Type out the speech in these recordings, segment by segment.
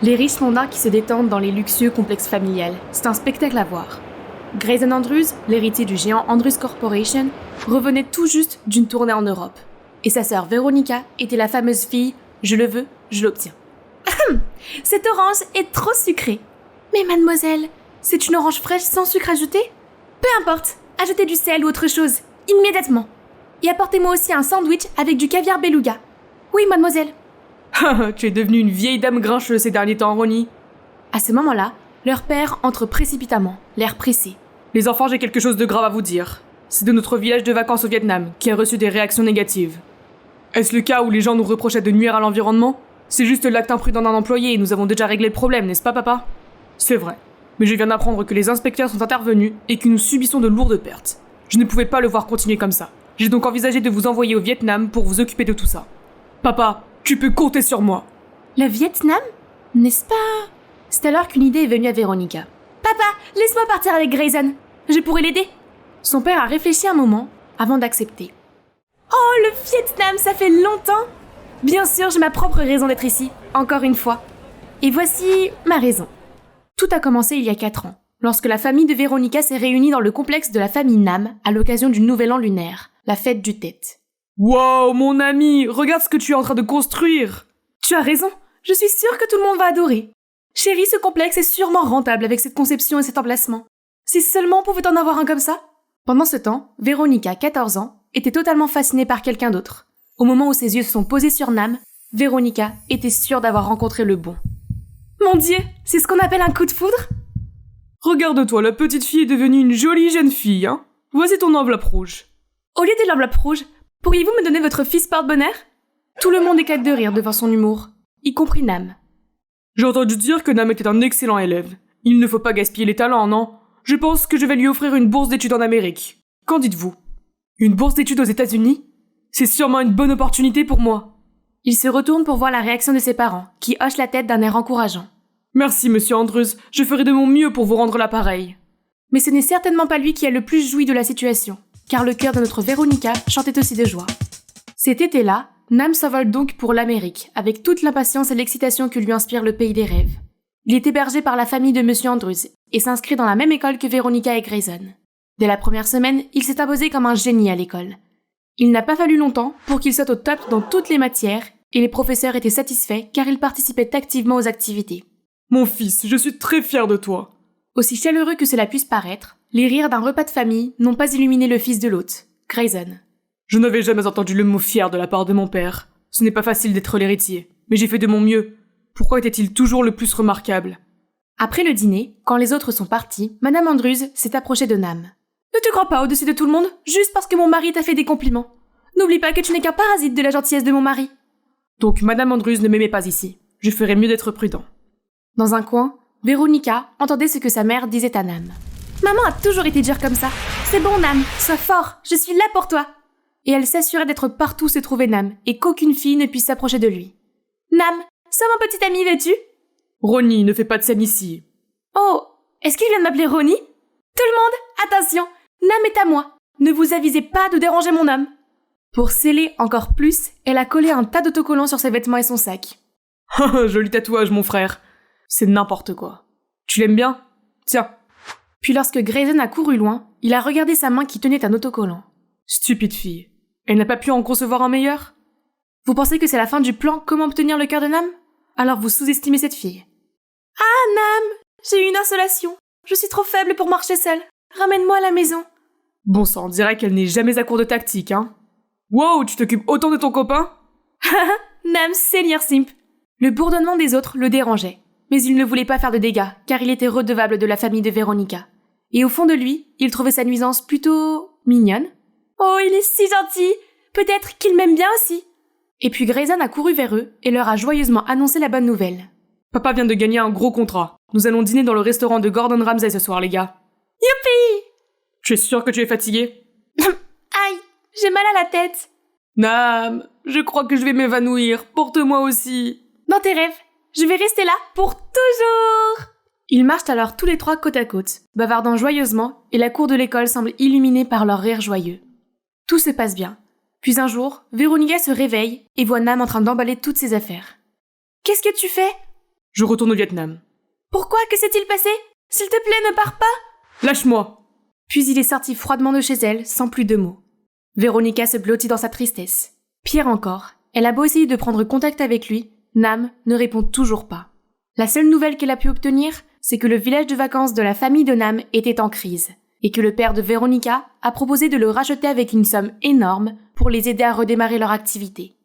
Les riches mondains qui se détendent dans les luxueux complexes familiales, c'est un spectacle à voir. Grayson Andrews, l'héritier du géant Andrews Corporation, revenait tout juste d'une tournée en Europe. Et sa sœur Veronica était la fameuse fille « Je le veux, je l'obtiens ». Cette orange est trop sucrée. Mais mademoiselle, c'est une orange fraîche sans sucre ajouté ? Peu importe, ajoutez du sel ou autre chose, immédiatement. Et apportez-moi aussi un sandwich avec du caviar beluga. Oui, mademoiselle. Tu es devenue une vieille dame grincheuse ces derniers temps, Ronnie. À ce moment-là, leur père entre précipitamment, l'air pressé. Les enfants, j'ai quelque chose de grave à vous dire. C'est de notre village de vacances au Vietnam qui a reçu des réactions négatives. Est-ce le cas où les gens nous reprochaient de nuire à l'environnement ? C'est juste l'acte imprudent d'un employé et nous avons déjà réglé le problème, n'est-ce pas, papa ? C'est vrai. Mais je viens d'apprendre que les inspecteurs sont intervenus et que nous subissons de lourdes pertes. Je ne pouvais pas le voir continuer comme ça. J'ai donc envisagé de vous envoyer au Vietnam pour vous occuper de tout ça. Papa, tu peux compter sur moi. Le Vietnam ? N'est-ce pas ? C'est alors qu'une idée est venue à Veronica. Papa, laisse-moi partir avec Grayson. Je pourrais l'aider. Son père a réfléchi un moment avant d'accepter. Oh, le Vietnam, ça fait longtemps. Bien sûr, j'ai ma propre raison d'être ici, encore une fois. Et voici ma raison. Tout a commencé il y a 4 ans, lorsque la famille de Veronica s'est réunie dans le complexe de la famille Nam à l'occasion du Nouvel An lunaire, la fête du Tet. Wow, mon ami, regarde ce que tu es en train de construire. Tu as raison, je suis sûre que tout le monde va adorer. Chérie, ce complexe est sûrement rentable avec cette conception et cet emplacement. Si seulement on pouvait en avoir un comme ça. Pendant ce temps, Veronica, 14 ans, était totalement fascinée par quelqu'un d'autre. Au moment où ses yeux se sont posés sur Nam, Veronica était sûre d'avoir rencontré le bon. Mon Dieu, c'est ce qu'on appelle un coup de foudre ? Regarde-toi, la petite fille est devenue une jolie jeune fille, hein. Voici ton enveloppe rouge. Au lieu de l'enveloppe rouge, pourriez-vous me donner votre fils porte-bonheur ? Tout le monde éclate de rire devant son humour, y compris Nam. J'ai entendu dire que Nam était un excellent élève. Il ne faut pas gaspiller les talents, non ? Je pense que je vais lui offrir une bourse d'études en Amérique. Qu'en dites-vous ? Une bourse d'études aux États-Unis ? C'est sûrement une bonne opportunité pour moi. Il se retourne pour voir la réaction de ses parents, qui hochent la tête d'un air encourageant. Merci, monsieur Andrews. Je ferai de mon mieux pour vous rendre l'appareil. Mais ce n'est certainement pas lui qui a le plus joui de la situation, car le cœur de notre Veronica chantait aussi de joie. Cet été-là, Nam s'envole donc pour l'Amérique, avec toute l'impatience et l'excitation que lui inspire le pays des rêves. Il est hébergé par la famille de monsieur Andrews et s'inscrit dans la même école que Veronica et Grayson. Dès la première semaine, il s'est imposé comme un génie à l'école. Il n'a pas fallu longtemps pour qu'il soit au top dans toutes les matières et les professeurs étaient satisfaits car il participait activement aux activités. Mon fils, je suis très fier de toi. Aussi chaleureux que cela puisse paraître, les rires d'un repas de famille n'ont pas illuminé le fils de l'hôte, Grayson. Je n'avais jamais entendu le mot fier de la part de mon père. Ce n'est pas facile d'être l'héritier, mais j'ai fait de mon mieux. Pourquoi était-il toujours le plus remarquable ? Après le dîner, quand les autres sont partis, Madame Andrews s'est approchée de Nam. Ne te crois pas au-dessus de tout le monde, juste parce que mon mari t'a fait des compliments. N'oublie pas que tu n'es qu'un parasite de la gentillesse de mon mari. Donc Madame Andrews ne m'aimait pas ici. Je ferais mieux d'être prudent. Dans un coin, Veronica entendait ce que sa mère disait à Nam. Maman a toujours été dure comme ça. C'est bon, Nam, sois fort, je suis là pour toi. Et elle s'assurait d'être partout où se trouvait Nam, et qu'aucune fille ne puisse s'approcher de lui. Nam, sois mon petit ami, veux-tu ? Ronnie, ne fais pas de scène ici. Oh, est-ce qu'il vient de m'appeler Ronnie ? Tout le monde, attention, Nam est à moi. Ne vous avisez pas de déranger mon homme. Pour sceller encore plus, elle a collé un tas d'autocollants sur ses vêtements et son sac. Joli tatouage, mon frère. C'est n'importe quoi. Tu l'aimes bien ? Tiens. Puis lorsque Grayson a couru loin, il a regardé sa main qui tenait un autocollant. Stupide fille. Elle n'a pas pu en concevoir un meilleur ? Vous pensez que c'est la fin du plan Comment obtenir le cœur de Nam ? Alors vous sous-estimez cette fille. Ah, Nam, j'ai eu une insolation. Je suis trop faible pour marcher seule. Ramène-moi à la maison. Bon sang, on dirait qu'elle n'est jamais à court de tactique, hein. Wow, tu t'occupes autant de ton copain ? Nam, seigneur simp. Le bourdonnement des autres le dérangeait. Mais il ne voulait pas faire de dégâts, car il était redevable de la famille de Veronica. Et au fond de lui, il trouvait sa nuisance plutôt mignonne. Oh, il est si gentil. Peut-être qu'il m'aime bien aussi. Et puis Grayson a couru vers eux et leur a joyeusement annoncé la bonne nouvelle. Papa vient de gagner un gros contrat. Nous allons dîner dans le restaurant de Gordon Ramsay ce soir, les gars. Youpi! Tu es sûr que tu es fatigué ? Aïe, j'ai mal à la tête. Nam, je crois que je vais m'évanouir. Porte-moi aussi. Dans tes rêves, je vais rester là pour toujours. Ils marchent alors tous les trois côte à côte, bavardant joyeusement, et la cour de l'école semble illuminée par leur rire joyeux. Tout se passe bien. Puis un jour, Veronica se réveille et voit Nam en train d'emballer toutes ses affaires. « Qu'est-ce que tu fais ?» Je retourne au Vietnam. Pourquoi? Que s'est-il passé? S'il te plaît, ne pars pas! Lâche-moi! Puis il est sorti froidement de chez elle, sans plus de mots. Véronica se blottit dans sa tristesse. Pire encore, elle a beau essayer de prendre contact avec lui, Nam ne répond toujours pas. La seule nouvelle qu'elle a pu obtenir, c'est que le village de vacances de la famille de Nam était en crise, et que le père de Véronica a proposé de le racheter avec une somme énorme pour les aider à redémarrer leur activité.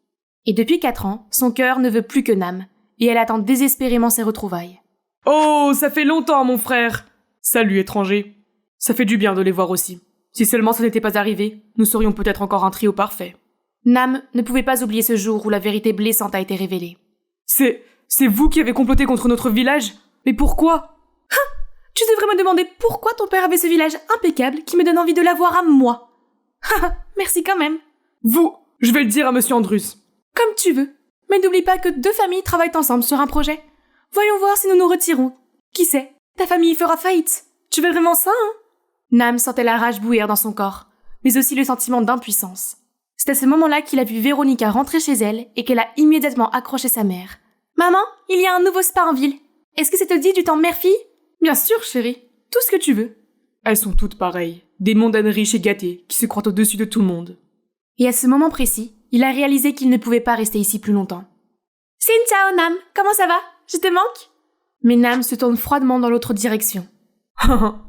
Et depuis 4 ans, son cœur ne veut plus que Nam, et elle attend désespérément ses retrouvailles. Oh, ça fait longtemps, mon frère! Salut, étranger. Ça fait du bien de les voir aussi. Si seulement ça n'était pas arrivé, nous serions peut-être encore un trio parfait. Nam ne pouvait pas oublier ce jour où la vérité blessante a été révélée. C'est vous qui avez comploté contre notre village? Mais pourquoi? Tu devrais me demander pourquoi ton père avait ce village impeccable qui me donne envie de l'avoir à moi. Merci quand même. Je vais le dire à Monsieur Andrews. Comme tu veux. Mais n'oublie pas que 2 familles travaillent ensemble sur un projet. Voyons voir si nous nous retirons. Qui sait? Ta famille fera faillite. Tu veux vraiment ça, hein? Nam sentait la rage bouillir dans son corps, mais aussi le sentiment d'impuissance. C'est à ce moment-là qu'il a vu Véronica rentrer chez elle et qu'elle a immédiatement accroché sa mère. « Maman, il y a un nouveau spa en ville. Est-ce que ça te dit du temps mère-fille ?»« Bien sûr, chérie. Tout ce que tu veux. » Elles sont toutes pareilles. Des mondaines riches et gâtées qui se croient au-dessus de tout le monde. Et à ce moment précis, il a réalisé qu'il ne pouvait pas rester ici plus longtemps. « Xin ciao, Nam. Comment ça va? Je te manque ?» Mais Nam se tourne froidement dans l'autre direction.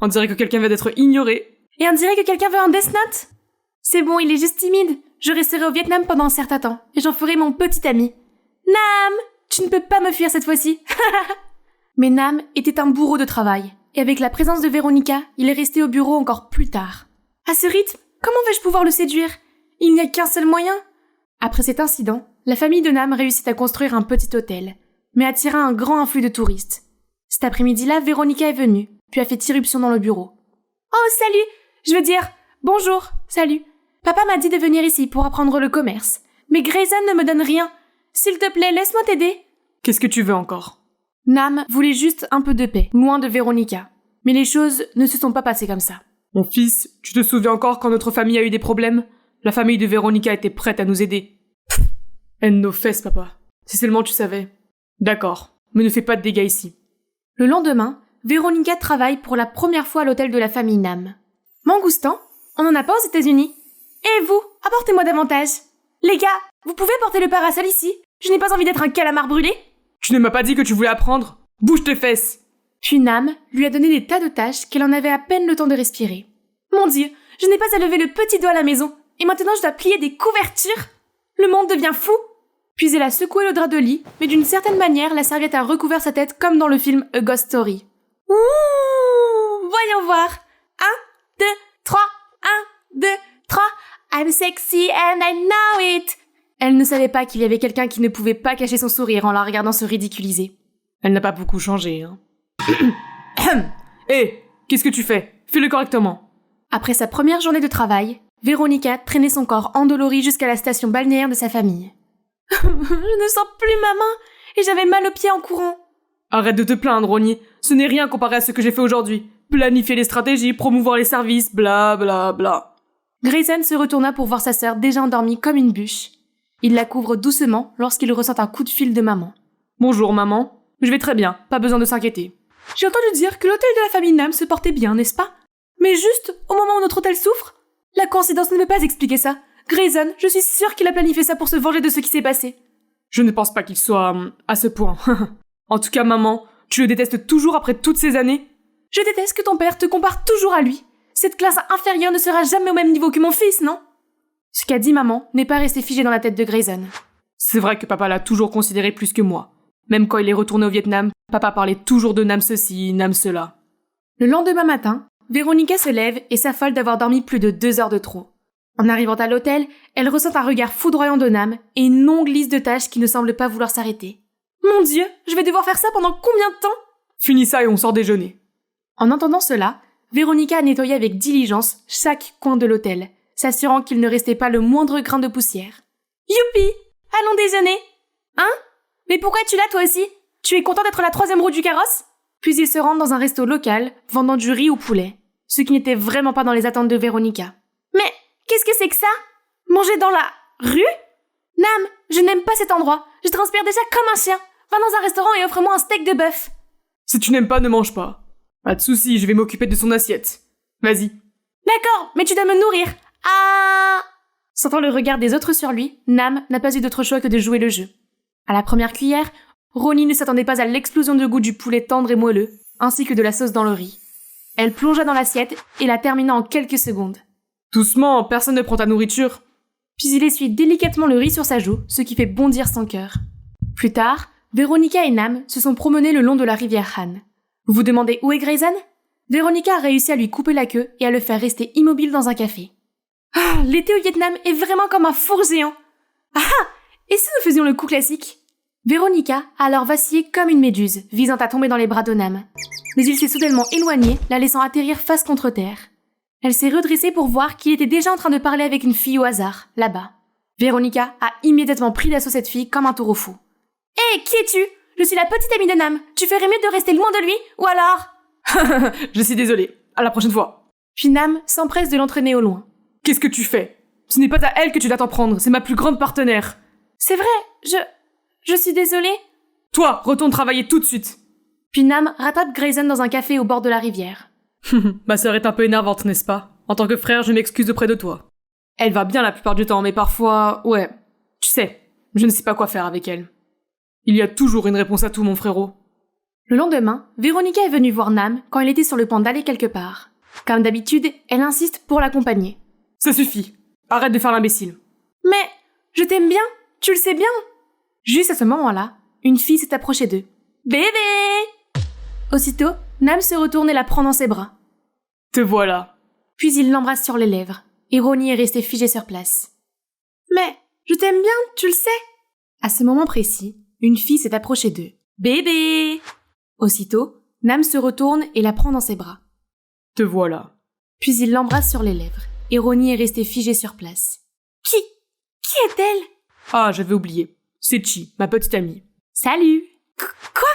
On dirait que quelqu'un vient d'être ignoré. Et on dirait que quelqu'un veut un Death Note. C'est bon, il est juste timide. Je resterai au Vietnam pendant un certain temps, et j'en ferai mon petit ami. Nam, tu ne peux pas me fuir cette fois-ci. Mais Nam était un bourreau de travail, et avec la présence de Véronica, il est resté au bureau encore plus tard. À ce rythme, comment vais-je pouvoir le séduire? Il n'y a qu'un seul moyen. Après cet incident, la famille de Nam réussit à construire un petit hôtel, mais attira un grand afflux de touristes. Cet après-midi-là, Véronica est venue, puis a fait irruption dans le bureau. « Oh, salut! Je veux dire, bonjour, salut. Papa m'a dit de venir ici pour apprendre le commerce, mais Grayson ne me donne rien. S'il te plaît, laisse-moi t'aider. » Qu'est-ce que tu veux encore? Nam voulait juste un peu de paix, loin de Véronica. Mais les choses ne se sont pas passées comme ça. Mon fils, tu te souviens encore quand notre famille a eu des problèmes? La famille de Véronica était prête à nous aider. Haine nos fesses, papa. Si seulement tu savais. D'accord, mais ne fais pas de dégâts ici. Le lendemain, Véronica travaille pour la première fois à l'hôtel de la famille Nam. Mangoustan, on n'en a pas aux États-Unis. Et vous, apportez-moi davantage. Les gars, vous pouvez porter le parasol ici? Je n'ai pas envie d'être un calamar brûlé. Tu ne m'as pas dit que tu voulais apprendre? Bouge tes fesses! Puis Nam lui a donné des tas de tâches qu'elle en avait à peine le temps de respirer. Mon Dieu, je n'ai pas à lever le petit doigt à la maison, et maintenant je dois plier des couvertures. Le monde devient fou. Puis elle a secoué le drap de lit, mais d'une certaine manière, la serviette a recouvert sa tête comme dans le film A Ghost Story. Ouh, voyons voir. 1, 2, 3, 1, 2, 3. I'm sexy and I know it. Elle ne savait pas qu'il y avait quelqu'un qui ne pouvait pas cacher son sourire en la regardant se ridiculiser. Elle n'a pas beaucoup changé, hein. Hé, qu'est-ce que tu fais? Fais-le correctement. Après sa première journée de travail, Véronica traînait son corps endolori jusqu'à la station balnéaire de sa famille. Je ne sens plus ma main et j'avais mal aux pieds en courant. Arrête de te plaindre, Ronnie. Ce n'est rien comparé à ce que j'ai fait aujourd'hui. Planifier les stratégies, promouvoir les services, bla bla bla. Grayson se retourna pour voir sa sœur déjà endormie comme une bûche. Il la couvre doucement lorsqu'il ressent un coup de fil de maman. Bonjour maman. Je vais très bien, pas besoin de s'inquiéter. J'ai entendu dire que l'hôtel de la famille Nam se portait bien, n'est-ce pas? Mais juste au moment où notre hôtel souffre? La coïncidence ne peut pas expliquer ça. Grayson, je suis sûre qu'il a planifié ça pour se venger de ce qui s'est passé. Je ne pense pas qu'il soit à ce point. En tout cas, maman, tu le détestes toujours après toutes ces années? Je déteste que ton père te compare toujours à lui. Cette classe inférieure ne sera jamais au même niveau que mon fils, non? Ce qu'a dit maman n'est pas resté figé dans la tête de Grayson. C'est vrai que papa l'a toujours considéré plus que moi. Même quand il est retourné au Vietnam, papa parlait toujours de Nam ceci, Nam cela. Le lendemain matin, Véronica se lève et s'affole d'avoir dormi plus de 2 heures de trop. En arrivant à l'hôtel, elle ressent un regard foudroyant de Nam et une longue liste de tâches qui ne semblent pas vouloir s'arrêter. Mon Dieu, je vais devoir faire ça pendant combien de temps? Finis ça et on sort déjeuner. En entendant cela, Véronica a nettoyé avec diligence chaque coin de l'hôtel, s'assurant qu'il ne restait pas le moindre grain de poussière. Youpi! Allons déjeuner! Hein? Mais pourquoi es-tu là toi aussi? Tu es content d'être la 3e roue du carrosse? Puis ils se rendent dans un resto local, vendant du riz au poulet, ce qui n'était vraiment pas dans les attentes de Véronica. Mais qu'est-ce que c'est que ça? Manger dans la rue? Nam, je n'aime pas cet endroit. Je transpire déjà comme un chien. Va dans un restaurant et offre-moi un steak de bœuf. Si tu n'aimes pas, ne mange pas. Pas de soucis, je vais m'occuper de son assiette. Vas-y. D'accord, mais tu dois me nourrir. Ah! Sentant le regard des autres sur lui, Nam n'a pas eu d'autre choix que de jouer le jeu. À la première cuillère, Ronnie ne s'attendait pas à l'explosion de goût du poulet tendre et moelleux, ainsi que de la sauce dans le riz. Elle plongea dans l'assiette et la termina en quelques secondes. Doucement, personne ne prend ta nourriture. Puis il essuie délicatement le riz sur sa joue, ce qui fait bondir son cœur. Plus tard, Véronica et Nam se sont promenés le long de la rivière Han. Vous vous demandez où est Grayson? Véronica a réussi à lui couper la queue et à le faire rester immobile dans un café. Ah, l'été au Vietnam est vraiment comme un four géant. Ah, et si nous faisions le coup classique? Véronica a alors vacillé comme une méduse, visant à tomber dans les bras de Nam. Mais il s'est soudainement éloigné, la laissant atterrir face contre terre. Elle s'est redressée pour voir qu'il était déjà en train de parler avec une fille au hasard, là-bas. Véronica a immédiatement pris d'assaut cette fille comme un taureau fou. « Hé, qui es-tu? Je suis la petite amie de Nam. Tu ferais mieux de rester loin de lui, ou alors… » Je suis désolée. À la prochaine fois. Puis Nam s'empresse de l'entraîner au loin. Qu'est-ce que tu fais? Ce n'est pas à elle que tu dois t'en prendre, c'est ma plus grande partenaire. C'est vrai, je suis désolée. Toi, retourne travailler tout de suite. Puis Nam rattrape Grayson dans un café au bord de la rivière. Ma sœur est un peu énervante, n'est-ce pas? En tant que frère, je m'excuse auprès de toi. Elle va bien la plupart du temps, mais parfois, ouais, tu sais, je ne sais pas quoi faire avec elle. Il y a toujours une réponse à tout, mon frérot. Le lendemain, Véronica est venue voir Nam quand elle était sur le point d'aller quelque part. Comme d'habitude, elle insiste pour l'accompagner. Ça suffit. Arrête de faire l'imbécile. Mais, je t'aime bien, tu le sais bien. Juste à ce moment-là, une fille s'est approchée d'eux. Bébé! Aussitôt, Nam se retourne et la prend dans ses bras. Te voilà. Puis il l'embrasse sur les lèvres, et Ronnie est restée figée sur place. Mais, je t'aime bien, tu le sais. À ce moment précis, une fille s'est approchée d'eux. Bébé! Aussitôt, Nam se retourne et la prend dans ses bras. Te voilà. Puis il l'embrasse sur les lèvres, et Ronnie est restée figée sur place. Qui est-elle? Ah, j'avais oublié. C'est Chi, ma petite amie. Salut! Quoi?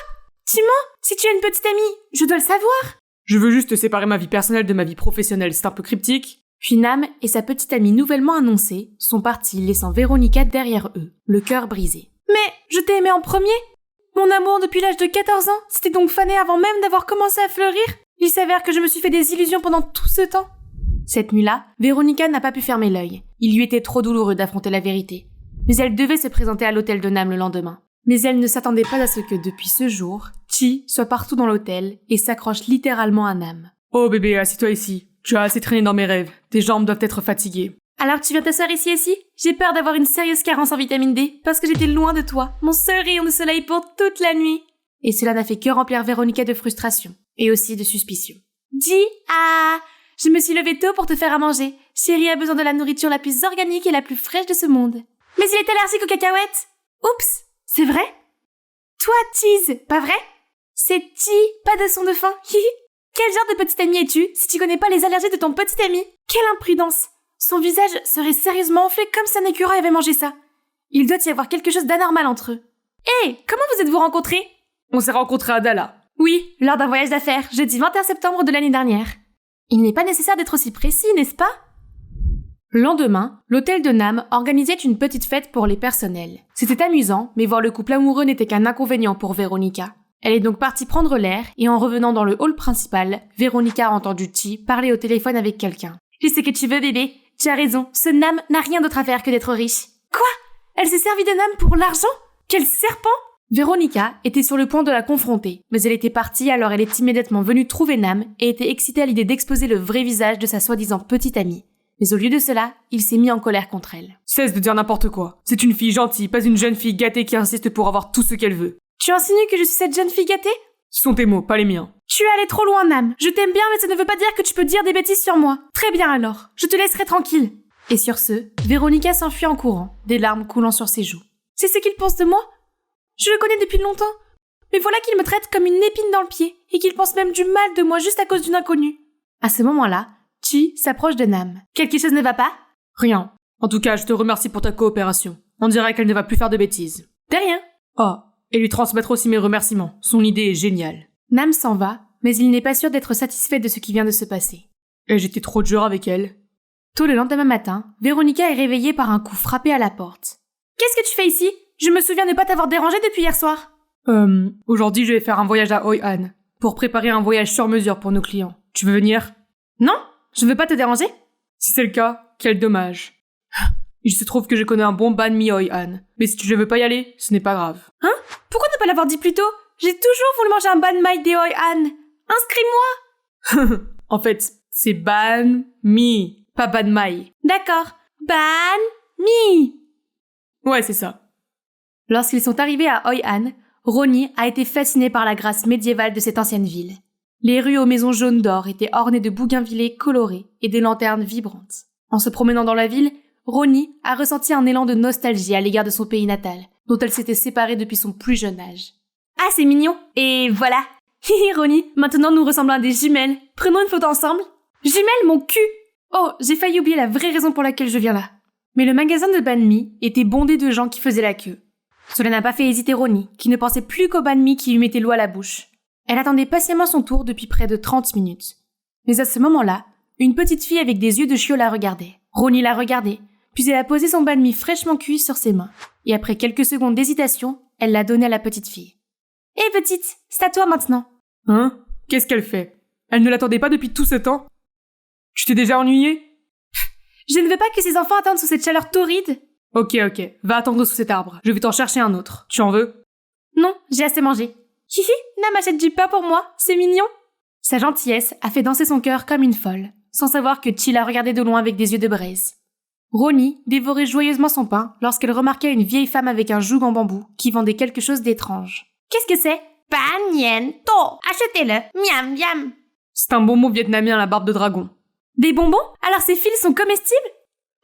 Tu mens? Si tu as une petite amie, je dois le savoir! Je veux juste séparer ma vie personnelle de ma vie professionnelle, c'est un peu cryptique. Puis Nam et sa petite amie nouvellement annoncée sont partis laissant Véronica derrière eux, le cœur brisé. Mais je t'ai aimé en premier? Mon amour depuis l'âge de 14 ans s'était donc fané avant même d'avoir commencé à fleurir? Il s'avère que je me suis fait des illusions pendant tout ce temps. Cette nuit-là, Véronica n'a pas pu fermer l'œil. Il lui était trop douloureux d'affronter la vérité. Mais elle devait se présenter à l'hôtel de Nam le lendemain. Mais elle ne s'attendait pas à ce que, depuis ce jour, Chi soit partout dans l'hôtel et s'accroche littéralement à Nam. Oh bébé, assieds-toi ici. Tu as assez traîné dans mes rêves. Tes jambes doivent être fatiguées. Alors tu viens t'asseoir ici? J'ai peur d'avoir une sérieuse carence en vitamine D, parce que j'étais loin de toi, mon seul rayon de soleil pour toute la nuit. Et cela n'a fait que remplir Véronica de frustration, et aussi de suspicion. Dis, je me suis levée tôt pour te faire à manger. Chérie a besoin de la nourriture la plus organique et la plus fraîche de ce monde. Mais il est allergique aux cacahuètes. Oups, c'est vrai? Toi, Cheese, pas vrai? C'est Chi, pas de son de faim. Quel genre de petite amie es-tu si tu connais pas les allergies de ton petit ami? Quelle imprudence! Son visage serait sérieusement enflé comme si un écureuil avait mangé ça. Il doit y avoir quelque chose d'anormal entre eux. Hé, comment vous êtes-vous rencontrés? On s'est rencontrés à Dalla. Oui, lors d'un voyage d'affaires, jeudi 21 septembre de l'année dernière. Il n'est pas nécessaire d'être aussi précis, n'est-ce pas? Le lendemain, l'hôtel de Nam organisait une petite fête pour les personnels. C'était amusant, mais voir le couple amoureux n'était qu'un inconvénient pour Véronica. Elle est donc partie prendre l'air, et en revenant dans le hall principal, Véronica a entendu Chi parler au téléphone avec quelqu'un. « Je sais que tu veux, bébé. Tu as raison, ce Nam n'a rien d'autre à faire que d'être riche. » Quoi? Elle s'est servie de Nam pour l'argent? Quel serpent! Véronica était sur le point de la confronter, mais elle était partie alors elle est immédiatement venue trouver Nam et était excitée à l'idée d'exposer le vrai visage de sa soi-disant petite amie. Mais au lieu de cela, il s'est mis en colère contre elle. Cesse de dire n'importe quoi. C'est une fille gentille, pas une jeune fille gâtée qui insiste pour avoir tout ce qu'elle veut. Tu insinues que je suis cette jeune fille gâtée? Ce sont tes mots, pas les miens. Tu es allé trop loin, Nam. Je t'aime bien, mais ça ne veut pas dire que tu peux dire des bêtises sur moi. Très bien alors, je te laisserai tranquille. Et sur ce, Véronica s'enfuit en courant, des larmes coulant sur ses joues. C'est ce qu'il pense de moi? Je le connais depuis longtemps. Mais voilà qu'il me traite comme une épine dans le pied, et qu'il pense même du mal de moi juste à cause d'une inconnue. À ce moment-là, Chi s'approche de Nam. Quelque chose ne va pas? Rien. En tout cas, je te remercie pour ta coopération. On dirait qu'elle ne va plus faire de bêtises. De rien. Oh, et lui transmettre aussi mes remerciements. Son idée est géniale. Nam s'en va, mais il n'est pas sûr d'être satisfait de ce qui vient de se passer. Et j'étais trop dur avec elle. Tôt le lendemain matin, Véronica est réveillée par un coup frappé à la porte. « Qu'est-ce que tu fais ici? Je me souviens ne pas t'avoir dérangé depuis hier soir. » Aujourd'hui je vais faire un voyage à Hoi An, pour préparer un voyage sur mesure pour nos clients. Tu veux venir? Non, je veux pas te déranger. Si c'est le cas, quel dommage. Il se trouve que je connais un bon banh mi Hoi An, mais si tu ne veux pas y aller, ce n'est pas grave. Hein? Pourquoi ne pas l'avoir dit plus tôt? J'ai toujours voulu manger un banh mi de Hoi An. Inscris-moi. En fait, c'est banh mi, pas banh mai. D'accord. Banh mi. Ouais, c'est ça. Lorsqu'ils sont arrivés à Hoi An, Ronnie a été fasciné par la grâce médiévale de cette ancienne ville. Les rues aux maisons jaunes d'or étaient ornées de bougainvillées colorées et de lanternes vibrantes. En se promenant dans la ville, Ronnie a ressenti un élan de nostalgie à l'égard de son pays natal, dont elle s'était séparée depuis son plus jeune âge. Ah, c'est mignon. Et voilà. Hihi, Ronnie, maintenant nous ressemblons à des jumelles. Prenons une photo ensemble. Jumelles, mon cul. Oh, j'ai failli oublier la vraie raison pour laquelle je viens là. Mais le magasin de banh mi était bondé de gens qui faisaient la queue. Cela n'a pas fait hésiter Ronnie, qui ne pensait plus qu'au banh mi qui lui mettait l'eau à la bouche. Elle attendait patiemment son tour depuis près de 30 minutes. Mais à ce moment-là, une petite fille avec des yeux de chiot la regardait. Ronnie la regardait, puis elle a posé son banh mi fraîchement cuit sur ses mains. Et après quelques secondes d'hésitation, elle l'a donné à la petite fille. « Hé petite, c'est à toi maintenant !» Hein? Qu'est-ce qu'elle fait? Elle ne l'attendait pas depuis tout ce temps? Tu t'es déjà ennuyée? Je ne veux pas que ces enfants attendent sous cette chaleur torride. Ok, va attendre sous cet arbre. Je vais t'en chercher un autre. Tu en veux? Non, j'ai assez mangé. Hihi, Nam achète du pain pour moi, c'est mignon. Sa gentillesse a fait danser son cœur comme une folle, sans savoir que Chi la regardait de loin avec des yeux de braise. Ronnie dévorait joyeusement son pain lorsqu'elle remarqua une vieille femme avec un joug en bambou qui vendait quelque chose d'étrange. Qu'est-ce que c'est? Paniento! Achetez-le! Miam, miam! C'est un bonbon vietnamien à la barbe de dragon. Des bonbons? Alors ces fils sont comestibles?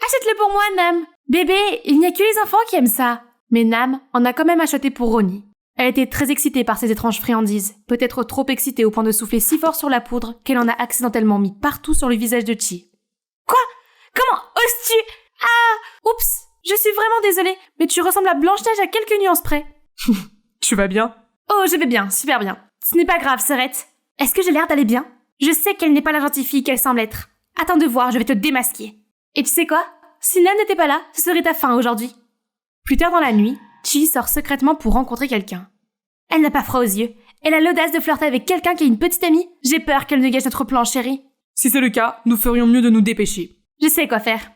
Achète-le pour moi, Nam! Bébé, il n'y a que les enfants qui aiment ça! Mais Nam en a quand même acheté pour Ronnie. Elle était très excitée par ces étranges friandises, peut-être trop excitée au point de souffler si fort sur la poudre qu'elle en a accidentellement mis partout sur le visage de Chi. Quoi? Comment oses-tu? Ah! Oups! Je suis vraiment désolée, mais tu ressembles à Blanche-Neige à quelques nuances près. Tu vas bien? Oh, je vais bien, super bien. Ce n'est pas grave, Serette. Est-ce que j'ai l'air d'aller bien? Je sais qu'elle n'est pas la gentille fille qu'elle semble être. Attends de voir, je vais te démasquer. Et tu sais quoi? Si Nam n'était pas là, ce serait ta fin aujourd'hui. Plus tard dans la nuit, Chi sort secrètement pour rencontrer quelqu'un. Elle n'a pas froid aux yeux. Elle a l'audace de flirter avec quelqu'un qui est une petite amie. J'ai peur qu'elle ne gâche notre plan, chérie. Si c'est le cas, nous ferions mieux de nous dépêcher. Je sais quoi faire.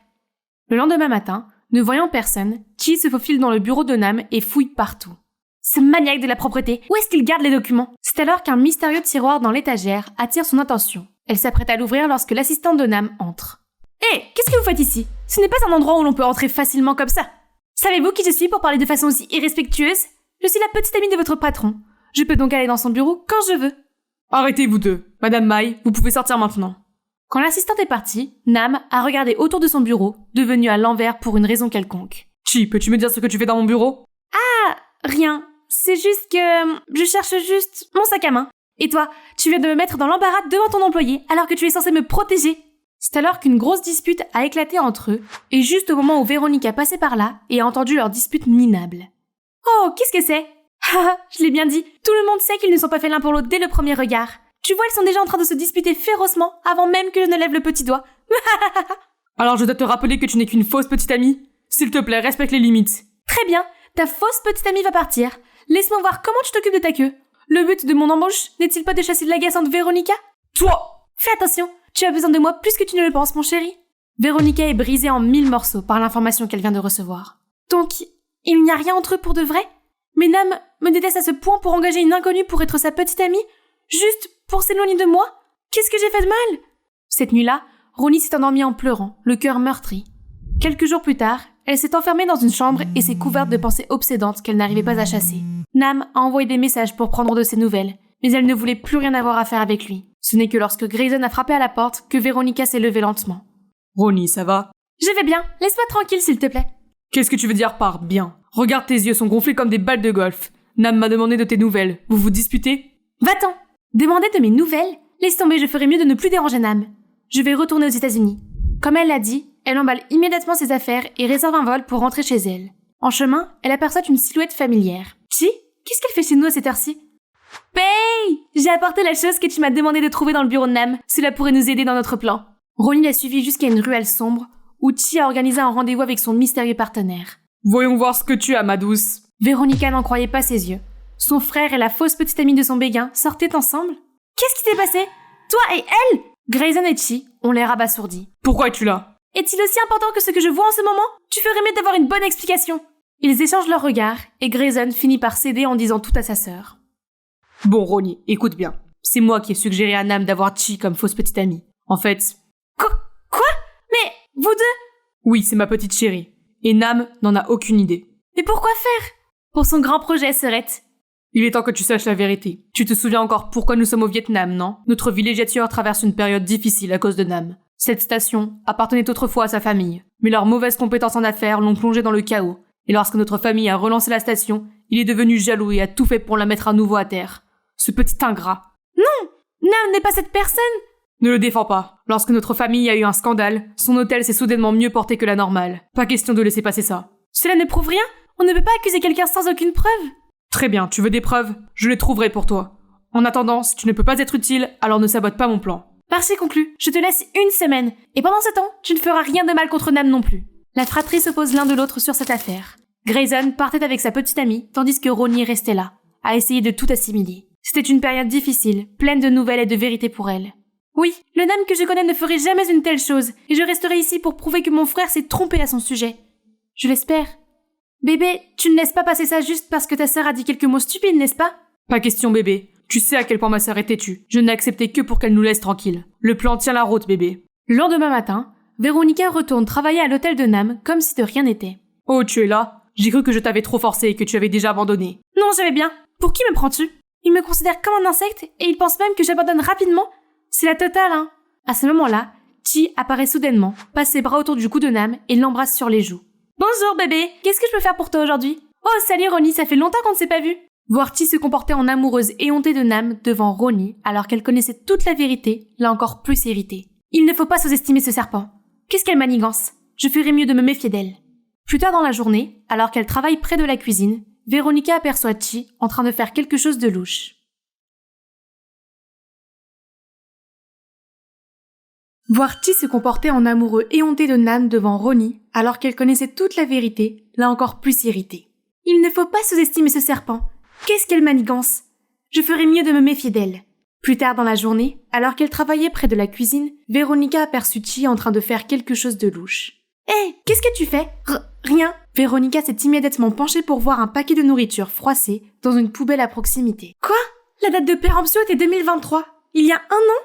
Le lendemain matin, ne voyant personne, Chi se faufile dans le bureau de Nam et fouille partout. Ce maniaque de la propreté, où est-ce qu'il garde les documents? C'est alors qu'un mystérieux tiroir dans l'étagère attire son attention. Elle s'apprête à l'ouvrir lorsque l'assistante de Nam entre. Hé, qu'est-ce que vous faites ici? Ce n'est pas un endroit où l'on peut entrer facilement comme ça. Savez-vous qui je suis pour parler de façon aussi irrespectueuse? Je suis la petite amie de votre patron. Je peux donc aller dans son bureau quand je veux. Arrêtez vous deux. Madame Mai, vous pouvez sortir maintenant. Quand l'assistante est partie, Nam a regardé autour de son bureau, devenu à l'envers pour une raison quelconque. Chi, peux-tu me dire ce que tu fais dans mon bureau? Ah, rien. C'est juste que je cherche juste mon sac à main. Et toi, tu viens de me mettre dans l'embarras devant ton employé alors que tu es censé me protéger. C'est alors qu'une grosse dispute a éclaté entre eux, et juste au moment où Véronique a passé par là et a entendu leur dispute minable. Oh, qu'est-ce que c'est? Haha, je l'ai bien dit, tout le monde sait qu'ils ne sont pas faits l'un pour l'autre dès le premier regard. Tu vois, ils sont déjà en train de se disputer férocement avant même que je ne lève le petit doigt. Alors je dois te rappeler que tu n'es qu'une fausse petite amie. S'il te plaît, respecte les limites. Très bien, ta fausse petite amie va partir. Laisse-moi voir comment tu t'occupes de ta queue. Le but de mon embauche n'est-il pas de chasser de l'agaçante Véronica? Toi! Fais attention, tu as besoin de moi plus que tu ne le penses, mon chéri. Véronica est brisée en 1000 morceaux par l'information qu'elle vient de recevoir. Donc, il n'y a rien entre eux pour de vrai? Mais Nam me déteste à ce point pour engager une inconnue pour être sa petite amie? Juste pour s'éloigner de moi? Qu'est-ce que j'ai fait de mal? Cette nuit-là, Ronnie s'est endormie en pleurant, le cœur meurtri. Quelques jours plus tard, elle s'est enfermée dans une chambre et s'est couverte de pensées obsédantes qu'elle n'arrivait pas à chasser. Nam a envoyé des messages pour prendre de ses nouvelles, mais elle ne voulait plus rien avoir à faire avec lui. Ce n'est que lorsque Grayson a frappé à la porte que Véronica s'est levée lentement. Ronnie, ça va? Je vais bien, laisse-moi tranquille s'il te plaît. Qu'est-ce que tu veux dire par bien? Regarde, tes yeux sont gonflés comme des balles de golf. Nam m'a demandé de tes nouvelles. Vous vous disputez? Va-t'en! Demander de mes nouvelles? Laisse tomber, je ferais mieux de ne plus déranger Nam. Je vais retourner aux États-Unis. Comme elle l'a dit, elle emballe immédiatement ses affaires et réserve un vol pour rentrer chez elle. En chemin, elle aperçoit une silhouette familière. Chi, qu'est-ce qu'elle fait chez nous à cette heure-ci? Pay! J'ai apporté la chose que tu m'as demandé de trouver dans le bureau de Nam. Cela pourrait nous aider dans notre plan. Ronnie l'a suivi jusqu'à une ruelle sombre où Chi a organisé un rendez-vous avec son mystérieux partenaire. Voyons voir ce que tu as, ma douce. Véronica n'en croyait pas ses yeux. Son frère et la fausse petite amie de son béguin sortaient ensemble. Qu'est-ce qui s'est passé? Toi et elle? Grayson et Chi ont l'air abasourdis. Pourquoi es-tu là? Est-il aussi important que ce que je vois en ce moment? Tu ferais mieux d'avoir une bonne explication. Ils échangent leurs regards et Grayson finit par céder en disant tout à sa sœur. Bon, Ronnie, écoute bien. C'est moi qui ai suggéré à Nam d'avoir Chi comme fausse petite amie. En fait... Quoi? Mais vous deux? Oui, c'est ma petite chérie. Et Nam n'en a aucune idée. Mais pourquoi faire? Pour son grand projet, sœurette. Il est temps que tu saches la vérité. Tu te souviens encore pourquoi nous sommes au Vietnam, non? Notre villégiature traverse une période difficile à cause de Nam. Cette station appartenait autrefois à sa famille, mais leurs mauvaises compétences en affaires l'ont plongé dans le chaos. Et lorsque notre famille a relancé la station, il est devenu jaloux et a tout fait pour la mettre à nouveau à terre. Ce petit ingrat. Non! Nam n'est pas cette personne! Ne le défends pas. Lorsque notre famille a eu un scandale, son hôtel s'est soudainement mieux porté que la normale. Pas question de laisser passer ça. Cela ne prouve rien? On ne peut pas accuser quelqu'un sans aucune preuve. Très bien, tu veux des preuves? Je les trouverai pour toi. En attendant, si tu ne peux pas être utile, alors ne sabote pas mon plan. Partie conclue. Je te laisse une semaine. Et pendant ce temps, tu ne feras rien de mal contre Nam non plus. La fratrie s'oppose l'un de l'autre sur cette affaire. Grayson partait avec sa petite amie, tandis que Ronnie restait là, à essayer de tout assimiler. C'était une période difficile, pleine de nouvelles et de vérités pour elle. Oui, le Nam que je connais ne ferait jamais une telle chose, et je resterai ici pour prouver que mon frère s'est trompé à son sujet. Je l'espère. Bébé, tu ne laisses pas passer ça juste parce que ta sœur a dit quelques mots stupides, n'est-ce pas? Pas question, bébé. Tu sais à quel point ma sœur est têtue. Je n'ai accepté que pour qu'elle nous laisse tranquille. Le plan tient la route, bébé. Le lendemain matin, Véronica retourne travailler à l'hôtel de Nam comme si de rien n'était. Oh, tu es là? J'ai cru que je t'avais trop forcé et que tu avais déjà abandonné. Non, j'avais bien. Pour qui me prends-tu? Il me considère comme un insecte et il pense même que j'abandonne rapidement. C'est la totale, hein. À ce moment-là, Chi apparaît soudainement, passe ses bras autour du cou de Nam et l'embrasse sur les joues. Bonjour bébé, qu'est-ce que je peux faire pour toi aujourd'hui? Oh salut Ronnie, ça fait longtemps qu'on ne s'est pas vu. Voir Chi se comporter en amoureuse éhontée de Nam devant Ronnie alors qu'elle connaissait toute la vérité l'a encore plus irritée. Il ne faut pas sous-estimer ce serpent. Qu'est-ce qu'elle manigance? Je ferais mieux de me méfier d'elle. Plus tard dans la journée, alors qu'elle travaille près de la cuisine, Véronica aperçoit Chi en train de faire quelque chose de louche. Voir Chi se comporter en amoureux éhonté de Nam devant Ronnie, alors qu'elle connaissait toute la vérité, l'a encore plus irritée. Il ne faut pas sous-estimer ce serpent. Qu'est-ce qu'elle manigance? Je ferais mieux de me méfier d'elle. Plus tard dans la journée, alors qu'elle travaillait près de la cuisine, Véronica aperçut Chi en train de faire quelque chose de louche. Hé, qu'est-ce que tu fais? Rien. Véronica s'est immédiatement penchée pour voir un paquet de nourriture froissée dans une poubelle à proximité. Quoi? La date de péremption était 2023. Il y a un an?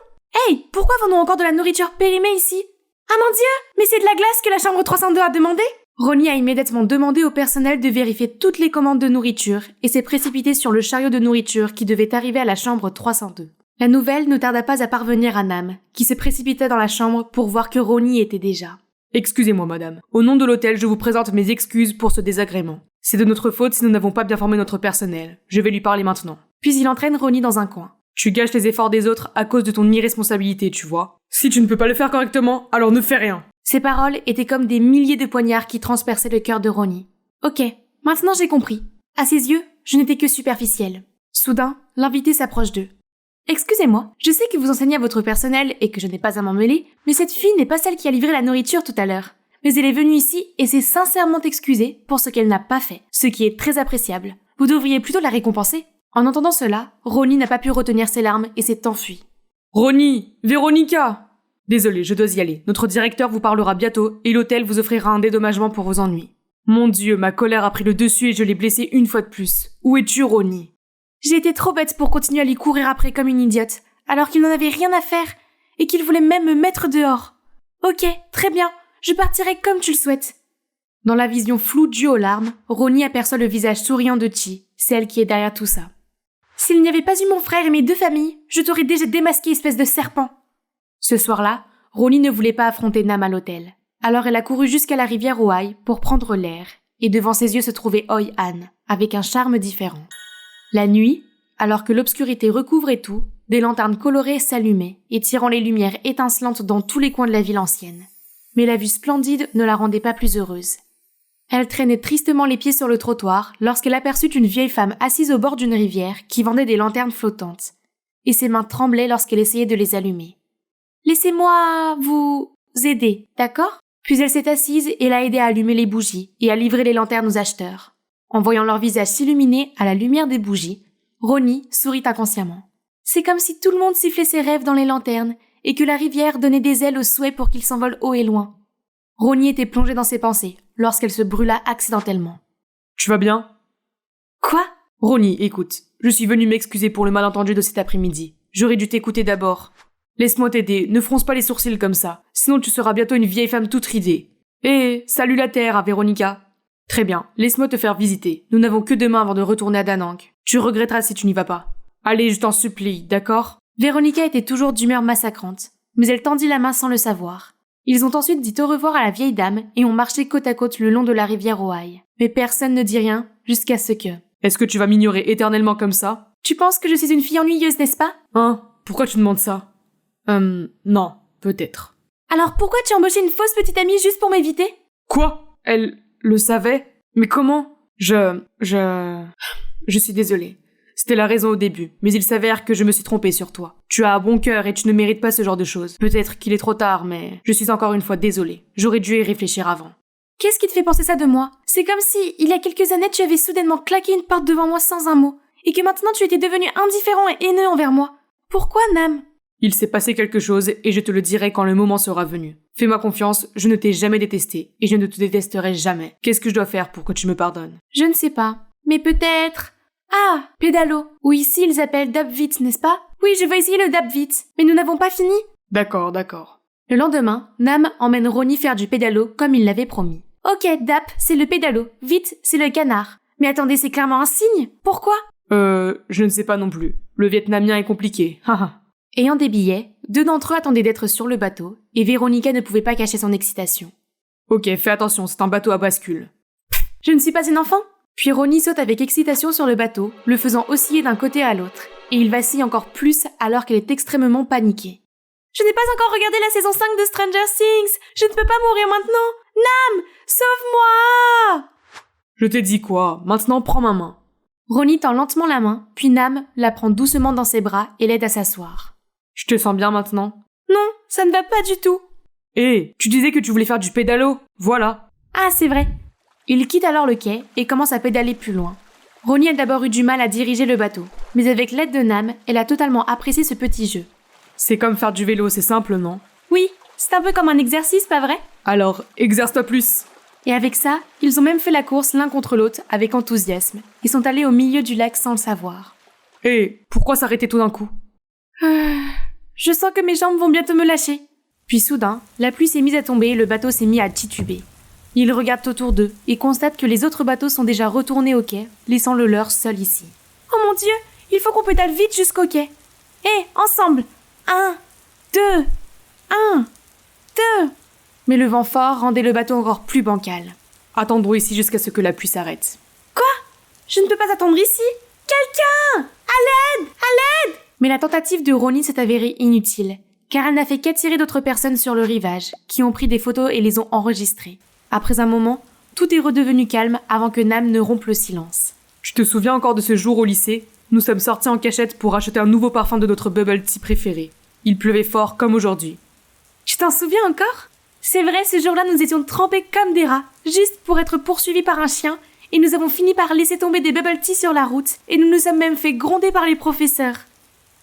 Hey, pourquoi avons-nous encore de la nourriture périmée ici? Ah mon Dieu! Mais c'est de la glace que la chambre 302 a demandé? Ronnie a immédiatement demandé au personnel de vérifier toutes les commandes de nourriture et s'est précipité sur le chariot de nourriture qui devait arriver à la chambre 302. La nouvelle ne tarda pas à parvenir à Nam, qui se précipitait dans la chambre pour voir que Ronnie y était déjà. Excusez-moi, madame. Au nom de l'hôtel, je vous présente mes excuses pour ce désagrément. C'est de notre faute si nous n'avons pas bien formé notre personnel. Je vais lui parler maintenant. Puis il entraîne Ronnie dans un coin. Tu gâches les efforts des autres à cause de ton irresponsabilité, tu vois. Si tu ne peux pas le faire correctement, alors ne fais rien. Ces paroles étaient comme des milliers de poignards qui transperçaient le cœur de Ronnie. Ok, maintenant j'ai compris. À ses yeux, je n'étais que superficielle. Soudain, l'invité s'approche d'eux. Excusez-moi, je sais que vous enseignez à votre personnel et que je n'ai pas à m'en mêler, mais cette fille n'est pas celle qui a livré la nourriture tout à l'heure. Mais elle est venue ici et s'est sincèrement excusée pour ce qu'elle n'a pas fait, ce qui est très appréciable. Vous devriez plutôt la récompenser. En entendant cela, Ronnie n'a pas pu retenir ses larmes et s'est enfuie. Ronnie! Véronica! Désolé, je dois y aller. Notre directeur vous parlera bientôt et l'hôtel vous offrira un dédommagement pour vos ennuis. Mon Dieu, ma colère a pris le dessus et je l'ai blessée une fois de plus. Où es-tu, Ronnie? J'ai été trop bête pour continuer à lui courir après comme une idiote, alors qu'il n'en avait rien à faire et qu'il voulait même me mettre dehors. Ok, très bien, je partirai comme tu le souhaites. Dans la vision floue due aux larmes, Ronnie aperçoit le visage souriant de Chi, celle qui est derrière tout ça. S'il n'y avait pas eu mon frère et mes deux familles, je t'aurais déjà démasqué, espèce de serpent. Ce soir-là, Ronnie ne voulait pas affronter Nam à l'hôtel. Alors elle a couru jusqu'à la rivière Oi pour prendre l'air, et devant ses yeux se trouvait Hoi An, avec un charme différent. La nuit, alors que l'obscurité recouvrait tout, des lanternes colorées s'allumaient, étirant les lumières étincelantes dans tous les coins de la ville ancienne. Mais la vue splendide ne la rendait pas plus heureuse. Elle traînait tristement les pieds sur le trottoir lorsqu'elle aperçut une vieille femme assise au bord d'une rivière qui vendait des lanternes flottantes, et ses mains tremblaient lorsqu'elle essayait de les allumer. « Laissez-moi vous aider, d'accord ?» Puis elle s'est assise et l'a aidé à allumer les bougies et à livrer les lanternes aux acheteurs. En voyant leur visage s'illuminer à la lumière des bougies, Ronnie sourit inconsciemment. C'est comme si tout le monde sifflait ses rêves dans les lanternes et que la rivière donnait des ailes aux souhaits pour qu'ils s'envolent haut et loin. Ronnie était plongée dans ses pensées lorsqu'elle se brûla accidentellement. Tu vas bien? Quoi? Ronnie, écoute, je suis venue m'excuser pour le malentendu de cet après-midi. J'aurais dû t'écouter d'abord. Laisse-moi t'aider, ne fronce pas les sourcils comme ça, sinon tu seras bientôt une vieille femme toute ridée. Salut la terre à Véronica. Très bien, laisse-moi te faire visiter. Nous n'avons que demain avant de retourner à Danang. Tu regretteras si tu n'y vas pas. Allez, je t'en supplie, d'accord? Véronica était toujours d'humeur massacrante, mais elle tendit la main sans le savoir. Ils ont ensuite dit au revoir à la vieille dame et ont marché côte à côte le long de la rivière Ojai. Mais personne ne dit rien jusqu'à ce que... Est-ce que tu vas m'ignorer éternellement comme ça? Tu penses que je suis une fille ennuyeuse, n'est-ce pas? Hein? Pourquoi tu demandes ça? Non, peut-être. Alors pourquoi tu as embauché une fausse petite amie juste pour m'éviter? Quoi? Elle le savait? Mais comment? Je suis désolée. C'était la raison au début, mais il s'avère que je me suis trompée sur toi. Tu as un bon cœur et tu ne mérites pas ce genre de choses. Peut-être qu'il est trop tard, mais je suis encore une fois désolée. J'aurais dû y réfléchir avant. Qu'est-ce qui te fait penser ça de moi? C'est comme si, il y a quelques années, tu avais soudainement claqué une porte devant moi sans un mot, et que maintenant tu étais devenu indifférent et haineux envers moi. Pourquoi, Nam? Il s'est passé quelque chose et je te le dirai quand le moment sera venu. Fais-moi confiance, je ne t'ai jamais détesté et je ne te détesterai jamais. Qu'est-ce que je dois faire pour que tu me pardonnes? Je ne sais pas, mais peut-être... Ah, pédalo. Ou ici ils appellent Dabvit, n'est-ce pas? Oui, je veux essayer le Dabvit, mais nous n'avons pas fini. D'accord. Le lendemain, Nam emmène Ronnie faire du pédalo comme il l'avait promis. Ok, Dap, c'est le pédalo. Vite, c'est le canard. Mais attendez, c'est clairement un signe. Pourquoi? Je ne sais pas non plus. Le vietnamien est compliqué. Haha. Ayant des billets, 2 d'entre eux attendaient d'être sur le bateau, et Véronica ne pouvait pas cacher son excitation. Ok, fais attention, c'est un bateau à bascule. Je ne suis pas une enfant? Puis Ronnie saute avec excitation sur le bateau, le faisant osciller d'un côté à l'autre, et il vacille encore plus alors qu'elle est extrêmement paniquée. Je n'ai pas encore regardé la saison 5 de Stranger Things! Je ne peux pas mourir maintenant! Nam! Sauve-moi! Je t'ai dit quoi? Maintenant, prends ma main. Ronnie tend lentement la main, puis Nam la prend doucement dans ses bras et l'aide à s'asseoir. Je te sens bien maintenant? Non, ça ne va pas du tout. Tu disais que tu voulais faire du pédalo. Voilà. Ah, c'est vrai. Il quitte alors le quai et commence à pédaler plus loin. Ronnie a d'abord eu du mal à diriger le bateau, mais avec l'aide de Nam, elle a totalement apprécié ce petit jeu. C'est comme faire du vélo, c'est simple, non? Oui, c'est un peu comme un exercice, pas vrai? Alors, exerce-toi plus. Et avec ça, ils ont même fait la course l'un contre l'autre avec enthousiasme. Ils sont allés au milieu du lac sans le savoir. Pourquoi s'arrêter tout d'un coup? Je sens que mes jambes vont bientôt me lâcher. Puis soudain, la pluie s'est mise à tomber et le bateau s'est mis à tituber. Ils regardent autour d'eux et constatent que les autres bateaux sont déjà retournés au quai, laissant le leur seul ici. Oh mon Dieu, il faut qu'on pédale vite jusqu'au quai. Ensemble! 1, 2, 1, 2. Mais le vent fort rendait le bateau encore plus bancal. Attendons ici jusqu'à ce que la pluie s'arrête. Quoi? Je ne peux pas attendre ici? Quelqu'un! À l'aide! À l'aide! Mais la tentative de Ronnie s'est avérée inutile, car elle n'a fait qu'attirer d'autres personnes sur le rivage, qui ont pris des photos et les ont enregistrées. Après un moment, tout est redevenu calme avant que Nam ne rompe le silence. Tu te souviens encore de ce jour au lycée? Nous sommes sortis en cachette pour acheter un nouveau parfum de notre bubble tea préféré. Il pleuvait fort comme aujourd'hui. Tu t'en souviens encore? C'est vrai, ce jour-là, nous étions trempés comme des rats, juste pour être poursuivis par un chien, et nous avons fini par laisser tomber des bubble tea sur la route, et nous nous sommes même fait gronder par les professeurs.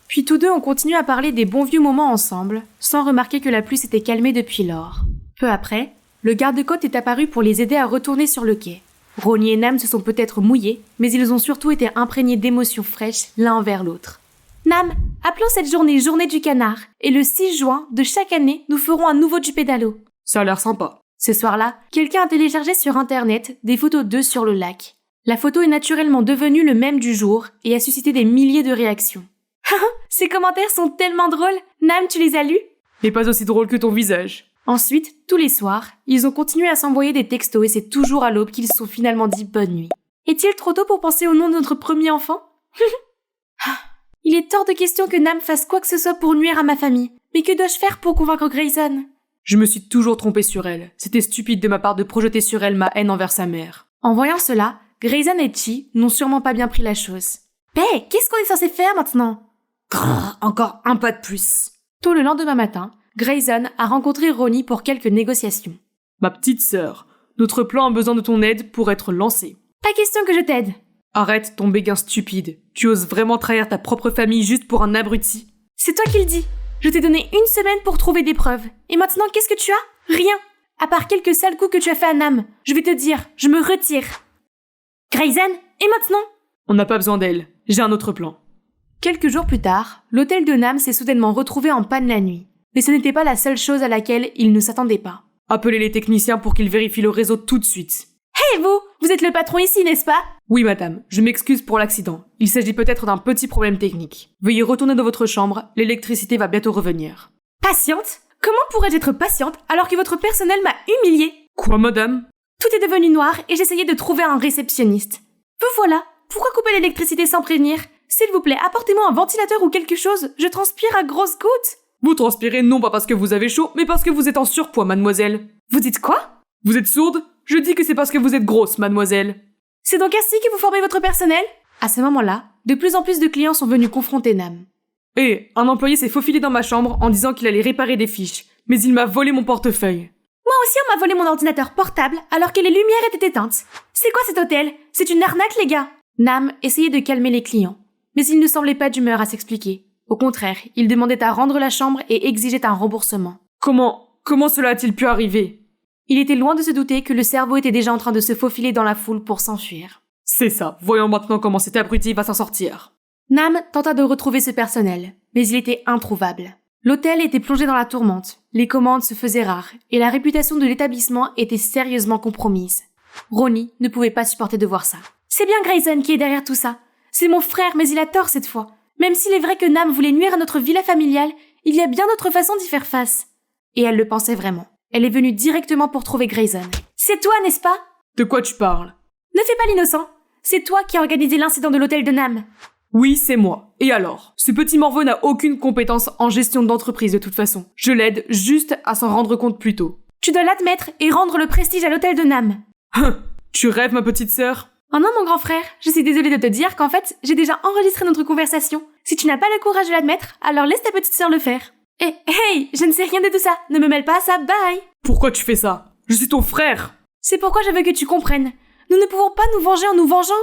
Puis tous deux ont continué à parler des bons vieux moments ensemble, sans remarquer que la pluie s'était calmée depuis lors. Peu après, le garde-côte est apparu pour les aider à retourner sur le quai. Ronnie et Nam se sont peut-être mouillés, mais ils ont surtout été imprégnés d'émotions fraîches l'un envers l'autre. Nam, appelons cette journée Journée du Canard, et le 6 juin de chaque année, nous ferons à nouveau du pédalo. Ça a l'air sympa. Ce soir-là, quelqu'un a téléchargé sur internet des photos d'eux sur le lac. La photo est naturellement devenue le mème du jour et a suscité des milliers de réactions. Ces commentaires sont tellement drôles! Nam, tu les as lus? Mais pas aussi drôle que ton visage. Ensuite, tous les soirs, ils ont continué à s'envoyer des textos et c'est toujours à l'aube qu'ils se sont finalement dit bonne nuit. Est-il trop tôt pour penser au nom de notre premier enfant? Il est hors de question que Nam fasse quoi que ce soit pour nuire à ma famille. Mais que dois-je faire pour convaincre Grayson? Je me suis toujours trompée sur elle. C'était stupide de ma part de projeter sur elle ma haine envers sa mère. En voyant cela, Grayson et Chi n'ont sûrement pas bien pris la chose. Qu'est-ce qu'on est censé faire maintenant? Grrr, encore un pas de plus. Tôt le lendemain matin, Grayson a rencontré Ronnie pour quelques négociations. Ma petite sœur, notre plan a besoin de ton aide pour être lancé. Pas question que je t'aide. Arrête ton béguin stupide. Tu oses vraiment trahir ta propre famille juste pour un abruti? C'est toi qui le dis. Je t'ai donné 1 semaine pour trouver des preuves. Et maintenant, qu'est-ce que tu as? Rien. À part quelques sales coups que tu as fait à Nam. Je vais te dire, je me retire. Grayson, et maintenant? On n'a pas besoin d'elle. J'ai un autre plan. Quelques jours plus tard, l'hôtel de Nam s'est soudainement retrouvé en panne la nuit. Mais ce n'était pas la seule chose à laquelle il ne s'attendait pas. Appelez les techniciens pour qu'ils vérifient le réseau tout de suite. Hé vous êtes le patron ici, n'est-ce pas? Oui madame, je m'excuse pour l'accident. Il s'agit peut-être d'un petit problème technique. Veuillez retourner dans votre chambre, l'électricité va bientôt revenir. Patiente? Comment pourrais-je être patiente alors que votre personnel m'a humiliée? Quoi madame? Tout est devenu noir et j'essayais de trouver un réceptionniste. Vous voilà. Pourquoi couper l'électricité sans prévenir? S'il vous plaît, apportez-moi un ventilateur ou quelque chose. Je transpire à grosses gouttes. Vous transpirez non pas parce que vous avez chaud, mais parce que vous êtes en surpoids, mademoiselle. Vous dites quoi? Vous êtes sourde? Je dis que c'est parce que vous êtes grosse, mademoiselle. C'est donc ainsi que vous formez votre personnel? À ce moment-là, de plus en plus de clients sont venus confronter Nam. Un employé s'est faufilé dans ma chambre en disant qu'il allait réparer des fiches, mais il m'a volé mon portefeuille. Moi aussi, on m'a volé mon ordinateur portable alors que les lumières étaient éteintes. C'est quoi cet hôtel? C'est une arnaque, les gars! Nam essayait de calmer les clients, mais il ne semblait pas d'humeur à s'expliquer. Au contraire, il demandait à rendre la chambre et exigeait un remboursement. Comment cela a-t-il pu arriver? Il était loin de se douter que le cerveau était déjà en train de se faufiler dans la foule pour s'enfuir. C'est ça, voyons maintenant comment cet abruti va s'en sortir. Nam tenta de retrouver ce personnel, mais il était introuvable. L'hôtel était plongé dans la tourmente, les commandes se faisaient rares, et la réputation de l'établissement était sérieusement compromise. Ronnie ne pouvait pas supporter de voir ça. C'est bien Grayson qui est derrière tout ça. C'est mon frère, mais il a tort cette fois. Même s'il est vrai que Nam voulait nuire à notre villa familiale, il y a bien d'autres façons d'y faire face. Et elle le pensait vraiment. Elle est venue directement pour trouver Grayson. C'est toi, n'est-ce pas? De quoi tu parles? Ne fais pas l'innocent. C'est toi qui as organisé l'incident de l'hôtel de Nam. Oui, c'est moi. Et alors? Ce petit morveux n'a aucune compétence en gestion d'entreprise de toute façon. Je l'aide juste à s'en rendre compte plus tôt. Tu dois l'admettre et rendre le prestige à l'hôtel de Nam. Tu rêves, ma petite sœur? Oh non, mon grand frère, je suis désolée de te dire qu'en fait, j'ai déjà enregistré notre conversation. Si tu n'as pas le courage de l'admettre, alors laisse ta petite sœur le faire. Hey, je ne sais rien de tout ça. Ne me mêle pas à ça, bye. Pourquoi tu fais ça? Je suis ton frère. C'est pourquoi je veux que tu comprennes. Nous ne pouvons pas nous venger en nous vengeant.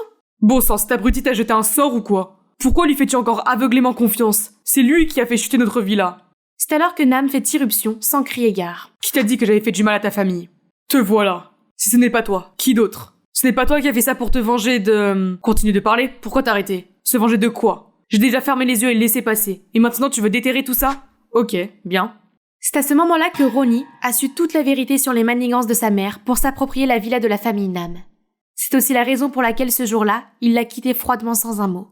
Bon sang, cet abruti t'a jeté un sort ou quoi? Pourquoi lui fais-tu encore aveuglément confiance? C'est lui qui a fait chuter notre villa. C'est alors que Nam fait irruption, sans crier gare. Qui t'a dit que j'avais fait du mal à ta famille? Te voilà. Si ce n'est pas toi, qui d'autre? Ce n'est pas toi qui as fait ça pour te venger de... Continue de parler, pourquoi t'arrêter? Se venger de quoi? J'ai déjà fermé les yeux et laissé passer. Et maintenant tu veux déterrer tout ça? Ok, bien. C'est à ce moment-là que Ronnie a su toute la vérité sur les manigances de sa mère pour s'approprier la villa de la famille Nam. C'est aussi la raison pour laquelle ce jour-là, il l'a quittée froidement sans un mot.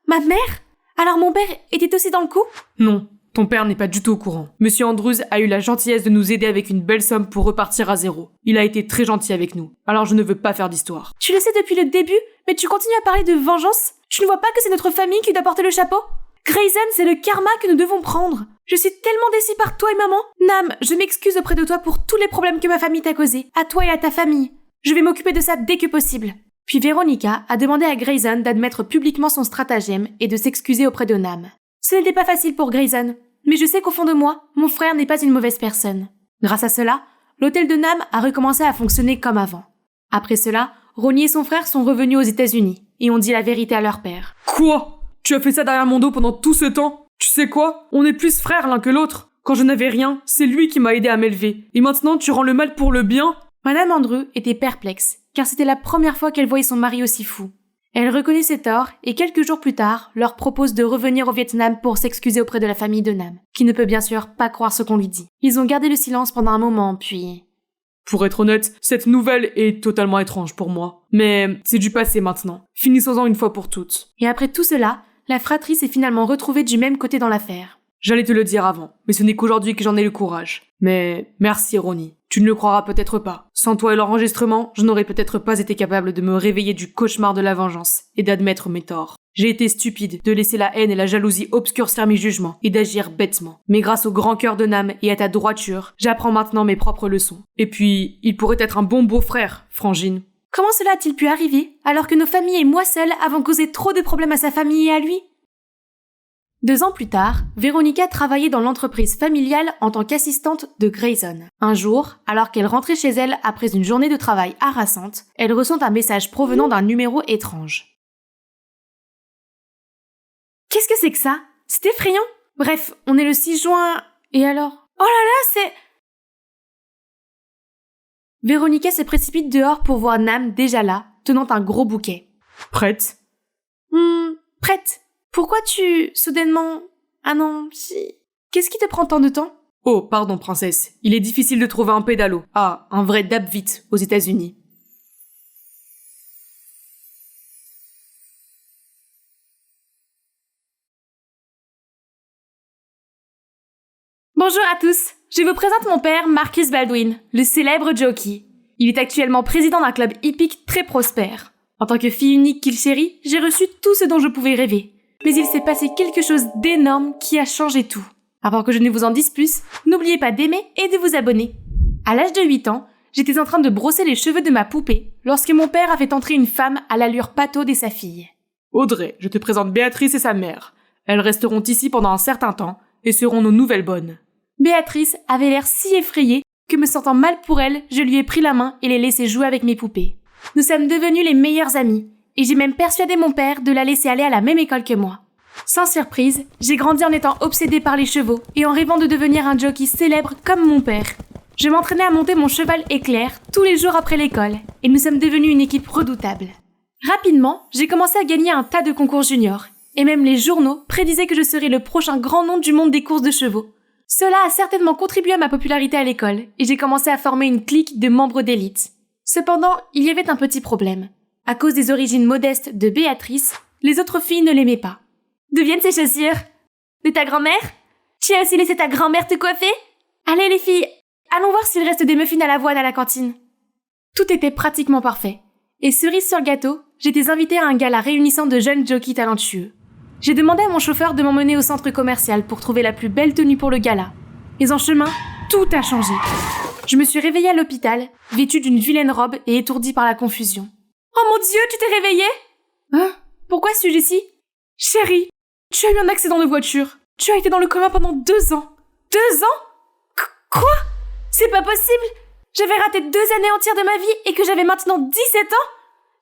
Ma mère? Alors mon père était aussi dans le coup? Non, ton père n'est pas du tout au courant. Monsieur Andrews a eu la gentillesse de nous aider avec une belle somme pour repartir à zéro. Il a été très gentil avec nous, alors je ne veux pas faire d'histoire. Tu le sais depuis le début, mais tu continues à parler de vengeance? Tu ne vois pas que c'est notre famille qui doit porter le chapeau? Grayson, c'est le karma que nous devons prendre. Je suis tellement déçue par toi et maman. Nam, je m'excuse auprès de toi pour tous les problèmes que ma famille t'a causés, à toi et à ta famille. Je vais m'occuper de ça dès que possible. Puis Veronica a demandé à Grayson d'admettre publiquement son stratagème et de s'excuser auprès de Nam. Ce n'était pas facile pour Grayson, mais je sais qu'au fond de moi, mon frère n'est pas une mauvaise personne. Grâce à cela, l'hôtel de Nam a recommencé à fonctionner comme avant. Après cela, Ronnie et son frère sont revenus aux États-Unis et ont dit la vérité à leur père. Quoi? Tu as fait ça derrière mon dos pendant tout ce temps? Tu sais quoi? On est plus frères l'un que l'autre. Quand je n'avais rien, c'est lui qui m'a aidé à m'élever. Et maintenant, tu rends le mal pour le bien? Madame Andrew était perplexe, car c'était la première fois qu'elle voyait son mari aussi fou. Elle reconnaît ses torts et quelques jours plus tard, leur propose de revenir au Vietnam pour s'excuser auprès de la famille de Nam, qui ne peut bien sûr pas croire ce qu'on lui dit. Ils ont gardé le silence pendant un moment, puis... Pour être honnête, cette nouvelle est totalement étrange pour moi. Mais c'est du passé maintenant. Finissons-en une fois pour toutes. Et après tout cela, la fratrie s'est finalement retrouvée du même côté dans l'affaire. J'allais te le dire avant, mais ce n'est qu'aujourd'hui que j'en ai le courage. Mais merci Ronnie. Tu ne le croiras peut-être pas. Sans toi et l'enregistrement, je n'aurais peut-être pas été capable de me réveiller du cauchemar de la vengeance et d'admettre mes torts. J'ai été stupide de laisser la haine et la jalousie obscurcir mes jugements et d'agir bêtement. Mais grâce au grand cœur de Nam et à ta droiture, j'apprends maintenant mes propres leçons. Et puis, il pourrait être un bon beau-frère, Frangine. Comment cela a-t-il pu arriver, alors que nos familles et moi seule avons causé trop de problèmes à sa famille et à lui? 2 ans plus tard, Veronica travaillait dans l'entreprise familiale en tant qu'assistante de Grayson. Un jour, alors qu'elle rentrait chez elle après une journée de travail harassante, elle reçoit un message provenant d'un numéro étrange. Qu'est-ce que c'est que ça? C'est effrayant. Bref, on est le 6 juin... Et alors? Oh là là, c'est... Veronica se précipite dehors pour voir Nam déjà là, tenant un gros bouquet. Prête? Prête. Pourquoi tu... soudainement... Ah non, si... Qu'est-ce qui te prend tant de temps? Oh, pardon, princesse. Il est difficile de trouver un pédalo. Ah, un vrai Dabvit aux États-Unis. Bonjour à tous. Je vous présente mon père, Marcus Baldwin, le célèbre jockey. Il est actuellement président d'un club hippique très prospère. En tant que fille unique qu'il chérit, j'ai reçu tout ce dont je pouvais rêver. Mais il s'est passé quelque chose d'énorme qui a changé tout. Avant que je ne vous en dise plus, n'oubliez pas d'aimer et de vous abonner. À l'âge de 8 ans, j'étais en train de brosser les cheveux de ma poupée lorsque mon père a fait entrer une femme à l'allure pataude et sa fille. Audrey, je te présente Béatrice et sa mère. Elles resteront ici pendant un certain temps et seront nos nouvelles bonnes. Béatrice avait l'air si effrayée que, me sentant mal pour elle, je lui ai pris la main et l'ai laissée jouer avec mes poupées. Nous sommes devenus les meilleurs amis, et j'ai même persuadé mon père de la laisser aller à la même école que moi. Sans surprise, j'ai grandi en étant obsédée par les chevaux et en rêvant de devenir un jockey célèbre comme mon père. Je m'entraînais à monter mon cheval éclair tous les jours après l'école, et nous sommes devenus une équipe redoutable. Rapidement, j'ai commencé à gagner un tas de concours juniors, et même les journaux prédisaient que je serais le prochain grand nom du monde des courses de chevaux. Cela a certainement contribué à ma popularité à l'école, et j'ai commencé à former une clique de membres d'élite. Cependant, il y avait un petit problème. À cause des origines modestes de Béatrice, les autres filles ne l'aimaient pas. D'où viennent ces chaussures? De ta grand-mère? Tu as aussi laissé ta grand-mère te coiffer? Allez les filles, allons voir s'il reste des muffins à l'avoine à la cantine. Tout était pratiquement parfait. Et cerise sur le gâteau, j'étais invitée à un gala réunissant de jeunes jockeys talentueux. J'ai demandé à mon chauffeur de m'emmener au centre commercial pour trouver la plus belle tenue pour le gala. Mais en chemin, tout a changé. Je me suis réveillée à l'hôpital, vêtue d'une vilaine robe et étourdie par la confusion. Oh mon Dieu, tu t'es réveillée? Hein? Pourquoi suis-je ici? Chérie, tu as eu un accident de voiture. Tu as été dans le coma pendant 2 ans. 2 ans? Quoi? C'est pas possible! J'avais raté 2 années entières de ma vie et que j'avais maintenant 17 ans?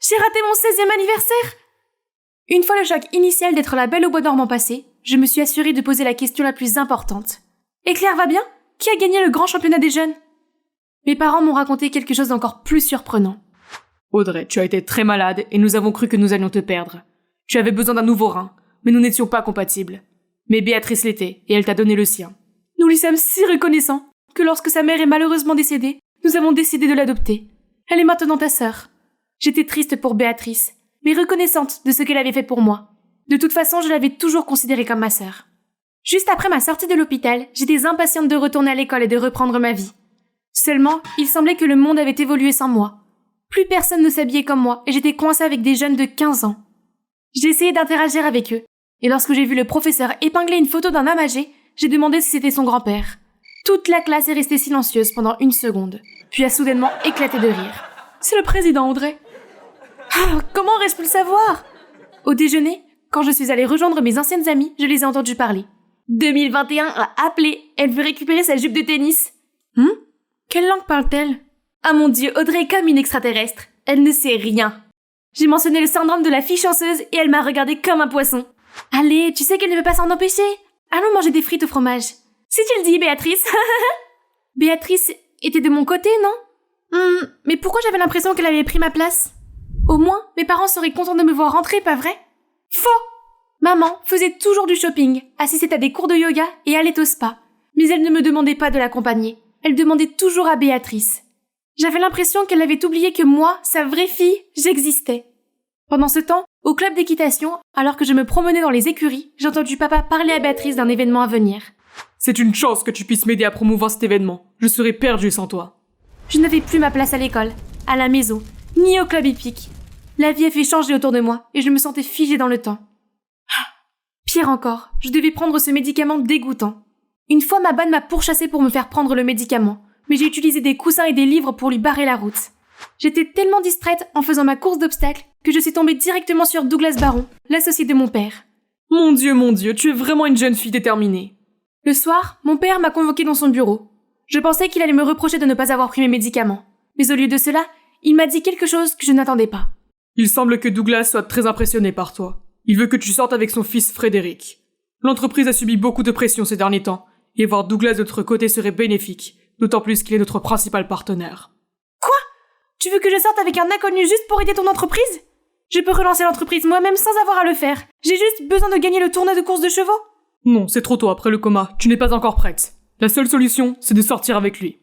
J'ai raté mon 16e anniversaire! Une fois le choc initial d'être la belle au bois dormant passé, je me suis assurée de poser la question la plus importante. Et Claire va bien? Qui a gagné le grand championnat des jeunes? Mes parents m'ont raconté quelque chose d'encore plus surprenant. Audrey, tu as été très malade et nous avons cru que nous allions te perdre. Tu avais besoin d'un nouveau rein, mais nous n'étions pas compatibles. Mais Béatrice l'était, et elle t'a donné le sien. Nous lui sommes si reconnaissants que lorsque sa mère est malheureusement décédée, nous avons décidé de l'adopter. Elle est maintenant ta sœur. J'étais triste pour Béatrice, mais reconnaissante de ce qu'elle avait fait pour moi. De toute façon, je l'avais toujours considérée comme ma sœur. Juste après ma sortie de l'hôpital, j'étais impatiente de retourner à l'école et de reprendre ma vie. Seulement, il semblait que le monde avait évolué sans moi. Plus personne ne s'habillait comme moi et j'étais coincée avec des jeunes de 15 ans. J'ai essayé d'interagir avec eux, et lorsque j'ai vu le professeur épingler une photo d'un homme âgé, j'ai demandé si c'était son grand-père. Toute la classe est restée silencieuse pendant 1 seconde, puis a soudainement éclaté de rire. C'est le président, Audrey. Ah, comment aurais-je pu le savoir? Au déjeuner, quand je suis allée rejoindre mes anciennes amies, je les ai entendues parler. 2021 a appelé, elle veut récupérer sa jupe de tennis. Quelle langue parle-t-elle? Ah mon Dieu, Audrey est comme une extraterrestre. Elle ne sait rien. J'ai mentionné le syndrome de la fille chanceuse et elle m'a regardée comme un poisson. Allez, tu sais qu'elle ne peut pas s'en empêcher. Allons manger des frites au fromage. Si tu le dis, Béatrice. Béatrice était de mon côté, non? Mais pourquoi j'avais l'impression qu'elle avait pris ma place? Au moins, mes parents seraient contents de me voir rentrer, pas vrai? Faux! Maman faisait toujours du shopping, assistait à des cours de yoga et allait au spa. Mais elle ne me demandait pas de l'accompagner. Elle demandait toujours à Béatrice. J'avais l'impression qu'elle avait oublié que moi, sa vraie fille, j'existais. Pendant ce temps, au club d'équitation, alors que je me promenais dans les écuries, j'ai entendu papa parler à Béatrice d'un événement à venir. C'est une chance que tu puisses m'aider à promouvoir cet événement. Je serais perdue sans toi. Je n'avais plus ma place à l'école, à la maison, ni au club hippique. La vie a fait changer autour de moi et je me sentais figée dans le temps. Pire encore, je devais prendre ce médicament dégoûtant. Une fois, ma bonne m'a pourchassée pour me faire prendre le médicament, mais j'ai utilisé des coussins et des livres pour lui barrer la route. J'étais tellement distraite en faisant ma course d'obstacles que je suis tombée directement sur Douglas Baron, l'associé de mon père. Mon Dieu, tu es vraiment une jeune fille déterminée. Le soir, mon père m'a convoqué dans son bureau. Je pensais qu'il allait me reprocher de ne pas avoir pris mes médicaments. Mais au lieu de cela, il m'a dit quelque chose que je n'attendais pas. Il semble que Douglas soit très impressionné par toi. Il veut que tu sortes avec son fils Frédéric. L'entreprise a subi beaucoup de pression ces derniers temps, et voir Douglas de notre côté serait bénéfique, d'autant plus qu'il est notre principal partenaire. Quoi? Tu veux que je sorte avec un inconnu juste pour aider ton entreprise? Je peux relancer l'entreprise moi-même sans avoir à le faire. J'ai juste besoin de gagner le tournoi de course de chevaux. Non, c'est trop tôt après le coma, tu n'es pas encore prête. La seule solution, c'est de sortir avec lui.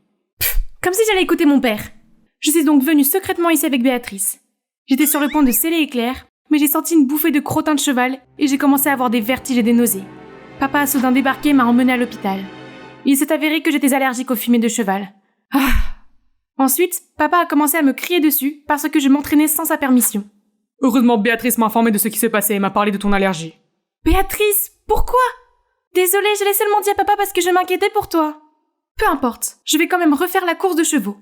Comme si j'allais écouter mon père. Je suis donc venue secrètement ici avec Béatrice. J'étais sur le point de sceller éclair, mais j'ai senti une bouffée de crottin de cheval et j'ai commencé à avoir des vertiges et des nausées. Papa a soudain débarqué et m'a emmenée à l'hôpital. Il s'est avéré que j'étais allergique aux fumées de cheval. Ensuite, papa a commencé à me crier dessus parce que je m'entraînais sans sa permission. Heureusement, Béatrice m'a informé de ce qui se passait et m'a parlé de ton allergie. Béatrice, pourquoi? Désolée, je l'ai seulement dit à papa parce que je m'inquiétais pour toi. Peu importe, je vais quand même refaire la course de chevaux.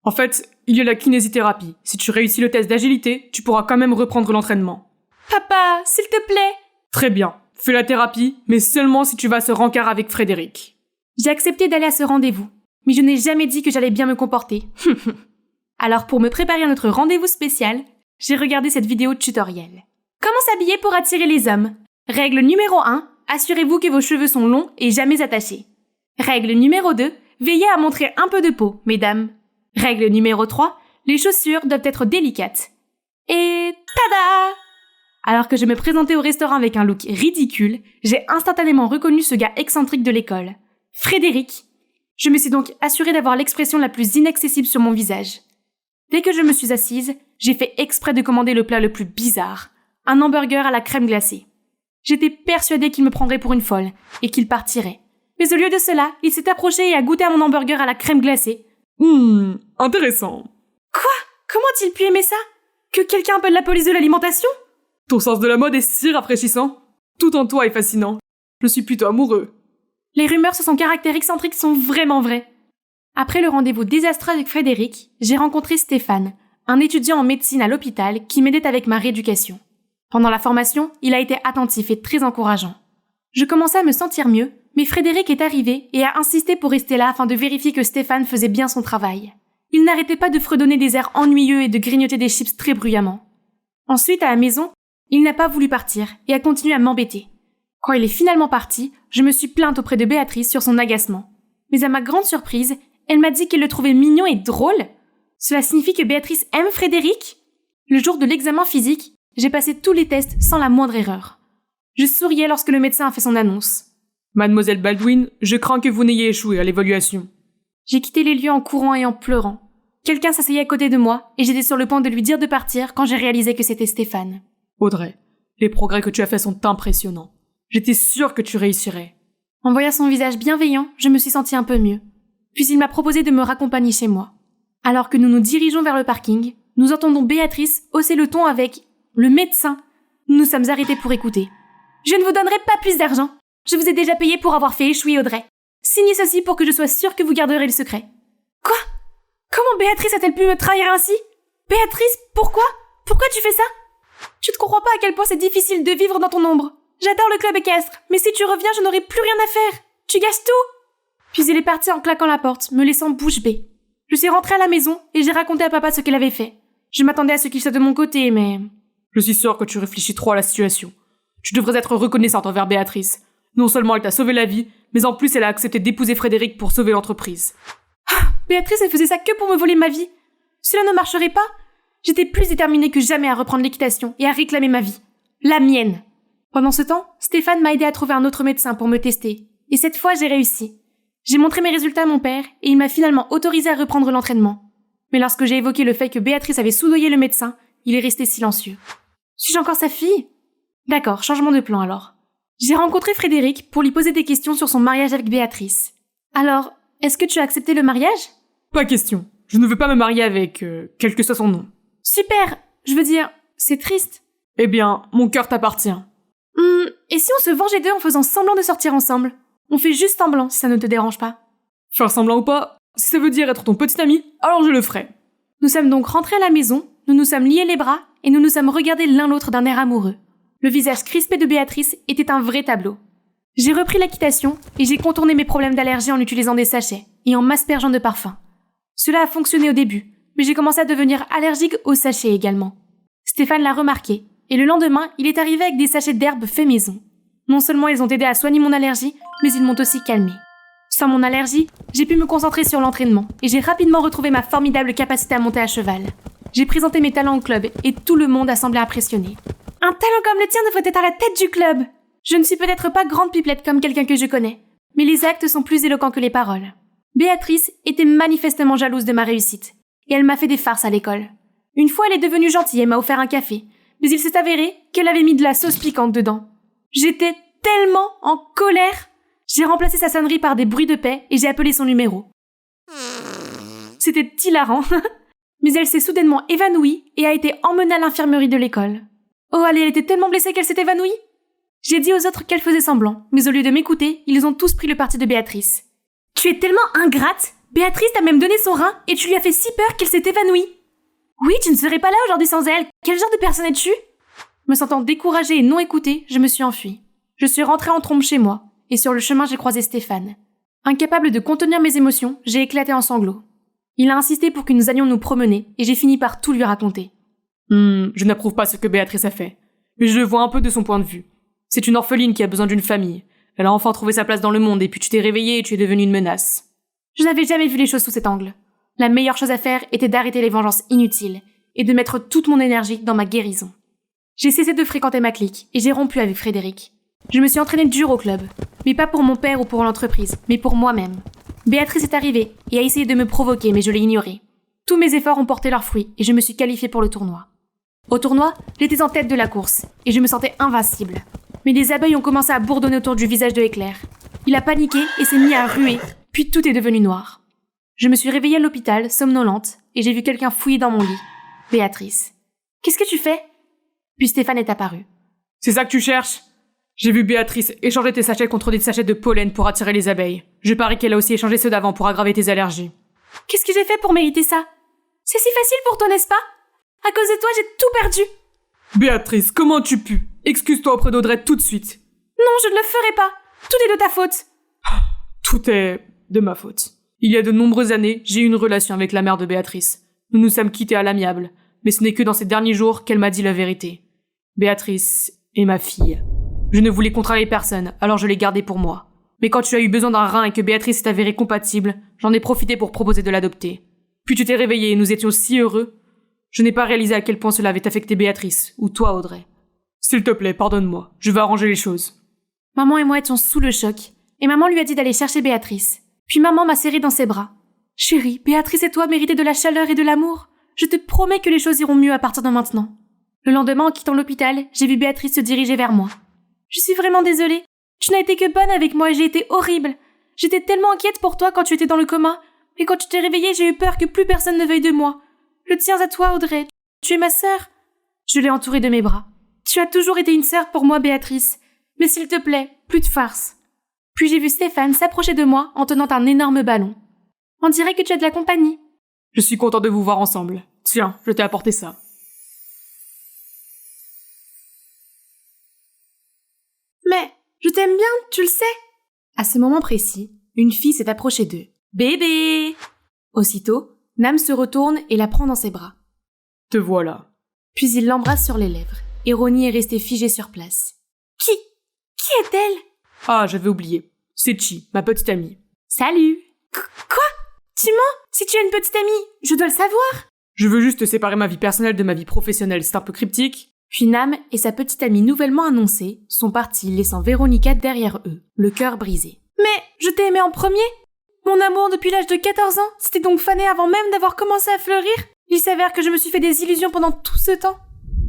En fait, il y a la kinésithérapie. Si tu réussis le test d'agilité, tu pourras quand même reprendre l'entraînement. Papa, s'il te plaît. Très bien. Fais la thérapie, mais seulement si tu vas à ce rencard avec Frédéric. J'ai accepté d'aller à ce rendez-vous, mais je n'ai jamais dit que j'allais bien me comporter. Alors pour me préparer à notre rendez-vous spécial, j'ai regardé cette vidéo tutoriel. Comment s'habiller pour attirer les hommes? Règle numéro 1, assurez-vous que vos cheveux sont longs et jamais attachés. Règle numéro 2, veillez à montrer un peu de peau, mesdames. Règle numéro 3, les chaussures doivent être délicates. Et tada! Alors que je me présentais au restaurant avec un look ridicule, j'ai instantanément reconnu ce gars excentrique de l'école. Frédéric. Je me suis donc assurée d'avoir l'expression la plus inaccessible sur mon visage. Dès que je me suis assise, j'ai fait exprès de commander le plat le plus bizarre, un hamburger à la crème glacée. J'étais persuadée qu'il me prendrait pour une folle et qu'il partirait. Mais au lieu de cela, il s'est approché et a goûté à mon hamburger à la crème glacée. Intéressant. Quoi? Comment a-t-il pu aimer ça? Que quelqu'un appelle la police de l'alimentation? Ton sens de la mode est si rafraîchissant. Tout en toi est fascinant. Je suis plutôt amoureux. Les rumeurs sur son caractère excentrique sont vraiment vraies. Après le rendez-vous désastreux avec Frédéric, j'ai rencontré Stéphane, un étudiant en médecine à l'hôpital qui m'aidait avec ma rééducation. Pendant la formation, il a été attentif et très encourageant. Je commençais à me sentir mieux, mais Frédéric est arrivé et a insisté pour rester là afin de vérifier que Stéphane faisait bien son travail. Il n'arrêtait pas de fredonner des airs ennuyeux et de grignoter des chips très bruyamment. Ensuite, à la maison, il n'a pas voulu partir et a continué à m'embêter. Quand il est finalement parti, je me suis plainte auprès de Béatrice sur son agacement. Mais à ma grande surprise, elle m'a dit qu'elle le trouvait mignon et drôle. Cela signifie que Béatrice aime Frédéric? Le jour de l'examen physique, j'ai passé tous les tests sans la moindre erreur. Je souriais lorsque le médecin a fait son annonce. Mademoiselle Baldwin, je crains que vous n'ayez échoué à l'évaluation. J'ai quitté les lieux en courant et en pleurant. Quelqu'un s'asseyait à côté de moi et j'étais sur le point de lui dire de partir quand j'ai réalisé que c'était Stéphane. Audrey, les progrès que tu as faits sont impressionnants. J'étais sûre que tu réussirais. En voyant son visage bienveillant, je me suis sentie un peu mieux. Puis il m'a proposé de me raccompagner chez moi. Alors que nous nous dirigeons vers le parking, nous entendons Béatrice hausser le ton avec le médecin. Nous nous sommes arrêtés pour écouter. Je ne vous donnerai pas plus d'argent. Je vous ai déjà payé pour avoir fait échouer Audrey. Signez ceci pour que je sois sûre que vous garderez le secret. Quoi? Comment Béatrice a-t-elle pu me trahir ainsi? Béatrice, pourquoi? Pourquoi tu fais ça? Tu ne comprends pas à quel point c'est difficile de vivre dans ton ombre. J'adore le club équestre, mais si tu reviens, je n'aurai plus rien à faire. Tu gâches tout. Puis il est parti en claquant la porte, me laissant bouche bée. Je suis rentrée à la maison et j'ai raconté à papa ce qu'elle avait fait. Je m'attendais à ce qu'il soit de mon côté, mais... Je suis sûre que tu réfléchis trop à la situation. Tu devrais être reconnaissante envers Béatrice. Non seulement elle t'a sauvé la vie, mais en plus elle a accepté d'épouser Frédéric pour sauver l'entreprise. Béatrice, elle faisait ça que pour me voler ma vie. Cela ne marcherait pas. J'étais plus déterminée que jamais à reprendre l'équitation et à réclamer ma vie. La mienne. Pendant ce temps, Stéphane m'a aidé à trouver un autre médecin pour me tester. Et cette fois, j'ai réussi. J'ai montré mes résultats à mon père et il m'a finalement autorisé à reprendre l'entraînement. Mais lorsque j'ai évoqué le fait que Béatrice avait soudoyé le médecin, il est resté silencieux. Suis-je encore sa fille? D'accord, changement de plan alors. J'ai rencontré Frédéric pour lui poser des questions sur son mariage avec Béatrice. Alors, est-ce que tu as accepté le mariage? Pas question. Je ne veux pas me marier avec, quel que soit son nom. Super! Je veux dire, c'est triste. Eh bien, mon cœur t'appartient. Et si on se vengeait d'eux en faisant semblant de sortir ensemble? On fait juste semblant si ça ne te dérange pas. Faire semblant ou pas, si ça veut dire être ton petit ami, alors je le ferai. Nous sommes donc rentrés à la maison, nous nous sommes liés les bras et nous nous sommes regardés l'un l'autre d'un air amoureux. Le visage crispé de Béatrice était un vrai tableau. J'ai repris l'équitation et j'ai contourné mes problèmes d'allergie en utilisant des sachets et en m'aspergeant de parfum. Cela a fonctionné au début, mais j'ai commencé à devenir allergique aux sachets également. Stéphane l'a remarqué, et le lendemain, il est arrivé avec des sachets d'herbes faits maison. Non seulement ils ont aidé à soigner mon allergie, mais ils m'ont aussi calmé. Sans mon allergie, j'ai pu me concentrer sur l'entraînement, et j'ai rapidement retrouvé ma formidable capacité à monter à cheval. J'ai présenté mes talents au club, et tout le monde a semblé impressionné. Un talent comme le tien devrait être à la tête du club! Je ne suis peut-être pas grande pipelette comme quelqu'un que je connais, mais les actes sont plus éloquents que les paroles. Béatrice était manifestement jalouse de ma réussite, et elle m'a fait des farces à l'école. Une fois, elle est devenue gentille et m'a offert un café, mais il s'est avéré qu'elle avait mis de la sauce piquante dedans. J'étais tellement en colère. J'ai remplacé sa sonnerie par des bruits de paix et j'ai appelé son numéro. C'était hilarant, mais elle s'est soudainement évanouie et a été emmenée à l'infirmerie de l'école. Oh, allez, elle était tellement blessée qu'elle s'est évanouie. J'ai dit aux autres qu'elle faisait semblant, mais au lieu de m'écouter, ils ont tous pris le parti de Béatrice. Tu es tellement ingrate! Béatrice t'a même donné son rein et tu lui as fait si peur qu'elle s'est évanouie. Oui, tu ne serais pas là aujourd'hui sans elle. Quel genre de personne es-tu? Me sentant découragée et non écoutée, je me suis enfuie. Je suis rentrée en trombe chez moi, et sur le chemin j'ai croisé Stéphane. Incapable de contenir mes émotions, j'ai éclaté en sanglots. Il a insisté pour que nous allions nous promener, et j'ai fini par tout lui raconter. Je n'approuve pas ce que Béatrice a fait, mais je le vois un peu de son point de vue. C'est une orpheline qui a besoin d'une famille. Elle a enfin trouvé sa place dans le monde, et puis tu t'es réveillée et tu es devenue une menace. Je n'avais jamais vu les choses sous cet angle. La meilleure chose à faire était d'arrêter les vengeances inutiles, et de mettre toute mon énergie dans ma guérison. J'ai cessé de fréquenter ma clique, et j'ai rompu avec Frédéric. Je me suis entraînée dur au club, mais pas pour mon père ou pour l'entreprise, mais pour moi-même. Béatrice est arrivée, et a essayé de me provoquer, mais je l'ai ignorée. Tous mes efforts ont porté leurs fruits, et je me suis qualifiée pour le tournoi. Au tournoi, j'étais en tête de la course, et je me sentais invincible. Mais des abeilles ont commencé à bourdonner autour du visage de Éclair. Il a paniqué et s'est mis à ruer, puis tout est devenu noir. Je me suis réveillée à l'hôpital, somnolente, et j'ai vu quelqu'un fouiller dans mon lit. Béatrice. Qu'est-ce que tu fais? Puis Stéphane est apparu. C'est ça que tu cherches? J'ai vu Béatrice échanger tes sachets contre des sachets de pollen pour attirer les abeilles. Je parie qu'elle a aussi échangé ceux d'avant pour aggraver tes allergies. Qu'est-ce que j'ai fait pour mériter ça? C'est si facile pour toi, n'est-ce pas? À cause de toi, j'ai tout perdu. Béatrice, comment tu pues? Excuse-toi auprès d'Audrey tout de suite. Non, je ne le ferai pas. Tout est de ta faute. Tout est de ma faute. Il y a de nombreuses années, j'ai eu une relation avec la mère de Béatrice. Nous nous sommes quittés à l'amiable, mais ce n'est que dans ces derniers jours qu'elle m'a dit la vérité. Béatrice est ma fille. Je ne voulais contrarier personne, alors je l'ai gardée pour moi. Mais quand tu as eu besoin d'un rein et que Béatrice s'est avérée compatible, j'en ai profité pour proposer de l'adopter. Puis tu t'es réveillée et nous étions si heureux. Je n'ai pas réalisé à quel point cela avait affecté Béatrice, ou toi, Audrey. S'il te plaît, pardonne-moi, je vais arranger les choses. Maman et moi étions sous le choc, et maman lui a dit d'aller chercher Béatrice. Puis maman m'a serré dans ses bras. Chérie, Béatrice et toi méritez de la chaleur et de l'amour. Je te promets que les choses iront mieux à partir de maintenant. Le lendemain, en quittant l'hôpital, j'ai vu Béatrice se diriger vers moi. Je suis vraiment désolée. Tu n'as été que bonne avec moi et j'ai été horrible. J'étais tellement inquiète pour toi quand tu étais dans le coma. Et quand tu t'es réveillée, j'ai eu peur que plus personne ne veuille de moi. Je tiens à toi, Audrey. Tu es ma sœur. Je l'ai entourée de mes bras. Tu as toujours été une sœur pour moi, Béatrice. Mais s'il te plaît, plus de farce. Puis j'ai vu Stéphane s'approcher de moi en tenant un énorme ballon. On dirait que tu as de la compagnie. Je suis content de vous voir ensemble. Tiens, je t'ai apporté ça. Mais je t'aime bien, tu le sais. À ce moment précis, une fille s'est approchée d'eux. Bébé! Aussitôt, Nam se retourne et la prend dans ses bras. Te voilà. Puis il l'embrasse sur les lèvres, et Ronnie est restée figée sur place. Qui est-elle? Ah, j'avais oublié. C'est Chi, ma petite amie. Salut! Quoi? Tu mens? Si tu as une petite amie, je dois le savoir! Je veux juste séparer ma vie personnelle de ma vie professionnelle, c'est un peu cryptique. Puis Nam et sa petite amie nouvellement annoncée sont partis laissant Véronica derrière eux, le cœur brisé. Mais je t'ai aimé en premier? Mon amour depuis l'âge de 14 ans s'était donc fané avant même d'avoir commencé à fleurir? Il s'avère que je me suis fait des illusions pendant tout ce temps.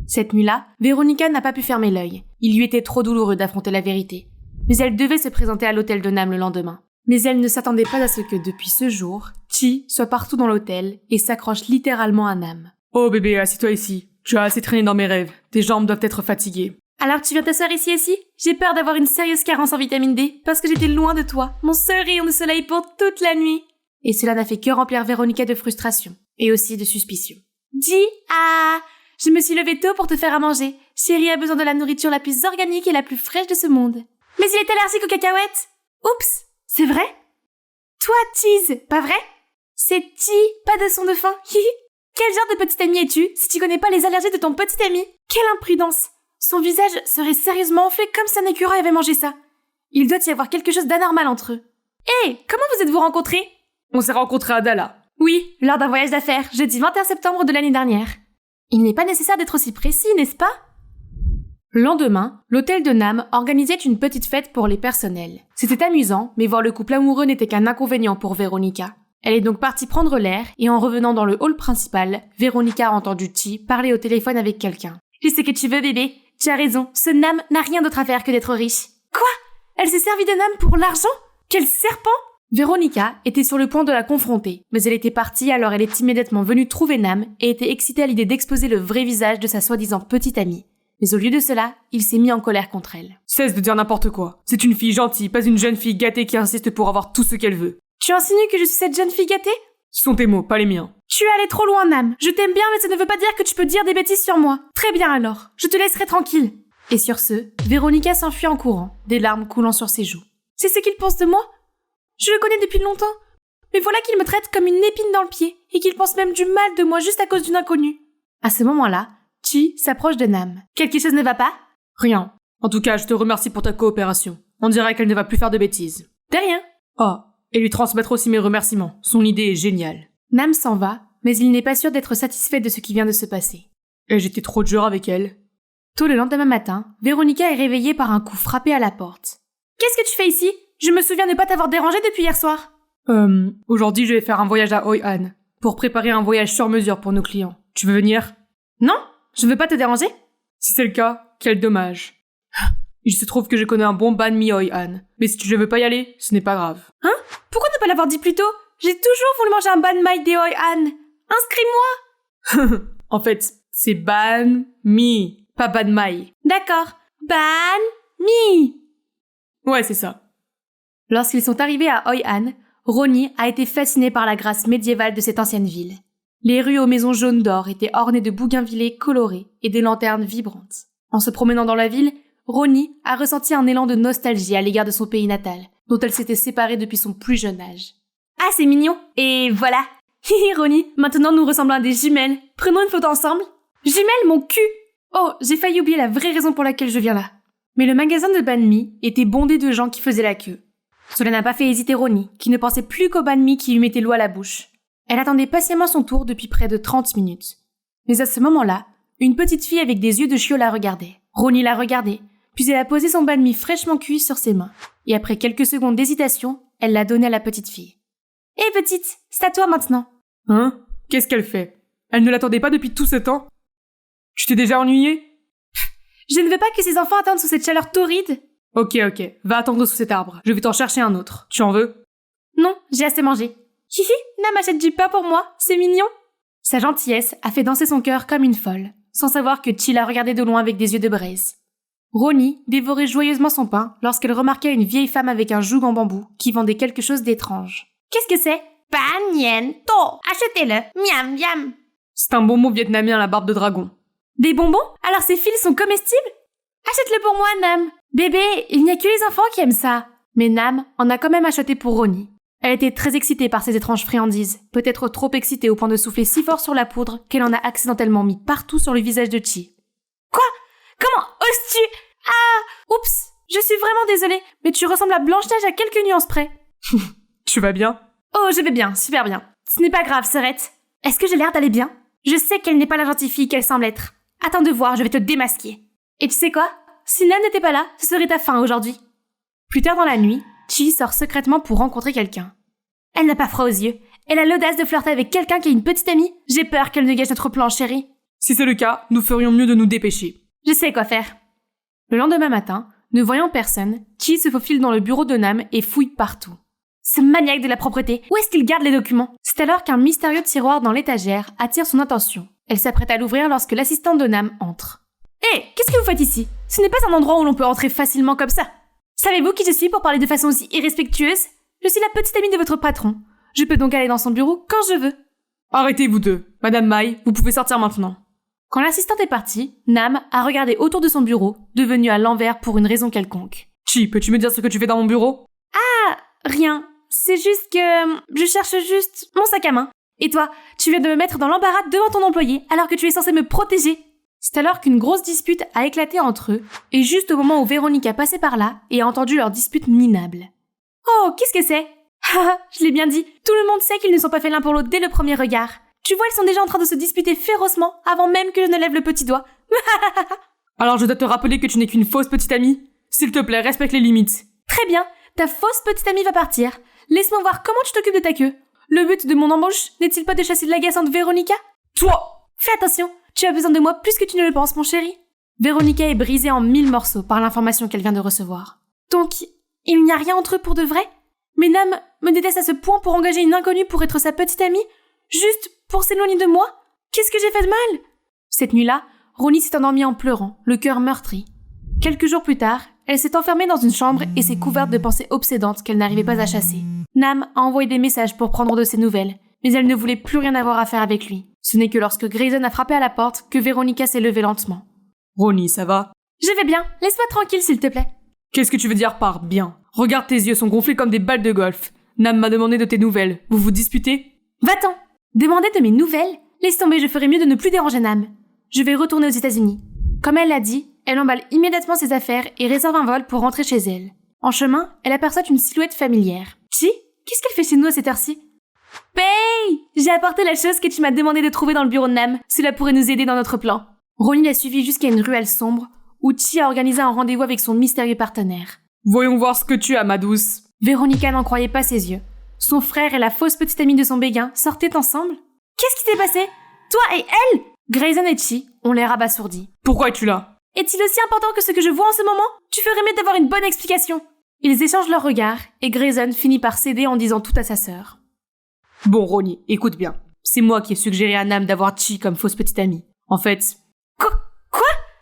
Cette nuit-là, Véronica n'a pas pu fermer l'œil. Il lui était trop douloureux d'affronter la vérité. Mais elle devait se présenter à l'hôtel de Nam le lendemain. Mais elle ne s'attendait pas à ce que depuis ce jour, Chi soit partout dans l'hôtel et s'accroche littéralement à Nam. Oh bébé, assieds-toi ici. Tu as assez traîné dans mes rêves. Tes jambes doivent être fatiguées. Alors tu viens t'asseoir ici? J'ai peur d'avoir une sérieuse carence en vitamine D parce que j'étais loin de toi, mon seul rayon de soleil pour toute la nuit. Et cela n'a fait que remplir Véronica de frustration et aussi de suspicion. Dis, je me suis levée tôt pour te faire à manger. Chérie a besoin de la nourriture la plus organique et la plus fraîche de ce monde. Mais il est allergique aux cacahuètes. Oups, c'est vrai? Toi, Cheese, pas vrai? C'est Ti, pas de son de fin. Quel genre de petit ami es-tu si tu connais pas les allergies de ton petit ami? Quelle imprudence! Son visage serait sérieusement enflé comme si un écureuil avait mangé ça. Il doit y avoir quelque chose d'anormal entre eux. Hé, comment vous êtes-vous rencontrés? On s'est rencontrés à Dala. Oui, lors d'un voyage d'affaires, jeudi 21 septembre de l'année dernière. Il n'est pas nécessaire d'être aussi précis, n'est-ce pas? Le lendemain, l'hôtel de Nam organisait une petite fête pour les personnels. C'était amusant, mais voir le couple amoureux n'était qu'un inconvénient pour Véronica. Elle est donc partie prendre l'air, et en revenant dans le hall principal, Véronica a entendu Chi parler au téléphone avec quelqu'un. « Je sais que tu veux, bébé. Tu as raison, ce Nam n'a rien d'autre à faire que d'être riche. » Quoi? Elle s'est servie de Nam pour l'argent? Quel serpent! Véronica était sur le point de la confronter, mais elle était partie alors elle est immédiatement venue trouver Nam et était excitée à l'idée d'exposer le vrai visage de sa soi-disant petite amie. Mais au lieu de cela, il s'est mis en colère contre elle. Cesse de dire n'importe quoi. C'est une fille gentille, pas une jeune fille gâtée qui insiste pour avoir tout ce qu'elle veut. Tu insinues que je suis cette jeune fille gâtée? Ce sont tes mots, pas les miens. Tu es allé trop loin, Nam. Je t'aime bien, mais ça ne veut pas dire que tu peux dire des bêtises sur moi. Très bien alors, je te laisserai tranquille. Et sur ce, Véronica s'enfuit en courant, des larmes coulant sur ses joues. C'est ce qu'il pense de moi? Je le connais depuis longtemps. Mais voilà qu'il me traite comme une épine dans le pied, et qu'il pense même du mal de moi juste à cause d'une inconnue. À ce moment-là, Chi s'approche de Nam. Quelque chose ne va pas? Rien. En tout cas, je te remercie pour ta coopération. On dirait qu'elle ne va plus faire de bêtises. De rien. Oh, et lui transmettre aussi mes remerciements. Son idée est géniale. Nam s'en va, mais il n'est pas sûr d'être satisfait de ce qui vient de se passer. Et j'étais trop dur avec elle. Tôt le lendemain matin, Véronica est réveillée par un coup frappé à la porte. Qu'est-ce que tu fais ici? Je me souviens ne pas t'avoir dérangé depuis hier soir. Aujourd'hui je vais faire un voyage à Hoi An, pour préparer un voyage sur mesure pour nos clients. Tu veux venir? Non, je veux pas te déranger. Si c'est le cas, quel dommage. Il se trouve que je connais un bon banh mi Hoi An, mais si tu ne veux pas y aller, ce n'est pas grave. Hein? Pourquoi ne pas l'avoir dit plus tôt? J'ai toujours voulu manger un banh mi de Hoi An. Inscris-moi. En fait, c'est banh mi, pas banh mai. D'accord, banh mi. Ouais, c'est ça. Lorsqu'ils sont arrivés à Hoi An, Ronnie a été fascinée par la grâce médiévale de cette ancienne ville. Les rues aux maisons jaunes d'or étaient ornées de bougainvillées colorées et de lanternes vibrantes. En se promenant dans la ville, Ronnie a ressenti un élan de nostalgie à l'égard de son pays natal, dont elle s'était séparée depuis son plus jeune âge. Ah, c'est mignon. Et voilà. Hihi, Ronnie, maintenant nous ressemblons à des jumelles. Prenons une photo ensemble. Jumelles, mon cul. Oh, j'ai failli oublier la vraie raison pour laquelle je viens là. Mais le magasin de banh mi était bondé de gens qui faisaient la queue. Cela n'a pas fait hésiter Ronnie, qui ne pensait plus qu'au banh mi qui lui mettait l'eau à la bouche. Elle attendait patiemment son tour depuis près de 30 minutes. Mais à ce moment-là, une petite fille avec des yeux de chiot la regardait. Ronnie la regardait, puis elle a posé son banh mi fraîchement cuit sur ses mains. Et après quelques secondes d'hésitation, elle l'a donné à la petite fille. Hé petite, c'est à toi maintenant. Hein? Qu'est-ce qu'elle fait? Elle ne l'attendait pas depuis tout ce temps? Tu t'es déjà ennuyée? Je ne veux pas que ces enfants attendent sous cette chaleur torride. Ok, va attendre sous cet arbre. Je vais t'en chercher un autre. Tu en veux? Non, j'ai assez mangé. Hihi, Nam achète du pain pour moi, c'est mignon. Sa gentillesse a fait danser son cœur comme une folle, sans savoir que Chi la regardait de loin avec des yeux de braise. Ronnie dévorait joyeusement son pain lorsqu'elle remarqua une vieille femme avec un joug en bambou qui vendait quelque chose d'étrange. Qu'est-ce que c'est? Paniento! Achetez-le! Miam, miam! C'est un bonbon vietnamien à la barbe de dragon. Des bonbons? Alors ces fils sont comestibles? Achète-le pour moi, Nam! Bébé, il n'y a que les enfants qui aiment ça! Mais Nam en a quand même acheté pour Ronnie. Elle était très excitée par ces étranges friandises, peut-être trop excitée au point de souffler si fort sur la poudre qu'elle en a accidentellement mis partout sur le visage de Chi. Quoi? Comment oses-tu? Ah! Oups! Je suis vraiment désolée, mais tu ressembles à Blanche-Neige à quelques nuances près. Tu vas bien? Oh, je vais bien, super bien. Ce n'est pas grave, Serette. Est-ce que j'ai l'air d'aller bien? Je sais qu'elle n'est pas la gentille fille qu'elle semble être. Attends de voir, je vais te démasquer. Et tu sais quoi? Si Nam n'était pas là, ce serait ta fin aujourd'hui. Plus tard dans la nuit, Chi sort secrètement pour rencontrer quelqu'un. Elle n'a pas froid aux yeux. Elle a l'audace de flirter avec quelqu'un qui est une petite amie. J'ai peur qu'elle ne gâche notre plan, chérie. Si c'est le cas, nous ferions mieux de nous dépêcher. Je sais quoi faire. Le lendemain matin, ne voyant personne, Chi se faufile dans le bureau de Nam et fouille partout. Ce maniaque de la propreté, où est-ce qu'il garde les documents? C'est alors qu'un mystérieux tiroir dans l'étagère attire son attention. Elle s'apprête à l'ouvrir lorsque l'assistante de Nam entre. Hé, qu'est-ce que vous faites ici? Ce n'est pas un endroit où l'on peut entrer facilement comme ça. Savez-vous qui je suis pour parler de façon aussi irrespectueuse? Je suis la petite amie de votre patron. Je peux donc aller dans son bureau quand je veux. Arrêtez vous deux. Madame Mai, vous pouvez sortir maintenant. Quand l'assistante est partie, Nam a regardé autour de son bureau, devenu à l'envers pour une raison quelconque. Chi, peux-tu me dire ce que tu fais dans mon bureau? Rien, c'est juste que je cherche juste mon sac à main. Et toi, tu viens de me mettre dans l'embarras devant ton employé alors que tu es censé me protéger. C'est alors qu'une grosse dispute a éclaté entre eux, et juste au moment où Véronica passait par là et a entendu leur dispute minable. Oh, qu'est-ce que c'est? Je l'ai bien dit, tout le monde sait qu'ils ne sont pas faits l'un pour l'autre dès le premier regard. Tu vois, ils sont déjà en train de se disputer férocement avant même que je ne lève le petit doigt. Alors je dois te rappeler que tu n'es qu'une fausse petite amie. S'il te plaît, respecte les limites. Très bien, ta fausse petite amie va partir. Laisse-moi voir comment tu t'occupes de ta queue. Le but de mon embauche n'est-il pas de chasser de l'agaçante Véronica? Toi! Fais attention, tu as besoin de moi plus que tu ne le penses, mon chéri. Véronica est brisée en 1000 morceaux par l'information qu'elle vient de recevoir. Donc, il n'y a rien entre eux pour de vrai? Mais Nam me déteste à ce point pour engager une inconnue pour être sa petite amie? Juste pour s'éloigner de moi? Qu'est-ce que j'ai fait de mal? Cette nuit-là, Ronnie s'est endormie en pleurant, le cœur meurtri. Quelques jours plus tard, elle s'est enfermée dans une chambre et s'est couverte de pensées obsédantes qu'elle n'arrivait pas à chasser. Nam a envoyé des messages pour prendre de ses nouvelles, mais elle ne voulait plus rien avoir à faire avec lui. Ce n'est que lorsque Grayson a frappé à la porte que Véronica s'est levée lentement. Ronnie, ça va? Je vais bien, laisse-moi tranquille s'il te plaît. Qu'est-ce que tu veux dire par bien? Regarde, tes yeux sont gonflés comme des balles de golf. Nam m'a demandé de tes nouvelles. Vous vous disputez? Va-t'en! Demander de mes nouvelles? Laisse tomber, je ferais mieux de ne plus déranger Nam. Je vais retourner aux États-Unis. Comme elle l'a dit, elle emballe immédiatement ses affaires et réserve un vol pour rentrer chez elle. En chemin, elle aperçoit une silhouette familière. Chi, qu'est-ce qu'elle fait chez nous à cette heure-ci? Pay! J'ai apporté la chose que tu m'as demandé de trouver dans le bureau de Nam. Cela pourrait nous aider dans notre plan. Ronnie l'a suivi jusqu'à une ruelle sombre où Chi a organisé un rendez-vous avec son mystérieux partenaire. Voyons voir ce que tu as, ma douce. Véronica n'en croyait pas ses yeux. Son frère et la fausse petite amie de son béguin sortaient ensemble. Qu'est-ce qui s'est passé? Toi et elle? Grayson et Chi ont l'air abasourdis. Pourquoi es-tu là? Est-il aussi important que ce que je vois en ce moment? Tu ferais mieux d'avoir une bonne explication. Ils échangent leurs regards et Grayson finit par céder en disant tout à sa sœur. Bon, Ronnie, écoute bien. C'est moi qui ai suggéré à Nam d'avoir Chi comme fausse petite amie. En fait... Quoi?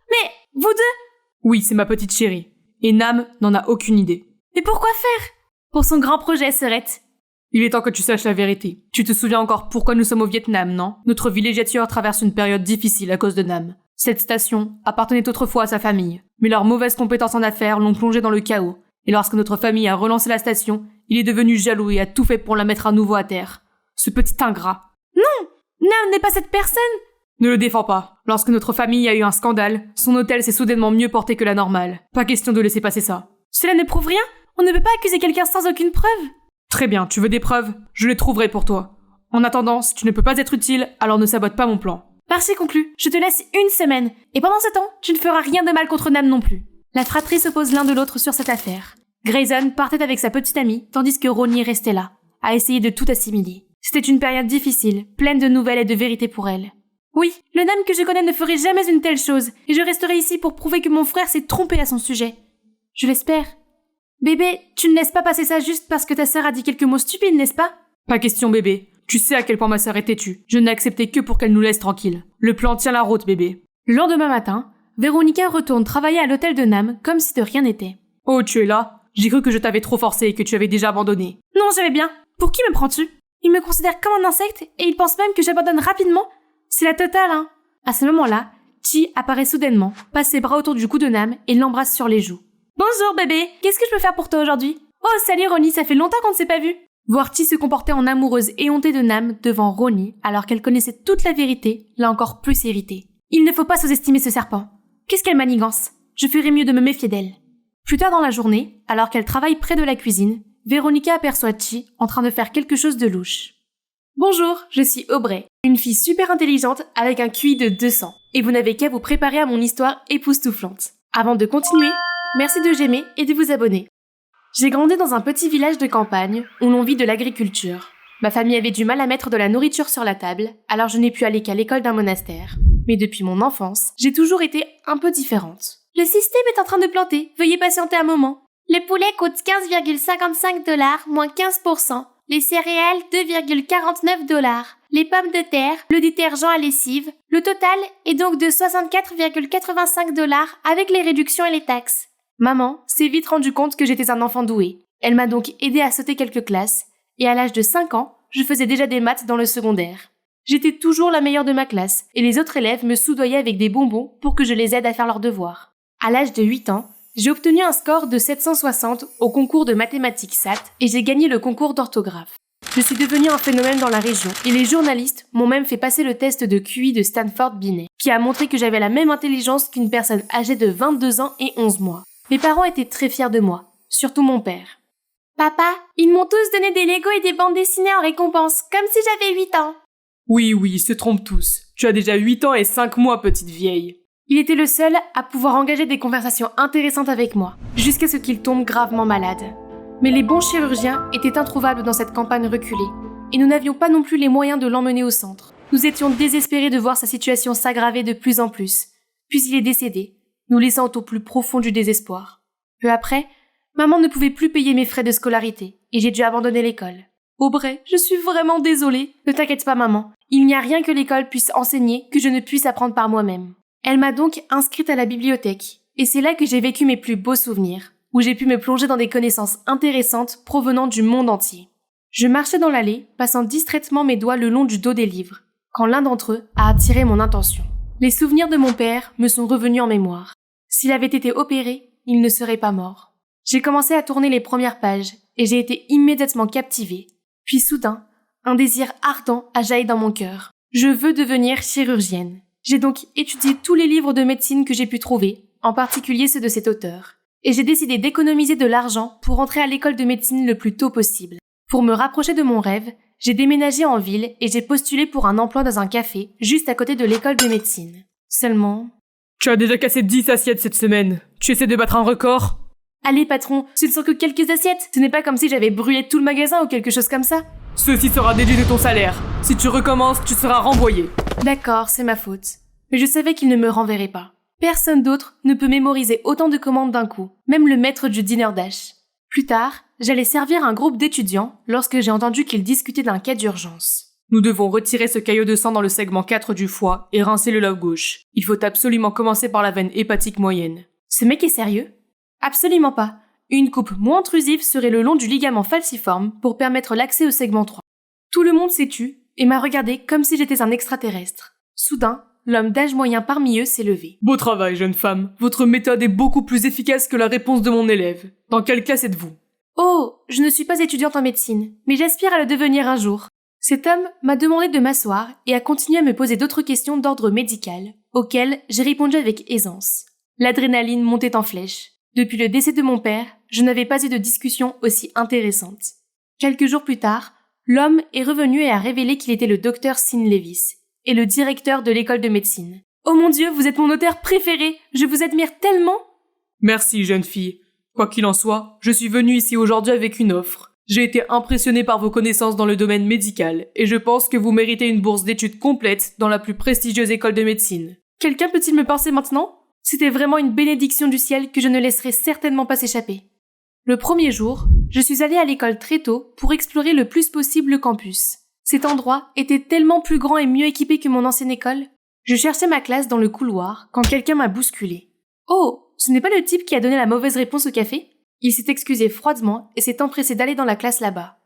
Mais vous deux? Oui, c'est ma petite chérie. Et Nam n'en a aucune idée. Mais pourquoi faire? Pour son grand projet, sœurette. Il est temps que tu saches la vérité. Tu te souviens encore pourquoi nous sommes au Vietnam, non? Notre villégiature traverse une période difficile à cause de Nam. Cette station appartenait autrefois à sa famille, mais leurs mauvaises compétences en affaires l'ont plongé dans le chaos. Et lorsque notre famille a relancé la station, il est devenu jaloux et a tout fait pour la mettre à nouveau à terre. Ce petit ingrat. Non! Nam n'est pas cette personne! Ne le défends pas. Lorsque notre famille a eu un scandale, son hôtel s'est soudainement mieux porté que la normale. Pas question de laisser passer ça. Cela ne prouve rien? On ne peut pas accuser quelqu'un sans aucune preuve? Très bien, tu veux des preuves? Je les trouverai pour toi. En attendant, si tu ne peux pas être utile, alors ne sabote pas mon plan. Parti conclu, je te laisse une semaine. Et pendant ce temps, tu ne feras rien de mal contre Nam non plus. La fratrie s'oppose l'un de l'autre sur cette affaire. Grayson partait avec sa petite amie, tandis que Ronnie restait là, à essayer de tout assimiler. C'était une période difficile, pleine de nouvelles et de vérités pour elle. Oui, le Nam que je connais ne ferait jamais une telle chose, et je resterai ici pour prouver que mon frère s'est trompé à son sujet. Je l'espère. Bébé, tu ne laisses pas passer ça juste parce que ta sœur a dit quelques mots stupides, n'est-ce pas? Pas question, bébé. Tu sais à quel point ma sœur est têtue. Je n'ai accepté que pour qu'elle nous laisse tranquille. Le plan tient la route, bébé. Le lendemain matin, Véronica retourne travailler à l'hôtel de Nam comme si de rien n'était. Oh, tu es là? J'ai cru que je t'avais trop forcé et que tu avais déjà abandonné. Non, j'avais bien. Pour qui me prends-tu? Il me considère comme un insecte et il pense même que j'abandonne rapidement. C'est la totale, hein. À ce moment-là, Chi apparaît soudainement, passe ses bras autour du cou de Nam et l'embrasse sur les joues. Bonjour bébé, qu'est-ce que je peux faire pour toi aujourd'hui? Oh salut Ronnie, ça fait longtemps qu'on ne s'est pas vu. Voir Chi se comporter en amoureuse éhontée de Nam devant Ronnie alors qu'elle connaissait toute la vérité l'a encore plus irritée. Il ne faut pas sous-estimer ce serpent. Qu'est-ce qu'elle manigance? Je ferais mieux de me méfier d'elle. Plus tard dans la journée, alors qu'elle travaille près de la cuisine, Véronica aperçoit Chi en train de faire quelque chose de louche. Bonjour, je suis Aubrey, une fille super intelligente avec un QI de 200, et vous n'avez qu'à vous préparer à mon histoire époustouflante. Avant de continuer, merci de j'aimer et de vous abonner. J'ai grandi dans un petit village de campagne où l'on vit de l'agriculture. Ma famille avait du mal à mettre de la nourriture sur la table, alors je n'ai pu aller qu'à l'école d'un monastère. Mais depuis mon enfance, j'ai toujours été un peu différente. Le système est en train de planter, veuillez patienter un moment. Le poulet coûte 15,55 $, moins 15%. Les céréales, 2,49 $. Les pommes de terre, le détergent à lessive. Le total est donc de 64,85 $ avec les réductions et les taxes. Maman s'est vite rendue compte que j'étais un enfant doué. Elle m'a donc aidé à sauter quelques classes. Et à l'âge de 5 ans, je faisais déjà des maths dans le secondaire. J'étais toujours la meilleure de ma classe et les autres élèves me soudoyaient avec des bonbons pour que je les aide à faire leurs devoirs. À l'âge de 8 ans, j'ai obtenu un score de 760 au concours de mathématiques SAT et j'ai gagné le concours d'orthographe. Je suis devenue un phénomène dans la région et les journalistes m'ont même fait passer le test de QI de Stanford Binet, qui a montré que j'avais la même intelligence qu'une personne âgée de 22 ans et 11 mois. Mes parents étaient très fiers de moi, surtout mon père. Papa, ils m'ont tous donné des Legos et des bandes dessinées en récompense, comme si j'avais 8 ans. Oui, ils se trompent tous. Tu as déjà 8 ans et 5 mois, petite vieille. Il était le seul à pouvoir engager des conversations intéressantes avec moi, jusqu'à ce qu'il tombe gravement malade. Mais les bons chirurgiens étaient introuvables dans cette campagne reculée, et nous n'avions pas non plus les moyens de l'emmener au centre. Nous étions désespérés de voir sa situation s'aggraver de plus en plus. Puis il est décédé, nous laissant au plus profond du désespoir. Peu après, maman ne pouvait plus payer mes frais de scolarité, et j'ai dû abandonner l'école. Aubrey, je suis vraiment désolée. Ne t'inquiète pas, maman. Il n'y a rien que l'école puisse enseigner que je ne puisse apprendre par moi-même. Elle m'a donc inscrite à la bibliothèque, et c'est là que j'ai vécu mes plus beaux souvenirs, où j'ai pu me plonger dans des connaissances intéressantes provenant du monde entier. Je marchais dans l'allée, passant distraitement mes doigts le long du dos des livres, quand l'un d'entre eux a attiré mon attention. Les souvenirs de mon père me sont revenus en mémoire. S'il avait été opéré, il ne serait pas mort. J'ai commencé à tourner les premières pages, et j'ai été immédiatement captivée. Puis soudain, un désir ardent a jailli dans mon cœur. Je veux devenir chirurgienne. J'ai donc étudié tous les livres de médecine que j'ai pu trouver, en particulier ceux de cet auteur. Et j'ai décidé d'économiser de l'argent pour entrer à l'école de médecine le plus tôt possible. Pour me rapprocher de mon rêve, j'ai déménagé en ville et j'ai postulé pour un emploi dans un café, juste à côté de l'école de médecine. Seulement... Tu as déjà cassé 10 assiettes cette semaine. Tu essaies de battre un record? Allez patron, ce ne sont que quelques assiettes. Ce n'est pas comme si j'avais brûlé tout le magasin ou quelque chose comme ça. Ceci sera déduit de ton salaire. Si tu recommences, tu seras renvoyé. D'accord, c'est ma faute. Mais je savais qu'il ne me renverrait pas. Personne d'autre ne peut mémoriser autant de commandes d'un coup, même le maître du dîner dash. Plus tard, j'allais servir un groupe d'étudiants lorsque j'ai entendu qu'ils discutaient d'un cas d'urgence. Nous devons retirer ce caillot de sang dans le segment 4 du foie et rincer le lobe gauche. Il faut absolument commencer par la veine hépatique moyenne. Ce mec est sérieux? Absolument pas. Une coupe moins intrusive serait le long du ligament falciforme pour permettre l'accès au segment 3. Tout le monde s'est tu et m'a regardé comme si j'étais un extraterrestre. Soudain, l'homme d'âge moyen parmi eux s'est levé. Beau travail, jeune femme. Votre méthode est beaucoup plus efficace que la réponse de mon élève. Dans quelle classe êtes-vous? Oh, je ne suis pas étudiante en médecine, mais j'aspire à le devenir un jour. Cet homme m'a demandé de m'asseoir et a continué à me poser d'autres questions d'ordre médical, auxquelles j'ai répondu avec aisance. L'adrénaline montait en flèche. Depuis le décès de mon père, je n'avais pas eu de discussion aussi intéressante. Quelques jours plus tard, l'homme est revenu et a révélé qu'il était le docteur Sin Levis et le directeur de l'école de médecine. Oh mon Dieu, vous êtes mon auteur préféré! Je vous admire tellement! Merci, jeune fille. Quoi qu'il en soit, je suis venu ici aujourd'hui avec une offre. J'ai été impressionné par vos connaissances dans le domaine médical et je pense que vous méritez une bourse d'études complète dans la plus prestigieuse école de médecine. Quelqu'un peut-il me pincer maintenant? C'était vraiment une bénédiction du ciel que je ne laisserai certainement pas s'échapper. Le premier jour, je suis allée à l'école très tôt pour explorer le plus possible le campus. Cet endroit était tellement plus grand et mieux équipé que mon ancienne école. Je cherchais ma classe dans le couloir quand quelqu'un m'a bousculé. Oh, ce n'est pas le type qui a donné la mauvaise réponse au café? Il s'est excusé froidement et s'est empressé d'aller dans la classe là-bas.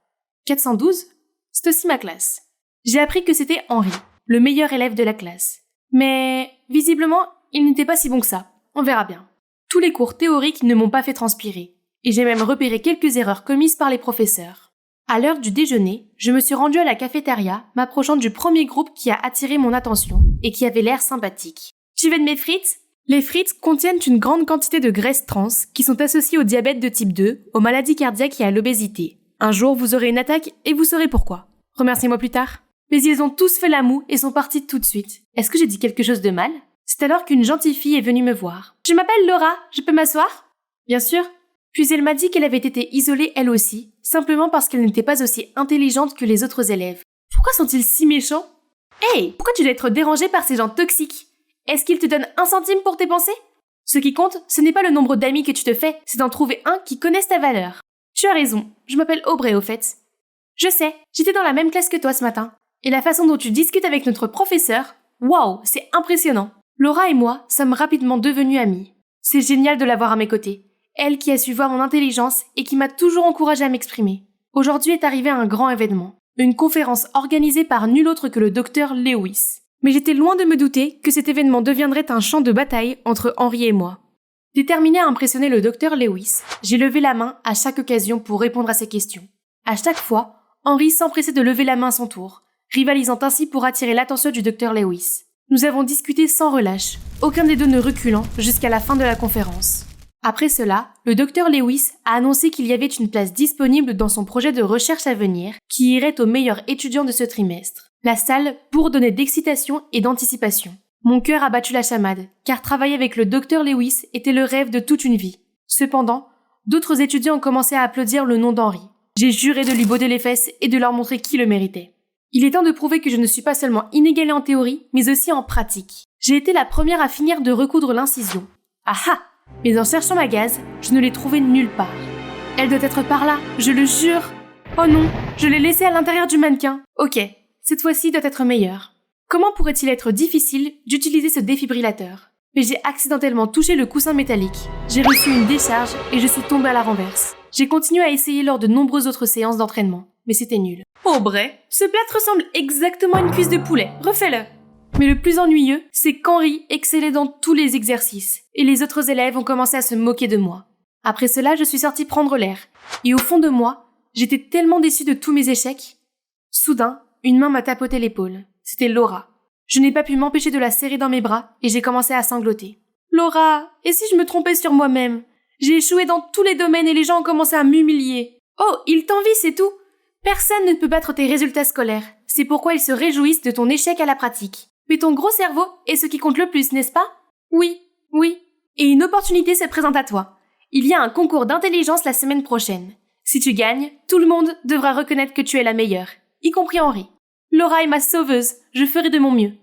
412? C'est aussi ma classe. J'ai appris que c'était Henri, le meilleur élève de la classe. Mais, visiblement, il n'était pas si bon que ça. On verra bien. Tous les cours théoriques ne m'ont pas fait transpirer. Et j'ai même repéré quelques erreurs commises par les professeurs. À l'heure du déjeuner, je me suis rendue à la cafétéria, m'approchant du premier groupe qui a attiré mon attention et qui avait l'air sympathique. Tu veux de mes frites? Les frites contiennent une grande quantité de graisses trans qui sont associées au diabète de type 2, aux maladies cardiaques et à l'obésité. Un jour, vous aurez une attaque et vous saurez pourquoi. Remerciez-moi plus tard. Mais ils ont tous fait la moue et sont partis tout de suite. Est-ce que j'ai dit quelque chose de mal? C'est alors qu'une gentille fille est venue me voir. Je m'appelle Laura, je peux m'asseoir? Bien sûr. Puis elle m'a dit qu'elle avait été isolée elle aussi, simplement parce qu'elle n'était pas aussi intelligente que les autres élèves. Pourquoi sont-ils si méchants? Hey, pourquoi tu dois être dérangée par ces gens toxiques? Est-ce qu'ils te donnent 1 centime pour tes pensées? Ce qui compte, ce n'est pas le nombre d'amis que tu te fais, c'est d'en trouver un qui connaisse ta valeur. Tu as raison, je m'appelle Aubrey au fait. Je sais, j'étais dans la même classe que toi ce matin. Et la façon dont tu discutes avec notre professeur, waouh, c'est impressionnant. Laura et moi sommes rapidement devenus amies. C'est génial de l'avoir à mes côtés. Elle qui a su voir mon intelligence et qui m'a toujours encouragée à m'exprimer. Aujourd'hui est arrivé un grand événement. Une conférence organisée par nul autre que le docteur Lewis. Mais j'étais loin de me douter que cet événement deviendrait un champ de bataille entre Henry et moi. Déterminé à impressionner le docteur Lewis, j'ai levé la main à chaque occasion pour répondre à ses questions. À chaque fois, Henry s'empressait de lever la main à son tour, rivalisant ainsi pour attirer l'attention du docteur Lewis. Nous avons discuté sans relâche, aucun des deux ne reculant jusqu'à la fin de la conférence. Après cela, le docteur Lewis a annoncé qu'il y avait une place disponible dans son projet de recherche à venir qui irait aux meilleurs étudiants de ce trimestre. La salle bourdonnait d'excitation et d'anticipation. Mon cœur a battu la chamade, car travailler avec le docteur Lewis était le rêve de toute une vie. Cependant, d'autres étudiants ont commencé à applaudir le nom d'Henry. J'ai juré de lui botter les fesses et de leur montrer qui le méritait. Il est temps de prouver que je ne suis pas seulement inégalée en théorie, mais aussi en pratique. J'ai été la première à finir de recoudre l'incision. Ah ah! Mais en cherchant ma gaze, je ne l'ai trouvée nulle part. Elle doit être par là, je le jure. Oh non, je l'ai laissée à l'intérieur du mannequin. Ok, cette fois-ci doit être meilleure. Comment pourrait-il être difficile d'utiliser ce défibrillateur? Mais j'ai accidentellement touché le coussin métallique. J'ai reçu une décharge et je suis tombée à la renverse. J'ai continué à essayer lors de nombreuses autres séances d'entraînement, mais c'était nul. Aubrey, ce plâtre ressemble exactement à une cuisse de poulet, refais-le. Mais le plus ennuyeux, c'est qu'Henry excellait dans tous les exercices, et les autres élèves ont commencé à se moquer de moi. Après cela, je suis sortie prendre l'air, et au fond de moi, j'étais tellement déçue de tous mes échecs. Soudain, une main m'a tapoté l'épaule. C'était Laura. Je n'ai pas pu m'empêcher de la serrer dans mes bras, et j'ai commencé à sangloter. Laura, et si je me trompais sur moi-même? J'ai échoué dans tous les domaines et les gens ont commencé à m'humilier. Oh, ils t'envient, c'est tout. Personne ne peut battre tes résultats scolaires. C'est pourquoi ils se réjouissent de ton échec à la pratique. Mais ton gros cerveau est ce qui compte le plus, n'est-ce pas? Oui. Et une opportunité se présente à toi. Il y a un concours d'intelligence la semaine prochaine. Si tu gagnes, tout le monde devra reconnaître que tu es la meilleure, y compris Henry. Laura est ma sauveuse, je ferai de mon mieux.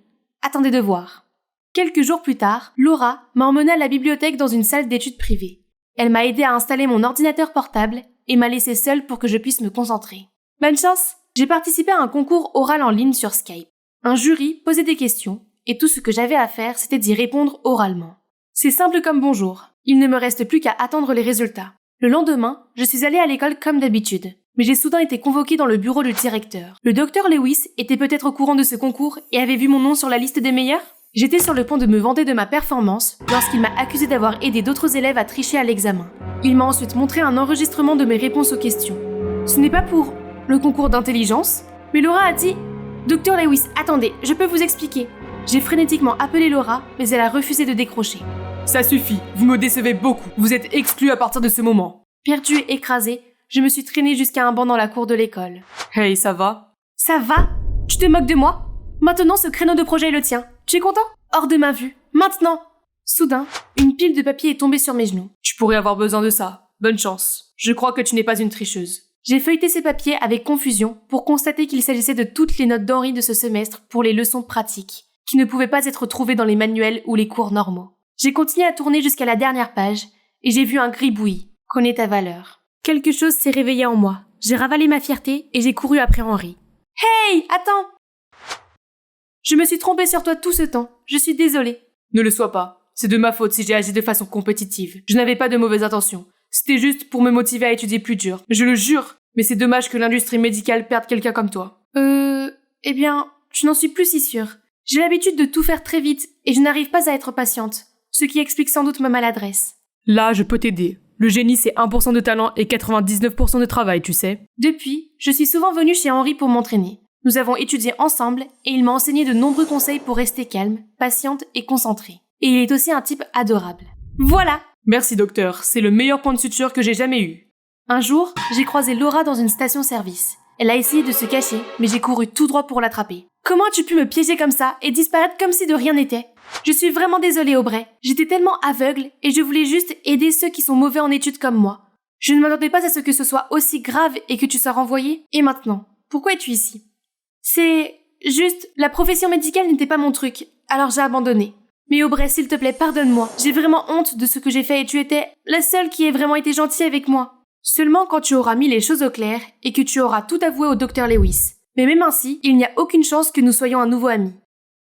Attendez de voir. Quelques jours plus tard, Laura m'a emmenée à la bibliothèque dans une salle d'études privée. Elle m'a aidé à installer mon ordinateur portable et m'a laissée seule pour que je puisse me concentrer. Bonne chance! J'ai participé à un concours oral en ligne sur Skype. Un jury posait des questions, et tout ce que j'avais à faire, c'était d'y répondre oralement. C'est simple comme bonjour. Il ne me reste plus qu'à attendre les résultats. Le lendemain, je suis allée à l'école comme d'habitude. Mais j'ai soudain été convoquée dans le bureau du directeur. Le docteur Lewis était peut-être au courant de ce concours et avait vu mon nom sur la liste des meilleurs? J'étais sur le point de me vanter de ma performance lorsqu'il m'a accusé d'avoir aidé d'autres élèves à tricher à l'examen. Il m'a ensuite montré un enregistrement de mes réponses aux questions. Ce n'est pas pour le concours d'intelligence, mais Laura a dit « Docteur Lewis, attendez, je peux vous expliquer. » J'ai frénétiquement appelé Laura, mais elle a refusé de décrocher. Ça suffit, vous me décevez beaucoup. Vous êtes exclu à partir de ce moment. Perdue et écrasée, je me suis traînée jusqu'à un banc dans la cour de l'école. Hey, ça va? Ça va? Tu te moques de moi? Maintenant, ce créneau de projet est le tien. Tu es content? Hors de ma vue. Maintenant! Soudain, une pile de papier est tombée sur mes genoux. Tu pourrais avoir besoin de ça. Bonne chance. Je crois que tu n'es pas une tricheuse. J'ai feuilleté ces papiers avec confusion pour constater qu'il s'agissait de toutes les notes d'Henry de ce semestre pour les leçons pratiques, qui ne pouvaient pas être trouvées dans les manuels ou les cours normaux. J'ai continué à tourner jusqu'à la dernière page, et j'ai vu un gribouillis. Connais ta valeur. Quelque chose s'est réveillé en moi. J'ai ravalé ma fierté et j'ai couru après Henry. Hey, attends! Je me suis trompée sur toi tout ce temps. Je suis désolée. Ne le sois pas. C'est de ma faute si j'ai agi de façon compétitive. Je n'avais pas de mauvaises intentions. C'était juste pour me motiver à étudier plus dur. Je le jure. Mais c'est dommage que l'industrie médicale perde quelqu'un comme toi. Eh bien, je n'en suis plus si sûre. J'ai l'habitude de tout faire très vite et je n'arrive pas à être patiente. Ce qui explique sans doute ma maladresse. Là, je peux t'aider. Le génie, c'est 1% de talent et 99% de travail, tu sais. Depuis, je suis souvent venue chez Henry pour m'entraîner. Nous avons étudié ensemble et il m'a enseigné de nombreux conseils pour rester calme, patiente et concentrée. Et il est aussi un type adorable. Voilà! Merci docteur, c'est le meilleur point de suture que j'ai jamais eu. Un jour, j'ai croisé Laura dans une station-service. Elle a essayé de se cacher, mais j'ai couru tout droit pour l'attraper. Comment as-tu pu me piéger comme ça et disparaître comme si de rien n'était? Je suis vraiment désolée, Aubrey. J'étais tellement aveugle et je voulais juste aider ceux qui sont mauvais en études comme moi. Je ne m'attendais pas à ce que ce soit aussi grave et que tu sois renvoyée. Et maintenant, pourquoi es-tu ici? C'est juste, la profession médicale n'était pas mon truc, alors j'ai abandonné. Mais Aubrey, s'il te plaît, pardonne-moi. J'ai vraiment honte de ce que j'ai fait et tu étais la seule qui ait vraiment été gentille avec moi. Seulement quand tu auras mis les choses au clair et que tu auras tout avoué au docteur Lewis. Mais même ainsi, il n'y a aucune chance que nous soyons à nouveau amis.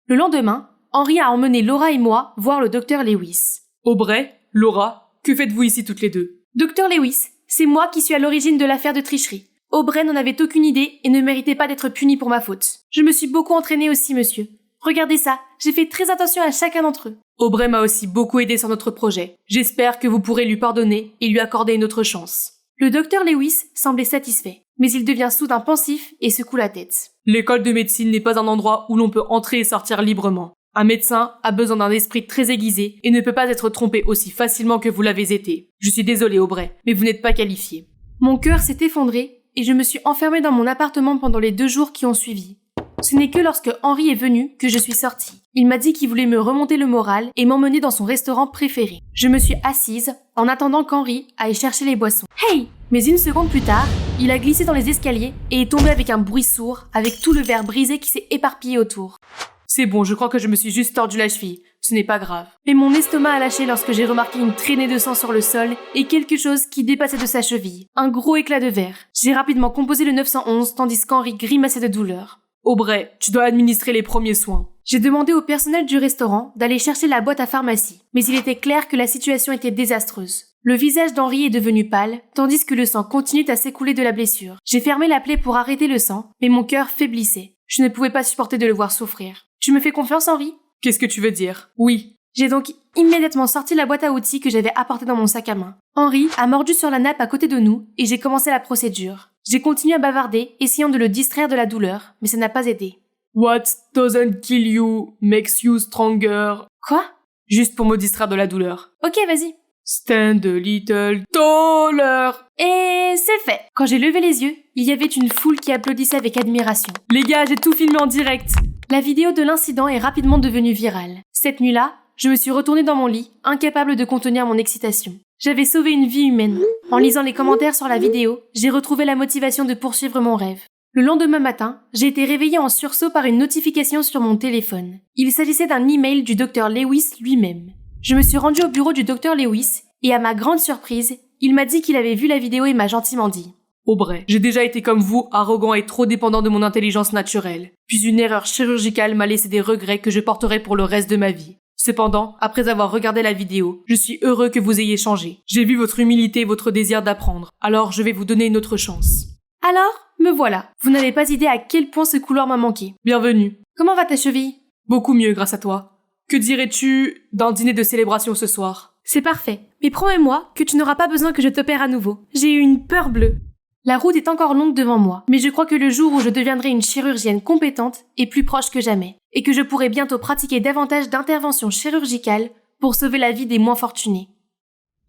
Le lendemain, Henry a emmené Laura et moi voir le docteur Lewis. Aubrey, Laura, que faites-vous ici toutes les deux? Docteur Lewis, c'est moi qui suis à l'origine de l'affaire de tricherie. Aubrey n'en avait aucune idée et ne méritait pas d'être puni pour ma faute. Je me suis beaucoup entraînée aussi, monsieur. Regardez ça, j'ai fait très attention à chacun d'entre eux. Aubrey m'a aussi beaucoup aidé sur notre projet. J'espère que vous pourrez lui pardonner et lui accorder une autre chance. Le docteur Lewis semblait satisfait, mais il devient soudain pensif et secoue la tête. L'école de médecine n'est pas un endroit où l'on peut entrer et sortir librement. Un médecin a besoin d'un esprit très aiguisé et ne peut pas être trompé aussi facilement que vous l'avez été. Je suis désolé, Aubrey, mais vous n'êtes pas qualifié. Mon cœur s'est effondré et je me suis enfermée dans mon appartement pendant les 2 jours qui ont suivi. Ce n'est que lorsque Henry est venu que je suis sortie. Il m'a dit qu'il voulait me remonter le moral et m'emmener dans son restaurant préféré. Je me suis assise en attendant qu'Henry aille chercher les boissons. Hey! Mais une seconde plus tard, il a glissé dans les escaliers et est tombé avec un bruit sourd, avec tout le verre brisé qui s'est éparpillé autour. C'est bon, je crois que je me suis juste tordu la cheville. Ce n'est pas grave. Mais mon estomac a lâché lorsque j'ai remarqué une traînée de sang sur le sol et quelque chose qui dépassait de sa cheville. Un gros éclat de verre. J'ai rapidement composé le 911 tandis qu'Henry grimaçait de douleur. Aubrey, tu dois administrer les premiers soins. J'ai demandé au personnel du restaurant d'aller chercher la boîte à pharmacie, mais il était clair que la situation était désastreuse. Le visage d'Henry est devenu pâle, tandis que le sang continuait à s'écouler de la blessure. J'ai fermé la plaie pour arrêter le sang, mais mon cœur faiblissait. Je ne pouvais pas supporter de le voir souffrir. Tu me fais confiance, Henry? Qu'est-ce que tu veux dire? Oui. J'ai donc immédiatement sorti la boîte à outils que j'avais apportée dans mon sac à main. Henry a mordu sur la nappe à côté de nous et j'ai commencé la procédure. J'ai continué à bavarder, essayant de le distraire de la douleur, mais ça n'a pas aidé. What doesn't kill you makes you stronger. Quoi? Juste pour me distraire de la douleur. Ok, vas-y. Stand a little taller. Et c'est fait. Quand j'ai levé les yeux, il y avait une foule qui applaudissait avec admiration. Les gars, j'ai tout filmé en direct. La vidéo de l'incident est rapidement devenue virale. Cette nuit-là, je me suis retournée dans mon lit, incapable de contenir mon excitation. J'avais sauvé une vie humaine. En lisant les commentaires sur la vidéo, j'ai retrouvé la motivation de poursuivre mon rêve. Le lendemain matin, j'ai été réveillée en sursaut par une notification sur mon téléphone. Il s'agissait d'un email du docteur Lewis lui-même. Je me suis rendue au bureau du docteur Lewis et à ma grande surprise, il m'a dit qu'il avait vu la vidéo et m'a gentiment dit: Aubrey, j'ai déjà été comme vous, arrogant et trop dépendant de mon intelligence naturelle. Puis une erreur chirurgicale m'a laissé des regrets que je porterai pour le reste de ma vie. Cependant, après avoir regardé la vidéo, je suis heureux que vous ayez changé. J'ai vu votre humilité et votre désir d'apprendre, alors je vais vous donner une autre chance. Alors, me voilà. Vous n'avez pas idée à quel point ce couloir m'a manqué. Bienvenue. Comment va ta cheville? Beaucoup mieux grâce à toi. Que dirais-tu d'un dîner de célébration ce soir? C'est parfait. Mais promets-moi que tu n'auras pas besoin que je t'opère à nouveau. J'ai eu une peur bleue. La route est encore longue devant moi, mais je crois que le jour où je deviendrai une chirurgienne compétente est plus proche que jamais, et que je pourrai bientôt pratiquer davantage d'interventions chirurgicales pour sauver la vie des moins fortunés.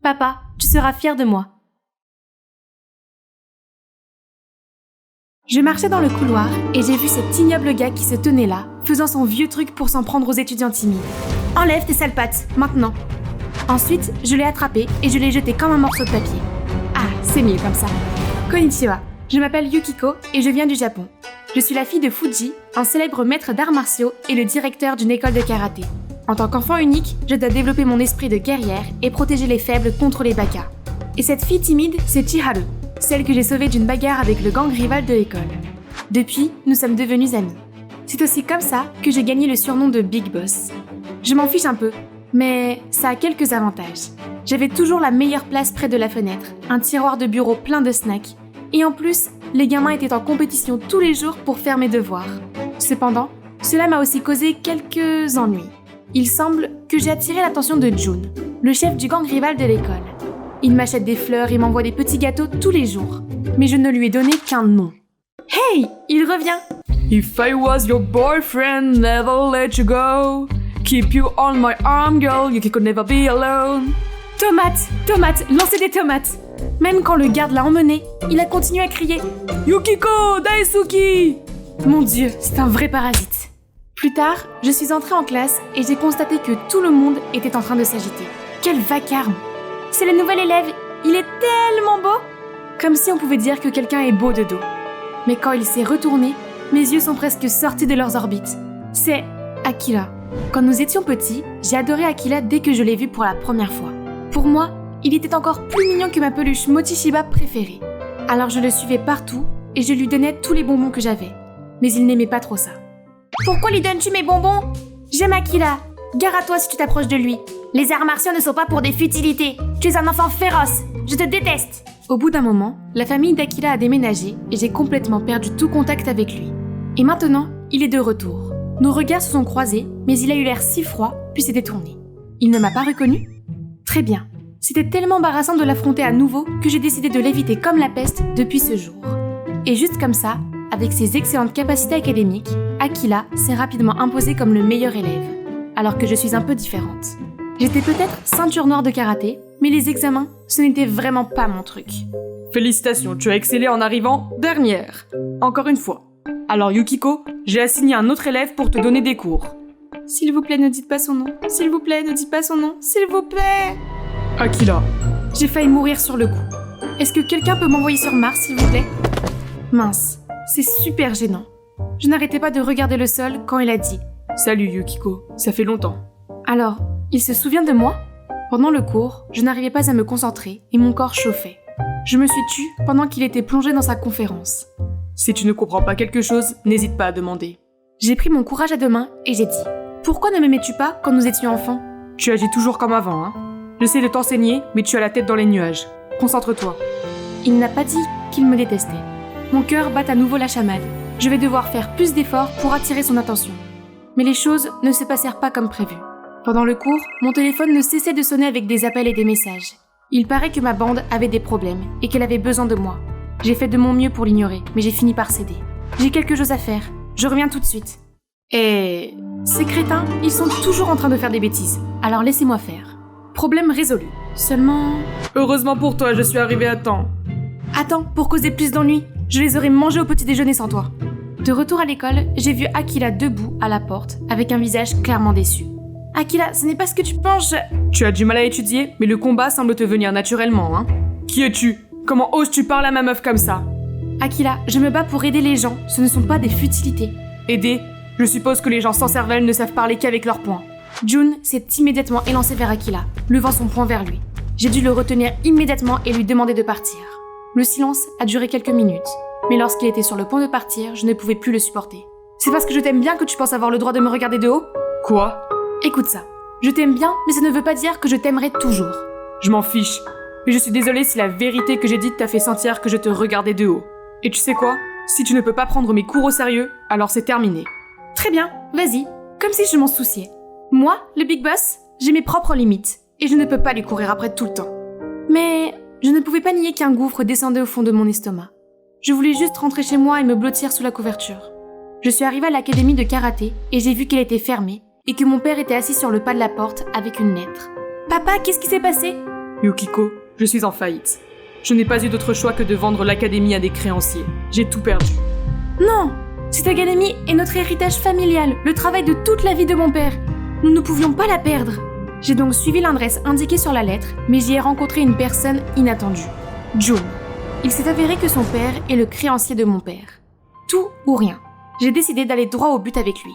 Papa, tu seras fier de moi. Je marchais dans le couloir et j'ai vu cet ignoble gars qui se tenait là, faisant son vieux truc pour s'en prendre aux étudiants timides. Enlève tes sales pattes, maintenant. Ensuite, je l'ai attrapé et je l'ai jeté comme un morceau de papier. Ah, c'est mieux comme ça. Konnichiwa, je m'appelle Yukiko et je viens du Japon. Je suis la fille de Fuji, un célèbre maître d'arts martiaux et le directeur d'une école de karaté. En tant qu'enfant unique, je dois développer mon esprit de guerrière et protéger les faibles contre les bakas. Et cette fille timide, c'est Chiharu, celle que j'ai sauvée d'une bagarre avec le gang rival de l'école. Depuis, nous sommes devenus amis. C'est aussi comme ça que j'ai gagné le surnom de Big Boss. Je m'en fiche un peu, mais ça a quelques avantages. J'avais toujours la meilleure place près de la fenêtre, un tiroir de bureau plein de snacks, et en plus, les gamins étaient en compétition tous les jours pour faire mes devoirs. Cependant, cela m'a aussi causé quelques ennuis. Il semble que j'ai attiré l'attention de Jun, le chef du gang rival de l'école. Il m'achète des fleurs et m'envoie des petits gâteaux tous les jours, mais je ne lui ai donné qu'un nom. Hey, il revient! If I was your boyfriend, never let you go. Keep you on my arm, girl, you could never be alone. Tomate, tomate, lancez des tomates! Même quand le garde l'a emmené, il a continué à crier Yukiko, Daisuki! Mon Dieu, c'est un vrai parasite. Plus tard, je suis entrée en classe et j'ai constaté que tout le monde était en train de s'agiter. Quel vacarme! C'est le nouvel élève, il est tellement beau! Comme si on pouvait dire que quelqu'un est beau de dos. Mais quand il s'est retourné, mes yeux sont presque sortis de leurs orbites. C'est Akira. Quand nous étions petits, j'ai adoré Akira dès que je l'ai vu pour la première fois. Pour moi, il était encore plus mignon que ma peluche Mochichiba préférée. Alors je le suivais partout et je lui donnais tous les bonbons que j'avais. Mais il n'aimait pas trop ça. Pourquoi lui donnes-tu mes bonbons? J'aime Akira. Gare à toi si tu t'approches de lui. Les arts martiaux ne sont pas pour des futilités. Tu es un enfant féroce. Je te déteste. Au bout d'un moment, la famille d'Akila a déménagé et j'ai complètement perdu tout contact avec lui. Et maintenant, il est de retour. Nos regards se sont croisés, mais il a eu l'air si froid, puis s'est détourné. Il ne m'a pas reconnu ? Très bien. C'était tellement embarrassant de l'affronter à nouveau que j'ai décidé de l'éviter comme la peste depuis ce jour. Et juste comme ça, avec ses excellentes capacités académiques, Akila s'est rapidement imposé comme le meilleur élève, alors que je suis un peu différente. J'étais peut-être ceinture noire de karaté, mais les examens, ce n'était vraiment pas mon truc. Félicitations, tu as excellé en arrivant dernière. Encore une fois. Alors Yukiko, j'ai assigné un autre élève pour te donner des cours. S'il vous plaît, ne dites pas son nom. S'il vous plaît, ne dites pas son nom. S'il vous plaît. Akila. J'ai failli mourir sur le coup. Est-ce que quelqu'un peut m'envoyer sur Mars, s'il vous plaît ? Mince, c'est super gênant. Je n'arrêtais pas de regarder le sol quand il a dit « Salut Yukiko, ça fait longtemps. » Alors, il se souvient de moi ? Pendant le cours, je n'arrivais pas à me concentrer et mon corps chauffait. Je me suis tue pendant qu'il était plongé dans sa conférence. Si tu ne comprends pas quelque chose, n'hésite pas à demander. J'ai pris mon courage à deux mains et j'ai dit « Pourquoi ne m'aimais-tu pas quand nous étions enfants ?» Tu agis toujours comme avant, hein. J'essaie de t'enseigner, mais tu as la tête dans les nuages. Concentre-toi. Il n'a pas dit qu'il me détestait. Mon cœur bat à nouveau la chamade. Je vais devoir faire plus d'efforts pour attirer son attention. Mais les choses ne se passèrent pas comme prévu. Pendant le cours, mon téléphone ne cessait de sonner avec des appels et des messages. Il paraît que ma bande avait des problèmes et qu'elle avait besoin de moi. J'ai fait de mon mieux pour l'ignorer, mais j'ai fini par céder. J'ai quelque chose à faire. Je reviens tout de suite. Et ces crétins, ils sont toujours en train de faire des bêtises. Alors laissez-moi faire. Problème résolu. Seulement... Heureusement pour toi, je suis arrivée à temps. Attends, pour causer plus d'ennuis, je les aurais mangés au petit déjeuner sans toi. De retour à l'école, j'ai vu Akila debout à la porte, avec un visage clairement déçu. Akila, ce n'est pas ce que tu penses, Tu as du mal à étudier, mais le combat semble te venir naturellement, hein. Qui es-tu ? Comment oses-tu parler à ma meuf comme ça ? Akila, je me bats pour aider les gens, ce ne sont pas des futilités. Aider ? Je suppose que les gens sans cervelle ne savent parler qu'avec leurs poings. Jun s'est immédiatement élancé vers Akila, levant son poing vers lui. J'ai dû le retenir immédiatement et lui demander de partir. Le silence a duré quelques minutes, mais lorsqu'il était sur le point de partir, je ne pouvais plus le supporter. C'est parce que je t'aime bien que tu penses avoir le droit de me regarder de haut ? Quoi ? Écoute ça. Je t'aime bien, mais ça ne veut pas dire que je t'aimerai toujours. Je m'en fiche. Mais je suis désolée si la vérité que j'ai dite t'a fait sentir que je te regardais de haut. Et tu sais quoi ? Si tu ne peux pas prendre mes cours au sérieux, alors c'est terminé. Très bien, vas-y. Comme si je m'en souciais. Moi, le Big Boss, j'ai mes propres limites. Et je ne peux pas lui courir après tout le temps. Mais je ne pouvais pas nier qu'un gouffre descendait au fond de mon estomac. Je voulais juste rentrer chez moi et me blottir sous la couverture. Je suis arrivée à l'académie de karaté et j'ai vu qu'elle était fermée et que mon père était assis sur le pas de la porte avec une lettre. « Papa, qu'est-ce qui s'est passé ?» Yukiko, je suis en faillite. Je n'ai pas eu d'autre choix que de vendre l'académie à des créanciers. J'ai tout perdu. Non ! Cette académie est notre héritage familial, le travail de toute la vie de mon père. Nous ne pouvions pas la perdre. J'ai donc suivi l'adresse indiquée sur la lettre, mais j'y ai rencontré une personne inattendue. Jun. Il s'est avéré que son père est le créancier de mon père. Tout ou rien. J'ai décidé d'aller droit au but avec lui.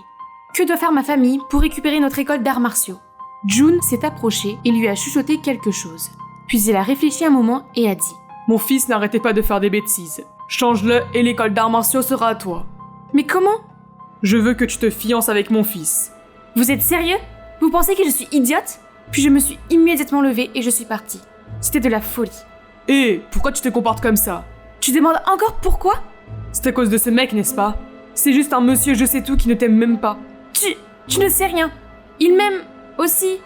Que doit faire ma famille pour récupérer notre école d'arts martiaux ? Jun s'est approché et lui a chuchoté quelque chose. Puis il a réfléchi un moment et a dit « Mon fils n'arrêtait pas de faire des bêtises. Change-le et l'école d'arts martiaux sera à toi. » Mais comment ? Je veux que tu te fiances avec mon fils. Vous êtes sérieux ? Vous pensez que je suis idiote ? Puis je me suis immédiatement levée et je suis partie. C'était de la folie. Hé, pourquoi tu te comportes comme ça ? Tu demandes encore pourquoi ? C'est à cause de ce mec, n'est-ce pas ? C'est juste un monsieur je sais tout qui ne t'aime même pas. Tu ne sais rien. Il m'aime aussi,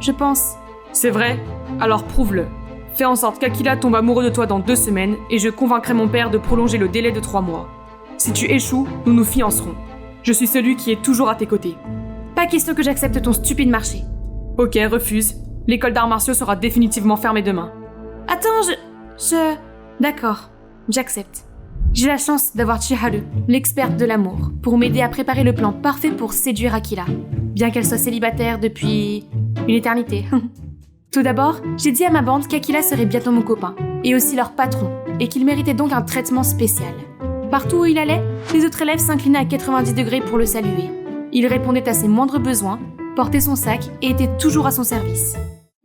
je pense. C'est vrai ? Alors prouve-le. Fais en sorte qu'Akila tombe amoureux de toi dans 2 semaines et je convaincrai mon père de prolonger le délai de 3 mois. Si tu échoues, nous nous fiancerons. Je suis celui qui est toujours à tes côtés. Pas question que j'accepte ton stupide marché. Ok, refuse. L'école d'arts martiaux sera définitivement fermée demain. Attends, D'accord, j'accepte. J'ai la chance d'avoir Chiharu, l'experte de l'amour, pour m'aider à préparer le plan parfait pour séduire Akila, bien qu'elle soit célibataire depuis une éternité. Tout d'abord, j'ai dit à ma bande qu'Akila serait bientôt mon copain, et aussi leur patron, et qu'il méritait donc un traitement spécial. Partout où il allait, les autres élèves s'inclinaient à 90 degrés pour le saluer. Il répondait à ses moindres besoins, portait son sac et était toujours à son service.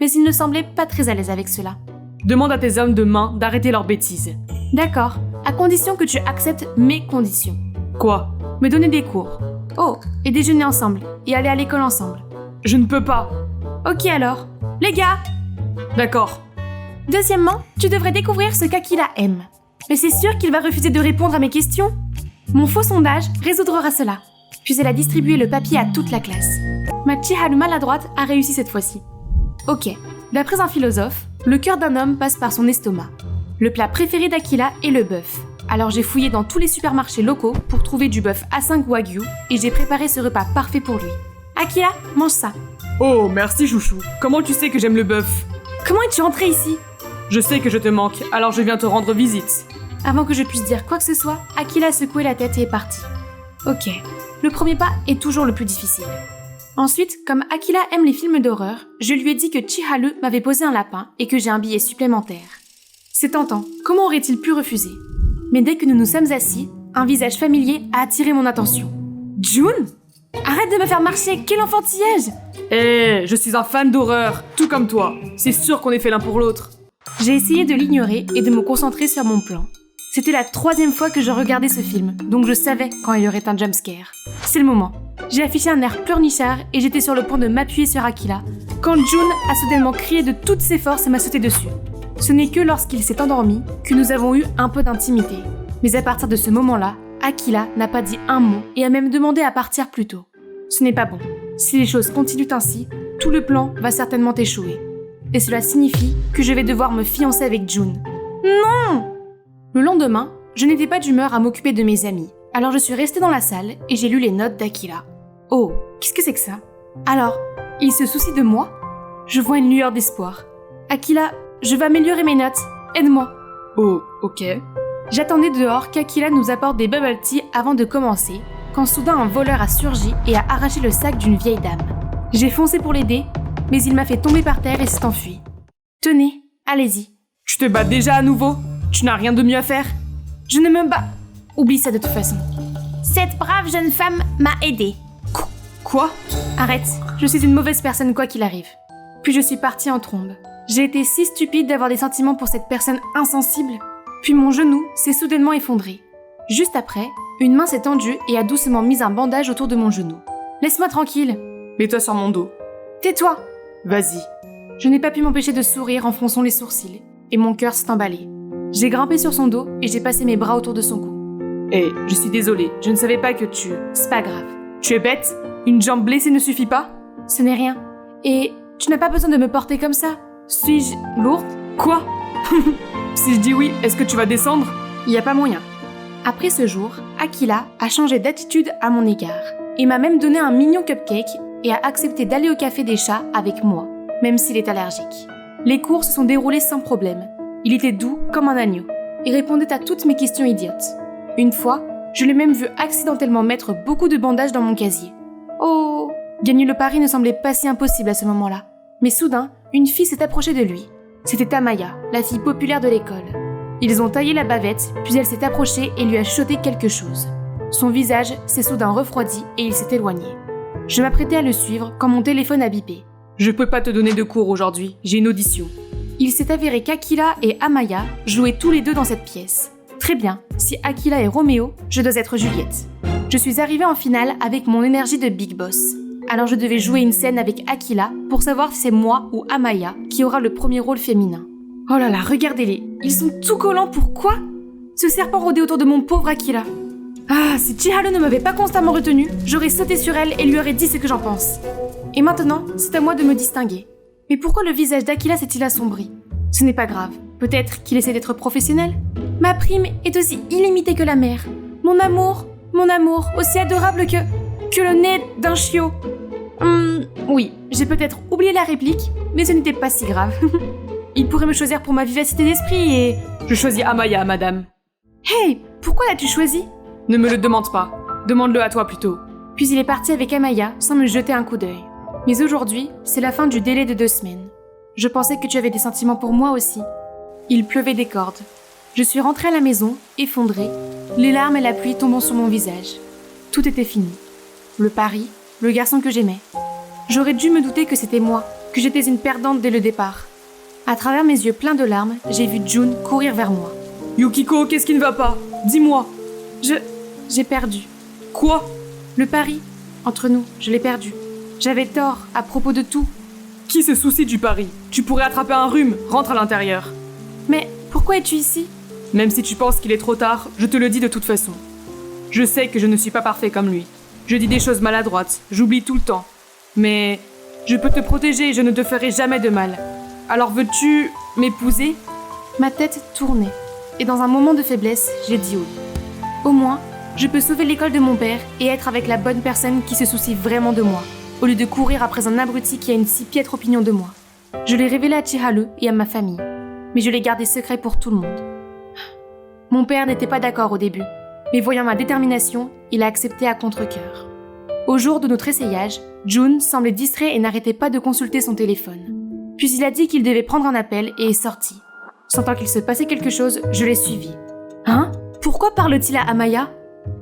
Mais il ne semblait pas très à l'aise avec cela. Demande à tes hommes de main d'arrêter leurs bêtises. D'accord, à condition que tu acceptes mes conditions. Quoi ? Me donner des cours. Oh, et déjeuner ensemble, et aller à l'école ensemble. Je ne peux pas. Ok alors. Les gars ! D'accord. Deuxièmement, tu devrais découvrir ce qu'Akila aime. Mais c'est sûr qu'il va refuser de répondre à mes questions. Mon faux sondage résoudra cela. Puis elle a distribué le papier à toute la classe. Ma Chiharu maladroite a réussi cette fois-ci. Ok, d'après un philosophe, le cœur d'un homme passe par son estomac. Le plat préféré d'Akila est le bœuf. Alors j'ai fouillé dans tous les supermarchés locaux pour trouver du bœuf A5 Wagyu et j'ai préparé ce repas parfait pour lui. Akila, mange ça. Oh, merci chouchou. Comment tu sais que j'aime le bœuf? Comment es-tu entré ici? Je sais que je te manque, alors je viens te rendre visite. Avant que je puisse dire quoi que ce soit, Akila a secoué la tête et est parti. Ok, le premier pas est toujours le plus difficile. Ensuite, comme Akila aime les films d'horreur, je lui ai dit que Chiharu m'avait posé un lapin et que j'ai un billet supplémentaire. C'est tentant, comment aurait-il pu refuser? Mais dès que nous nous sommes assis, un visage familier a attiré mon attention. June? Arrête de me faire marcher, quel enfantillage! Je suis un fan d'horreur, tout comme toi. C'est sûr qu'on est fait l'un pour l'autre. J'ai essayé de l'ignorer et de me concentrer sur mon plan. C'était la 3e fois que je regardais ce film, donc je savais quand il y aurait un jumpscare. C'est le moment. J'ai affiché un air pleurnichard et j'étais sur le point de m'appuyer sur Akila, quand June a soudainement crié de toutes ses forces et m'a sauté dessus. Ce n'est que lorsqu'il s'est endormi que nous avons eu un peu d'intimité. Mais à partir de ce moment-là, Akila n'a pas dit un mot et a même demandé à partir plus tôt. Ce n'est pas bon. Si les choses continuent ainsi, tout le plan va certainement échouer. Et cela signifie que je vais devoir me fiancer avec June. Non! Le lendemain, je n'étais pas d'humeur à m'occuper de mes amis. Alors je suis restée dans la salle et j'ai lu les notes d'Akila. Oh, qu'est-ce que c'est que ça? Alors, il se soucie de moi? Je vois une lueur d'espoir. Akila, je vais améliorer mes notes. Aide-moi. Oh, ok. J'attendais dehors qu'Akila nous apporte des bubble tea avant de commencer, quand soudain un voleur a surgi et a arraché le sac d'une vieille dame. J'ai foncé pour l'aider, mais il m'a fait tomber par terre et s'est enfui. Tenez, allez-y. Tu te bats déjà à nouveau? Tu n'as rien de mieux à faire? Je ne me bats. Oublie ça de toute façon. Cette brave jeune femme m'a aidée. Quoi? Arrête, je suis une mauvaise personne quoi qu'il arrive. Puis je suis partie en trombe. J'ai été si stupide d'avoir des sentiments pour cette personne insensible. Puis mon genou s'est soudainement effondré. Juste après, une main s'est tendue et a doucement mis un bandage autour de mon genou. Laisse-moi tranquille. Mets-toi sur mon dos. Tais-toi. Vas-y. Je n'ai pas pu m'empêcher de sourire en fronçant les sourcils. Et mon cœur s'est emballé. J'ai grimpé sur son dos et j'ai passé mes bras autour de son cou. Je suis désolée, je ne savais pas que tu... C'est pas grave. Tu es bête? Une jambe blessée ne suffit pas? Ce n'est rien. Et tu n'as pas besoin de me porter comme ça. Suis-je lourde? Quoi? Si je dis oui, est-ce que tu vas descendre? Il n'y a pas moyen. Après ce jour, Akila a changé d'attitude à mon égard. Il m'a même donné un mignon cupcake et a accepté d'aller au café des chats avec moi, même s'il est allergique. Les cours se sont déroulés sans problème. Il était doux comme un agneau et répondait à toutes mes questions idiotes. Une fois, je l'ai même vu accidentellement mettre beaucoup de bandages dans mon casier. Oh! Gagner le pari ne semblait pas si impossible à ce moment-là. Mais soudain, une fille s'est approchée de lui. C'était Amaya, la fille populaire de l'école. Ils ont taillé la bavette, puis elle s'est approchée et lui a chuchoté quelque chose. Son visage s'est soudain refroidi et il s'est éloigné. Je m'apprêtais à le suivre quand mon téléphone a bipé. Je peux pas te donner de cours aujourd'hui, j'ai une audition. Il s'est avéré qu'Akila et Amaya jouaient tous les deux dans cette pièce. Très bien, si Akila est Roméo, je dois être Juliette. Je suis arrivée en finale avec mon énergie de Big Boss. Alors je devais jouer une scène avec Akila pour savoir si c'est moi ou Amaya qui aura le premier rôle féminin. Oh là là, regardez-les, ils sont tout collants, pourquoi? Ce serpent rôdait autour de mon pauvre Akila. Ah, si Chiharu ne m'avait pas constamment retenue, j'aurais sauté sur elle et lui aurais dit ce que j'en pense. Et maintenant, c'est à moi de me distinguer. Mais pourquoi le visage d'Akila s'est-il assombri? Ce n'est pas grave, peut-être qu'il essaie d'être professionnel? Ma prime est aussi illimitée que la mer. Mon amour, aussi adorable que le nez d'un chiot. Oui, j'ai peut-être oublié la réplique, mais ce n'était pas si grave. Il pourrait me choisir pour ma vivacité d'esprit et... Je choisis Amaya, madame. Hey, pourquoi l'as-tu choisi? Ne me le demande pas. Demande-le à toi plutôt. Puis il est parti avec Amaya sans me jeter un coup d'œil. Mais aujourd'hui, c'est la fin du délai de 2 semaines. Je pensais que tu avais des sentiments pour moi aussi. Il pleuvait des cordes. Je suis rentrée à la maison, effondrée, les larmes et la pluie tombant sur mon visage. Tout était fini. Le pari, le garçon que j'aimais. J'aurais dû me douter que c'était moi, que j'étais une perdante dès le départ. À travers mes yeux pleins de larmes, j'ai vu June courir vers moi. Yukiko, qu'est-ce qui ne va pas? Dis-moi. J'ai perdu. Quoi? Le pari. Entre nous, je l'ai perdu. J'avais tort à propos de tout. Qui se soucie du pari? Tu pourrais attraper un rhume, rentre à l'intérieur. Mais pourquoi es-tu ici? Même si tu penses qu'il est trop tard, je te le dis de toute façon. Je sais que je ne suis pas parfait comme lui. Je dis des choses maladroites, j'oublie tout le temps. Mais je peux te protéger et je ne te ferai jamais de mal. Alors veux-tu m'épouser? Ma tête tournait, et dans un moment de faiblesse, j'ai dit oui. Au moins, je peux sauver l'école de mon père et être avec la bonne personne qui se soucie vraiment de moi, au lieu de courir après un abruti qui a une si piètre opinion de moi. Je l'ai révélé à Chiharu et à ma famille, mais je l'ai gardé secret pour tout le monde. Mon père n'était pas d'accord au début, mais voyant ma détermination, il a accepté à contre-cœur. Au jour de notre essayage, Jun semblait distrait et n'arrêtait pas de consulter son téléphone. Puis il a dit qu'il devait prendre un appel et est sorti. Sentant qu'il se passait quelque chose, je l'ai suivi. Hein? Pourquoi parle-t-il à Amaya?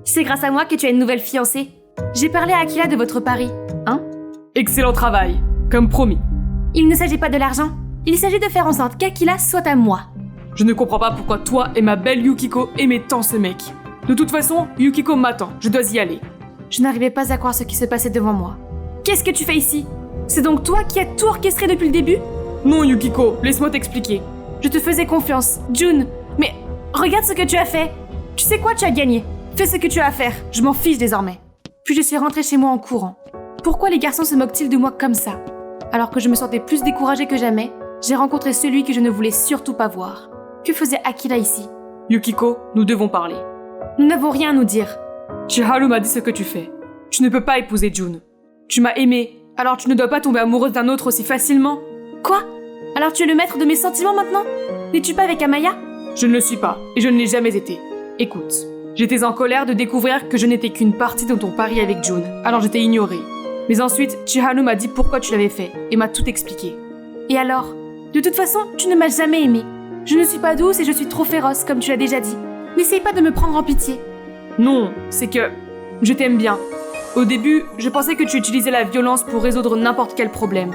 C'est grâce à moi que tu as une nouvelle fiancée. J'ai parlé à Akila de votre pari, hein? Excellent travail, comme promis. Il ne s'agit pas de l'argent. Il s'agit de faire en sorte qu'Akila soit à moi. Je ne comprends pas pourquoi toi et ma belle Yukiko aimez tant ce mec. De toute façon, Yukiko m'attend, je dois y aller. Je n'arrivais pas à croire ce qui se passait devant moi. Qu'est-ce que tu fais ici? C'est donc toi qui as tout orchestré depuis le début? Non Yukiko, laisse-moi t'expliquer. Je te faisais confiance, Jun. Mais regarde ce que tu as fait. Tu sais quoi, tu as gagné. Fais ce que tu as à faire, je m'en fiche désormais. Puis je suis rentrée chez moi en courant. Pourquoi les garçons se moquent-ils de moi comme ça? Alors que je me sentais plus découragée que jamais, j'ai rencontré celui que je ne voulais surtout pas voir. Que faisait Akila ici? Yukiko, nous devons parler. Nous n'avons rien à nous dire. Chiharu m'a dit ce que tu fais. Tu ne peux pas épouser Jun. Tu m'as aimée, alors tu ne dois pas tomber amoureuse d'un autre aussi facilement. Quoi? Alors tu es le maître de mes sentiments maintenant? N'es-tu pas avec Amaya? Je ne le suis pas, et je ne l'ai jamais été. Écoute, j'étais en colère de découvrir que je n'étais qu'une partie de ton pari avec Jun, alors je t'ai ignorée. Mais ensuite, Chiharu m'a dit pourquoi tu l'avais fait, et m'a tout expliqué. Et alors? De toute façon, tu ne m'as jamais aimée. Je ne suis pas douce et je suis trop féroce, comme tu l'as déjà dit. N'essaye pas de me prendre en pitié. Non, c'est que je t'aime bien. Au début, je pensais que tu utilisais la violence pour résoudre n'importe quel problème.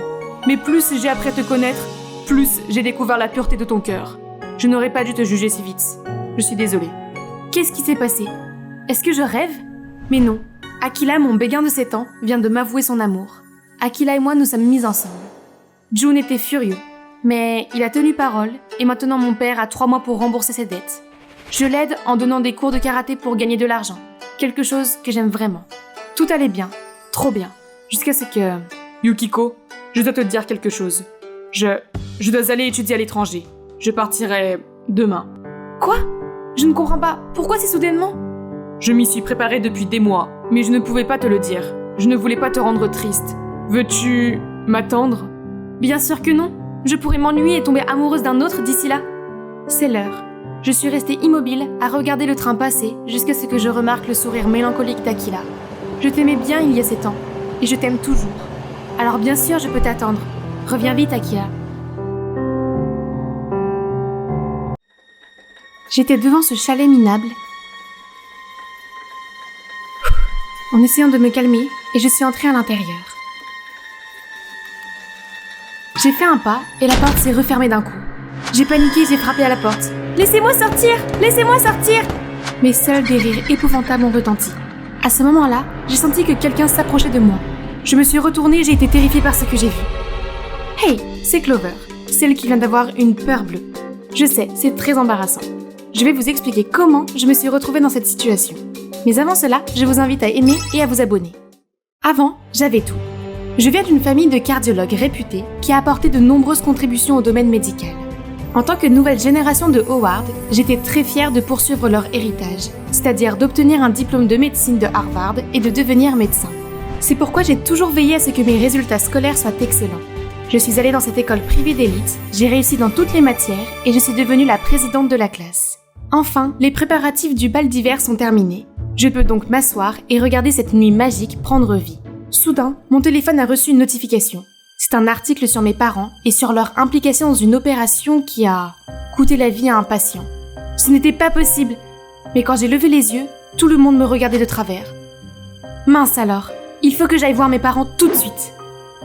Mais plus j'ai appris à te connaître, plus j'ai découvert la pureté de ton cœur. Je n'aurais pas dû te juger si vite. Je suis désolée. Qu'est-ce qui s'est passé? Est-ce que je rêve? Mais non. Akila, mon béguin de 7 ans, vient de m'avouer son amour. Akila et moi nous sommes mis ensemble. Jun était furieux, mais il a tenu parole et maintenant mon père a 3 mois pour rembourser ses dettes. Je l'aide en donnant des cours de karaté pour gagner de l'argent. Quelque chose que j'aime vraiment. Tout allait bien, trop bien, jusqu'à ce que... Yukiko, je dois te dire quelque chose. Je dois aller étudier à l'étranger. Je partirai demain. Quoi? Je ne comprends pas. Pourquoi si soudainement? Je m'y suis préparée depuis des mois, mais je ne pouvais pas te le dire. Je ne voulais pas te rendre triste. Veux-tu m'attendre? Bien sûr que non. Je pourrais m'ennuyer et tomber amoureuse d'un autre d'ici là. C'est l'heure. Je suis restée immobile à regarder le train passer jusqu'à ce que je remarque le sourire mélancolique d'Akila. Je t'aimais bien il y a 7 ans, et je t'aime toujours. Alors bien sûr je peux t'attendre. Reviens vite, Akila. J'étais devant ce chalet minable, en essayant de me calmer, et je suis entrée à l'intérieur. J'ai fait un pas, et la porte s'est refermée d'un coup. J'ai paniqué, j'ai frappé à la porte. « Laissez-moi sortir! Laissez-moi sortir !» Mais seuls des rires épouvantables ont retenti. À ce moment-là, j'ai senti que quelqu'un s'approchait de moi. Je me suis retournée et j'ai été terrifiée par ce que j'ai vu. « Hey, c'est Clover, celle qui vient d'avoir une peur bleue. Je sais, c'est très embarrassant. Je vais vous expliquer comment je me suis retrouvée dans cette situation. Mais avant cela, je vous invite à aimer et à vous abonner. Avant, j'avais tout. Je viens d'une famille de cardiologues réputés qui a apporté de nombreuses contributions au domaine médical. En tant que nouvelle génération de Howard, j'étais très fière de poursuivre leur héritage, c'est-à-dire d'obtenir un diplôme de médecine de Harvard et de devenir médecin. C'est pourquoi j'ai toujours veillé à ce que mes résultats scolaires soient excellents. Je suis allée dans cette école privée d'élite, j'ai réussi dans toutes les matières et je suis devenue la présidente de la classe. Enfin, les préparatifs du bal d'hiver sont terminés. Je peux donc m'asseoir et regarder cette nuit magique prendre vie. Soudain, mon téléphone a reçu une notification. C'est un article sur mes parents et sur leur implication dans une opération qui a coûté la vie à un patient. Ce n'était pas possible. Mais quand j'ai levé les yeux, tout le monde me regardait de travers. Mince alors, il faut que j'aille voir mes parents tout de suite.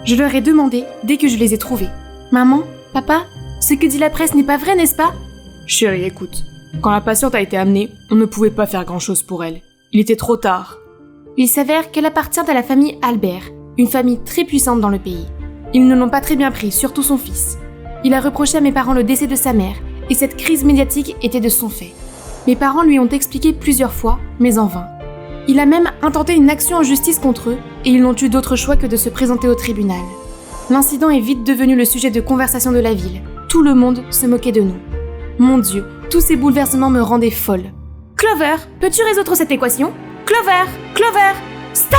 Je leur ai demandé dès que je les ai trouvés. Maman, papa, ce que dit la presse n'est pas vrai, n'est-ce pas? Chérie, écoute. Quand la patiente a été amenée, on ne pouvait pas faire grand-chose pour elle. Il était trop tard. Il s'avère qu'elle appartient à la famille Albert, une famille très puissante dans le pays. Ils ne l'ont pas très bien pris, surtout son fils. Il a reproché à mes parents le décès de sa mère et cette crise médiatique était de son fait. Mes parents lui ont expliqué plusieurs fois, mais en vain. Il a même intenté une action en justice contre eux, et ils n'ont eu d'autre choix que de se présenter au tribunal. L'incident est vite devenu le sujet de conversation de la ville. Tout le monde se moquait de nous. Mon Dieu, tous ces bouleversements me rendaient folle. Clover, peux-tu résoudre cette équation? Clover! Clover! Stop!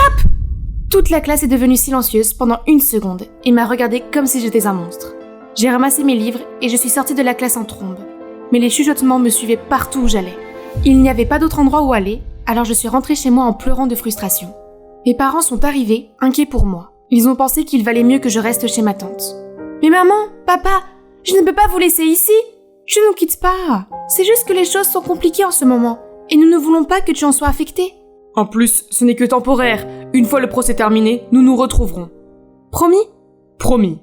Toute la classe est devenue silencieuse pendant 1 seconde et m'a regardée comme si j'étais un monstre. J'ai ramassé mes livres et je suis sortie de la classe en trombe. Mais les chuchotements me suivaient partout où j'allais. Il n'y avait pas d'autre endroit où aller, alors je suis rentrée chez moi en pleurant de frustration. Mes parents sont arrivés, inquiets pour moi. Ils ont pensé qu'il valait mieux que je reste chez ma tante. Mais maman, papa, je ne peux pas vous laisser ici. Je ne nous quitte pas. C'est juste que les choses sont compliquées en ce moment et nous ne voulons pas que tu en sois affecté. En plus, ce n'est que temporaire. Une fois le procès terminé, nous nous retrouverons. Promis? Promis.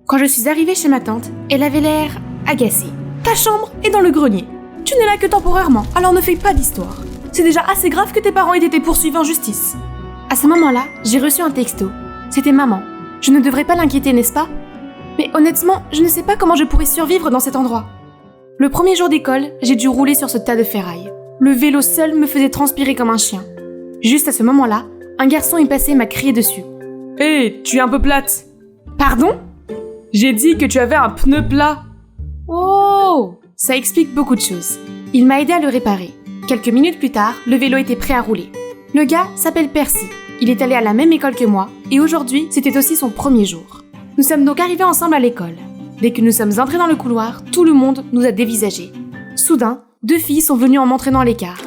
Quand je suis arrivée chez ma tante, elle avait l'air agacée. Ta chambre est dans le grenier. Tu n'es là que temporairement, alors ne fais pas d'histoire. C'est déjà assez grave que tes parents aient été poursuivis en justice. À ce moment-là, j'ai reçu un texto. C'était maman. Je ne devrais pas l'inquiéter, n'est-ce pas? Mais honnêtement, je ne sais pas comment je pourrais survivre dans cet endroit. Le premier jour d'école, j'ai dû rouler sur ce tas de ferraille. Le vélo seul me faisait transpirer comme un chien. Juste à ce moment-là, un garçon est passé et m'a crié dessus. Hé, tu es un peu plate. Pardon? J'ai dit que tu avais un pneu plat. Oh! Ça explique beaucoup de choses. Il m'a aidé à le réparer. Quelques minutes plus tard, le vélo était prêt à rouler. Le gars s'appelle Percy. Il est allé à la même école que moi, et aujourd'hui, c'était aussi son premier jour. Nous sommes donc arrivés ensemble à l'école. Dès que nous sommes entrés dans le couloir, tout le monde nous a dévisagés. Soudain, 2 filles sont venues en m'entraînant à l'écart.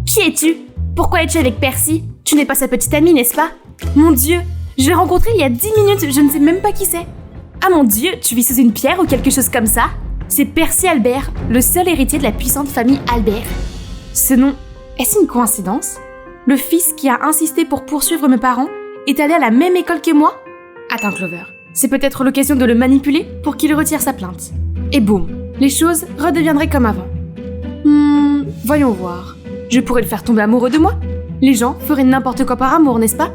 Qui es-tu? Pourquoi es-tu avec Percy? Tu n'es pas sa petite amie, n'est-ce pas? Mon Dieu, je l'ai rencontré il y a 10 minutes, je ne sais même pas qui c'est. Ah mon Dieu, tu vis sous une pierre ou quelque chose comme ça? C'est Percy Albert, le seul héritier de la puissante famille Albert. Ce nom, est-ce une coïncidence? Le fils qui a insisté pour poursuivre mes parents est allé à la même école que moi? Attends Clover, c'est peut-être l'occasion de le manipuler pour qu'il retire sa plainte. Et boum, les choses redeviendraient comme avant. Voyons voir. Je pourrais le faire tomber amoureux de moi? Les gens feraient n'importe quoi par amour, n'est-ce pas?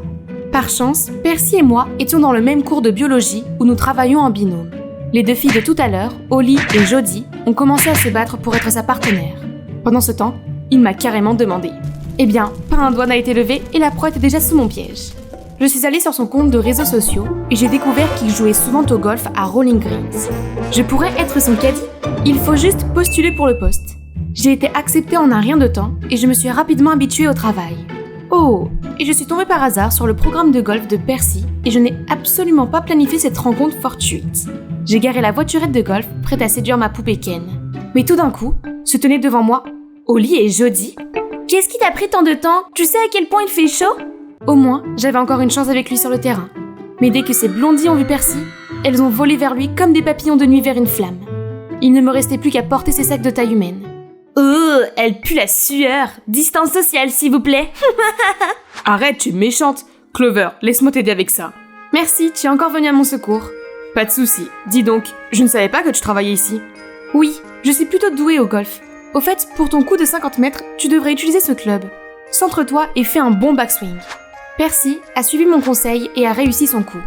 Par chance, Percy et moi étions dans le même cours de biologie où nous travaillions en binôme. Les 2 filles de tout à l'heure, Holly et Jodie, ont commencé à se battre pour être sa partenaire. Pendant ce temps, il m'a carrément demandé. Eh bien, pas un doigt n'a été levé et la proie était déjà sous mon piège. Je suis allée sur son compte de réseaux sociaux et j'ai découvert qu'il jouait souvent au golf à Rolling Greens. Je pourrais être son caddie? Il faut juste postuler pour le poste. J'ai été acceptée en un rien de temps et je me suis rapidement habituée au travail. Oh, et je suis tombée par hasard sur le programme de golf de Percy et je n'ai absolument pas planifié cette rencontre fortuite. J'ai garé la voiturette de golf prête à séduire ma poupée Ken. Mais tout d'un coup, se tenaient devant moi Holly et Jodie. Qu'est-ce qui t'a pris tant de temps? Tu sais à quel point il fait chaud? Au moins, j'avais encore une chance avec lui sur le terrain. Mais dès que ces blondies ont vu Percy, elles ont volé vers lui comme des papillons de nuit vers une flamme. Il ne me restait plus qu'à porter ses sacs de taille humaine. Oh, elle pue la sueur. Distance sociale, s'il vous plaît. Arrête, tu es méchante. Clover, laisse-moi t'aider avec ça. Merci, tu es encore venue à mon secours. Pas de souci. Dis donc, je ne savais pas que tu travaillais ici. Oui, je suis plutôt douée au golf. Au fait, pour ton coup de 50 mètres, tu devrais utiliser ce club. Centre-toi et fais un bon backswing. Percy a suivi mon conseil et a réussi son coup.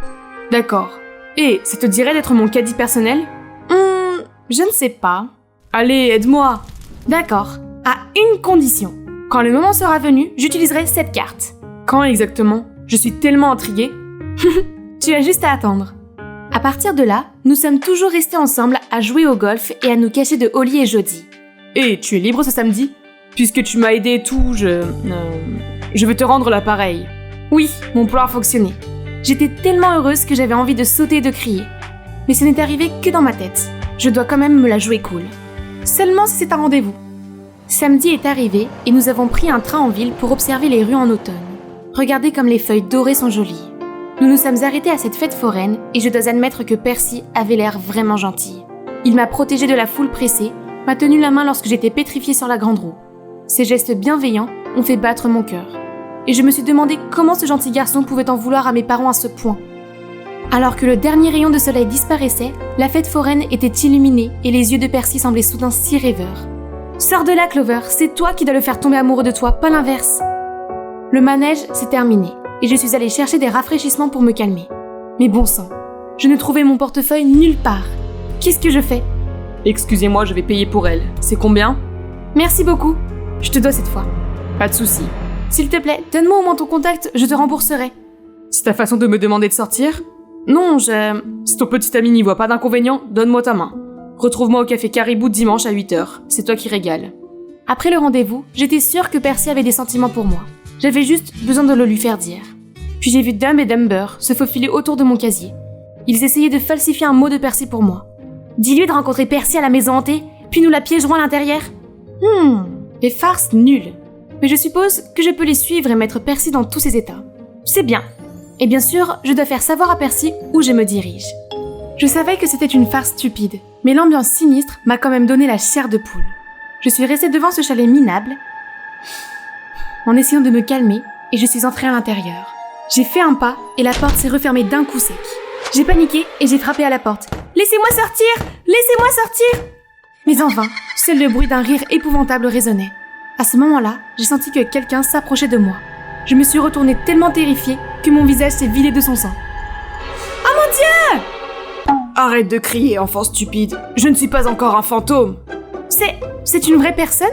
D'accord. Et ça te dirait d'être mon caddie personnel? Je ne sais pas. Allez, aide-moi. D'accord, à une condition. Quand le moment sera venu, j'utiliserai cette carte. Quand exactement? Je suis tellement intriguée. Tu as juste à attendre. À partir de là, nous sommes toujours restés ensemble à jouer au golf et à nous cacher de Holly et Jodie. Et tu es libre ce samedi? Puisque tu m'as aidé et tout, je vais te rendre l'appareil. Oui, mon plan a fonctionné. J'étais tellement heureuse que j'avais envie de sauter et de crier. Mais ce n'est arrivé que dans ma tête. Je dois quand même me la jouer cool. Seulement si c'est un rendez-vous. Samedi est arrivé et nous avons pris un train en ville pour observer les rues en automne. Regardez comme les feuilles dorées sont jolies. Nous nous sommes arrêtés à cette fête foraine et je dois admettre que Percy avait l'air vraiment gentil. Il m'a protégée de la foule pressée, m'a tenu la main lorsque j'étais pétrifiée sur la grande roue. Ses gestes bienveillants ont fait battre mon cœur. Et je me suis demandé comment ce gentil garçon pouvait en vouloir à mes parents à ce point. Alors que le dernier rayon de soleil disparaissait, la fête foraine était illuminée et les yeux de Percy semblaient soudain si rêveurs. Sors de là, Clover, c'est toi qui dois le faire tomber amoureux de toi, pas l'inverse. Le manège s'est terminé et je suis allée chercher des rafraîchissements pour me calmer. Mais bon sang, je ne trouvais mon portefeuille nulle part. Qu'est-ce que je fais? Excusez-moi, je vais payer pour elle. C'est combien? Merci beaucoup. Je te dois cette fois. Pas de souci. S'il te plaît, donne-moi au moins ton contact, je te rembourserai. C'est ta façon de me demander de sortir? Non, Si ton petit ami n'y voit pas d'inconvénient, donne-moi ta main. Retrouve-moi au café Caribou dimanche à 8h. C'est toi qui régales. Après le rendez-vous, j'étais sûre que Percy avait des sentiments pour moi. J'avais juste besoin de le lui faire dire. Puis j'ai vu Dumb et Dumber se faufiler autour de mon casier. Ils essayaient de falsifier un mot de Percy pour moi. Dis-lui de rencontrer Percy à la maison hantée, puis nous la piégerons à l'intérieur. Des farces nulles. Mais je suppose que je peux les suivre et mettre Percy dans tous ses états. C'est bien. Et bien sûr, je dois faire savoir à Percy où je me dirige. Je savais que c'était une farce stupide, mais l'ambiance sinistre m'a quand même donné la chair de poule. Je suis restée devant ce chalet minable, en essayant de me calmer, et je suis entrée à l'intérieur. J'ai fait un pas, et la porte s'est refermée d'un coup sec. J'ai paniqué, et j'ai frappé à la porte. « Laissez-moi sortir! Laissez-moi sortir !» Mais en vain, seul le bruit d'un rire épouvantable résonnait. À ce moment-là, j'ai senti que quelqu'un s'approchait de moi. Je me suis retournée tellement terrifiée que mon visage s'est vidé de son sang. « Oh mon Dieu !» Arrête de crier, enfant stupide. Je ne suis pas encore un fantôme. C'est une vraie personne?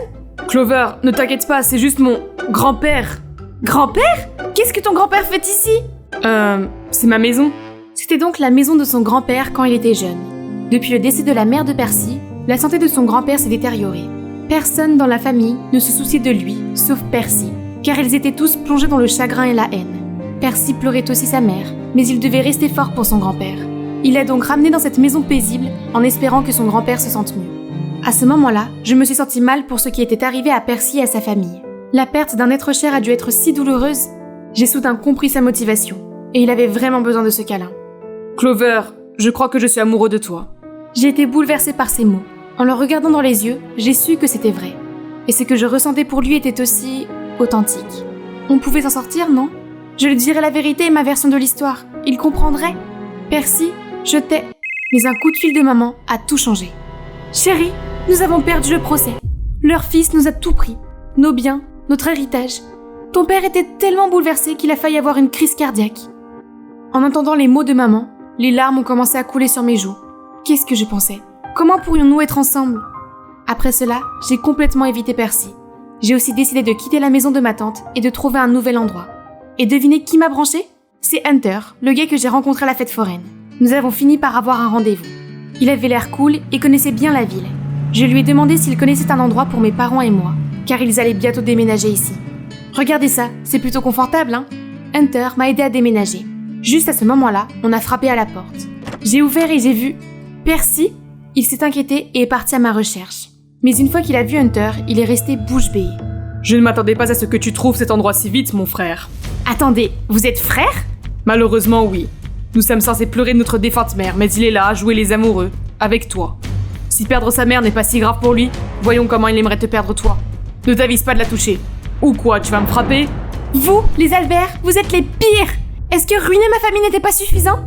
Clover, ne t'inquiète pas, c'est juste mon grand-père. Grand-père? Qu'est-ce que ton grand-père fait ici? C'est ma maison. C'était donc la maison de son grand-père quand il était jeune. Depuis le décès de la mère de Percy, la santé de son grand-père s'est détériorée. Personne dans la famille ne se souciait de lui, sauf Percy, car ils étaient tous plongés dans le chagrin et la haine. Percy pleurait aussi sa mère, mais il devait rester fort pour son grand-père. Il l'a donc ramené dans cette maison paisible en espérant que son grand-père se sente mieux. À ce moment-là, je me suis sentie mal pour ce qui était arrivé à Percy et à sa famille. La perte d'un être cher a dû être si douloureuse. J'ai soudain compris sa motivation, et il avait vraiment besoin de ce câlin. Clover, je crois que je suis amoureux de toi. J'ai été bouleversée par ces mots. En le regardant dans les yeux, j'ai su que c'était vrai. Et ce que je ressentais pour lui était aussi authentique. On pouvait s'en sortir, non? Je lui dirais la vérité et ma version de l'histoire. Il comprendrait. Percy, je t'ai... Mais un coup de fil de maman a tout changé. Chérie, nous avons perdu le procès. Leur fils nous a tout pris. Nos biens, notre héritage. Ton père était tellement bouleversé qu'il a failli avoir une crise cardiaque. En entendant les mots de maman, les larmes ont commencé à couler sur mes joues. Qu'est-ce que je pensais? Comment pourrions-nous être ensemble? Après cela, j'ai complètement évité Percy. J'ai aussi décidé de quitter la maison de ma tante et de trouver un nouvel endroit. Et devinez qui m'a branché? C'est Hunter, le gars que j'ai rencontré à la fête foraine. Nous avons fini par avoir un rendez-vous. Il avait l'air cool et connaissait bien la ville. Je lui ai demandé s'il connaissait un endroit pour mes parents et moi, car ils allaient bientôt déménager ici. Regardez ça, c'est plutôt confortable, hein? Hunter m'a aidé à déménager. Juste à ce moment-là, on a frappé à la porte. J'ai ouvert et j'ai vu Percy. Il s'est inquiété et est parti à ma recherche. Mais une fois qu'il a vu Hunter, il est resté bouche bée. Je ne m'attendais pas à ce que tu trouves cet endroit si vite, mon frère. Attendez, vous êtes frères? Malheureusement, oui. Nous sommes censés pleurer de notre défunte mère, mais il est là à jouer les amoureux, avec toi. Si perdre sa mère n'est pas si grave pour lui, voyons comment il aimerait te perdre toi. Ne t'avise pas de la toucher. Ou quoi, tu vas me frapper? Vous, les Albert, vous êtes les pires! Est-ce que ruiner ma famille n'était pas suffisant?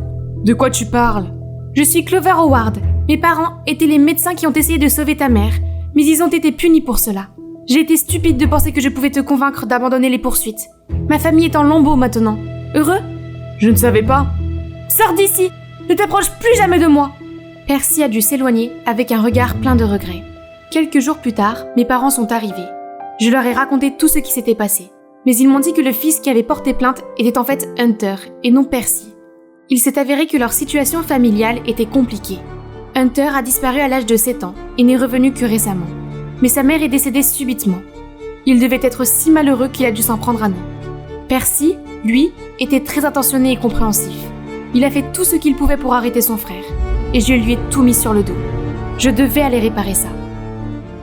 De quoi tu parles? Je suis Clover Howard. Mes parents étaient les médecins qui ont essayé de sauver ta mère, mais ils ont été punis pour cela. J'ai été stupide de penser que je pouvais te convaincre d'abandonner les poursuites. Ma famille est en lambeaux maintenant. Heureux? Je ne savais pas. Sors d'ici! Ne t'approche plus jamais de moi! Percy a dû s'éloigner avec un regard plein de regrets. Quelques jours plus tard, mes parents sont arrivés. Je leur ai raconté tout ce qui s'était passé. Mais ils m'ont dit que le fils qui avait porté plainte était en fait Hunter et non Percy. Il s'est avéré que leur situation familiale était compliquée. Hunter a disparu à l'âge de 7 ans et n'est revenu que récemment. Mais sa mère est décédée subitement. Il devait être si malheureux qu'il a dû s'en prendre à nous. Percy, lui, était très attentionné et compréhensif. Il a fait tout ce qu'il pouvait pour arrêter son frère. Et je lui ai tout mis sur le dos. Je devais aller réparer ça.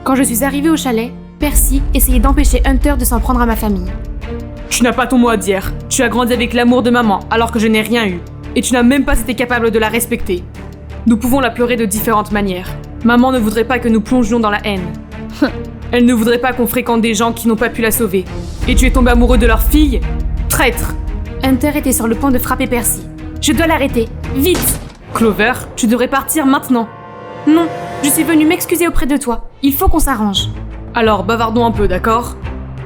Quand je suis arrivée au chalet, Percy essayait d'empêcher Hunter de s'en prendre à ma famille. Tu n'as pas ton mot à dire. Tu as grandi avec l'amour de maman alors que je n'ai rien eu. Et tu n'as même pas été capable de la respecter. Nous pouvons la pleurer de différentes manières. Maman ne voudrait pas que nous plongions dans la haine. Elle ne voudrait pas qu'on fréquente des gens qui n'ont pas pu la sauver. Et tu es tombé amoureux de leur fille? Traître! Hunter était sur le point de frapper Percy. Je dois l'arrêter. Vite! Clover, tu devrais partir maintenant. Non, je suis venue m'excuser auprès de toi. Il faut qu'on s'arrange. Alors, bavardons un peu, d'accord?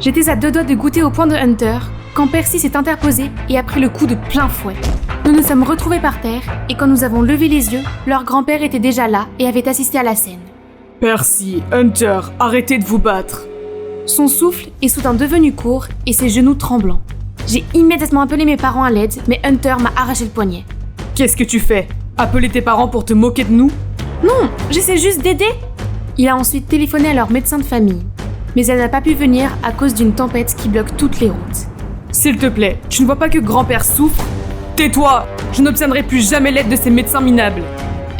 J'étais à 2 doigts de goûter au poing de Hunter quand Percy s'est interposé et a pris le coup de plein fouet. Nous nous sommes retrouvés par terre et quand nous avons levé les yeux, leur grand-père était déjà là et avait assisté à la scène. Percy, Hunter, arrêtez de vous battre. Son souffle est soudain devenu court et ses genoux tremblants. J'ai immédiatement appelé mes parents à l'aide, mais Hunter m'a arraché le poignet. Qu'est-ce que tu fais? Appeler tes parents pour te moquer de nous? Non, j'essaie juste d'aider. Il a ensuite téléphoné à leur médecin de famille, mais elle n'a pas pu venir à cause d'une tempête qui bloque toutes les routes. S'il te plaît, tu ne vois pas que grand-père souffre? Tais-toi! Je n'obtiendrai plus jamais l'aide de ces médecins minables.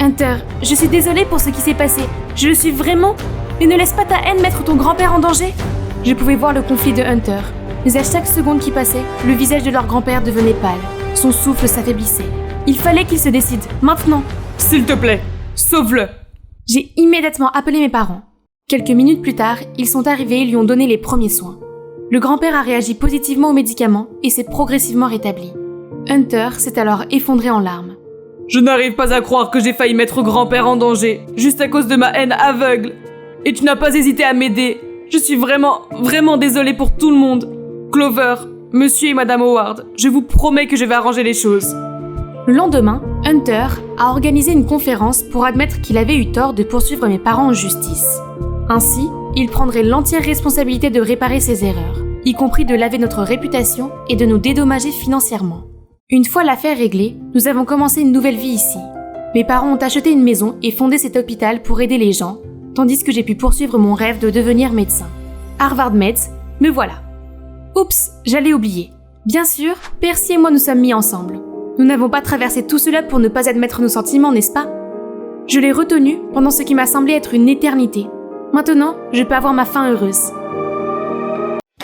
Hunter, je suis désolée pour ce qui s'est passé. Je le suis vraiment. Mais ne laisse pas ta haine mettre ton grand-père en danger. Je pouvais voir le conflit de Hunter, mais à chaque seconde qui passait, le visage de leur grand-père devenait pâle. Son souffle s'affaiblissait. Il fallait qu'il se décide, maintenant. S'il te plaît, sauve-le! J'ai immédiatement appelé mes parents. Quelques minutes plus tard, ils sont arrivés et lui ont donné les premiers soins. Le grand-père a réagi positivement aux médicaments et s'est progressivement rétabli. Hunter s'est alors effondré en larmes. Je n'arrive pas à croire que j'ai failli mettre grand-père en danger, juste à cause de ma haine aveugle. Et tu n'as pas hésité à m'aider. Je suis vraiment désolée pour tout le monde. Clover, monsieur et madame Howard, je vous promets que je vais arranger les choses. Le lendemain, Hunter a organisé une conférence pour admettre qu'il avait eu tort de poursuivre mes parents en justice. Ainsi, il prendrait l'entière responsabilité de réparer ses erreurs, y compris de laver notre réputation et de nous dédommager financièrement. Une fois l'affaire réglée, nous avons commencé une nouvelle vie ici. Mes parents ont acheté une maison et fondé cet hôpital pour aider les gens, tandis que j'ai pu poursuivre mon rêve de devenir médecin. Harvard Meds, me voilà. Oups, j'allais oublier. Bien sûr, Percy et moi nous sommes mis ensemble. Nous n'avons pas traversé tout cela pour ne pas admettre nos sentiments, n'est-ce pas? Je l'ai retenu pendant ce qui m'a semblé être une éternité. Maintenant, je peux avoir ma fin heureuse.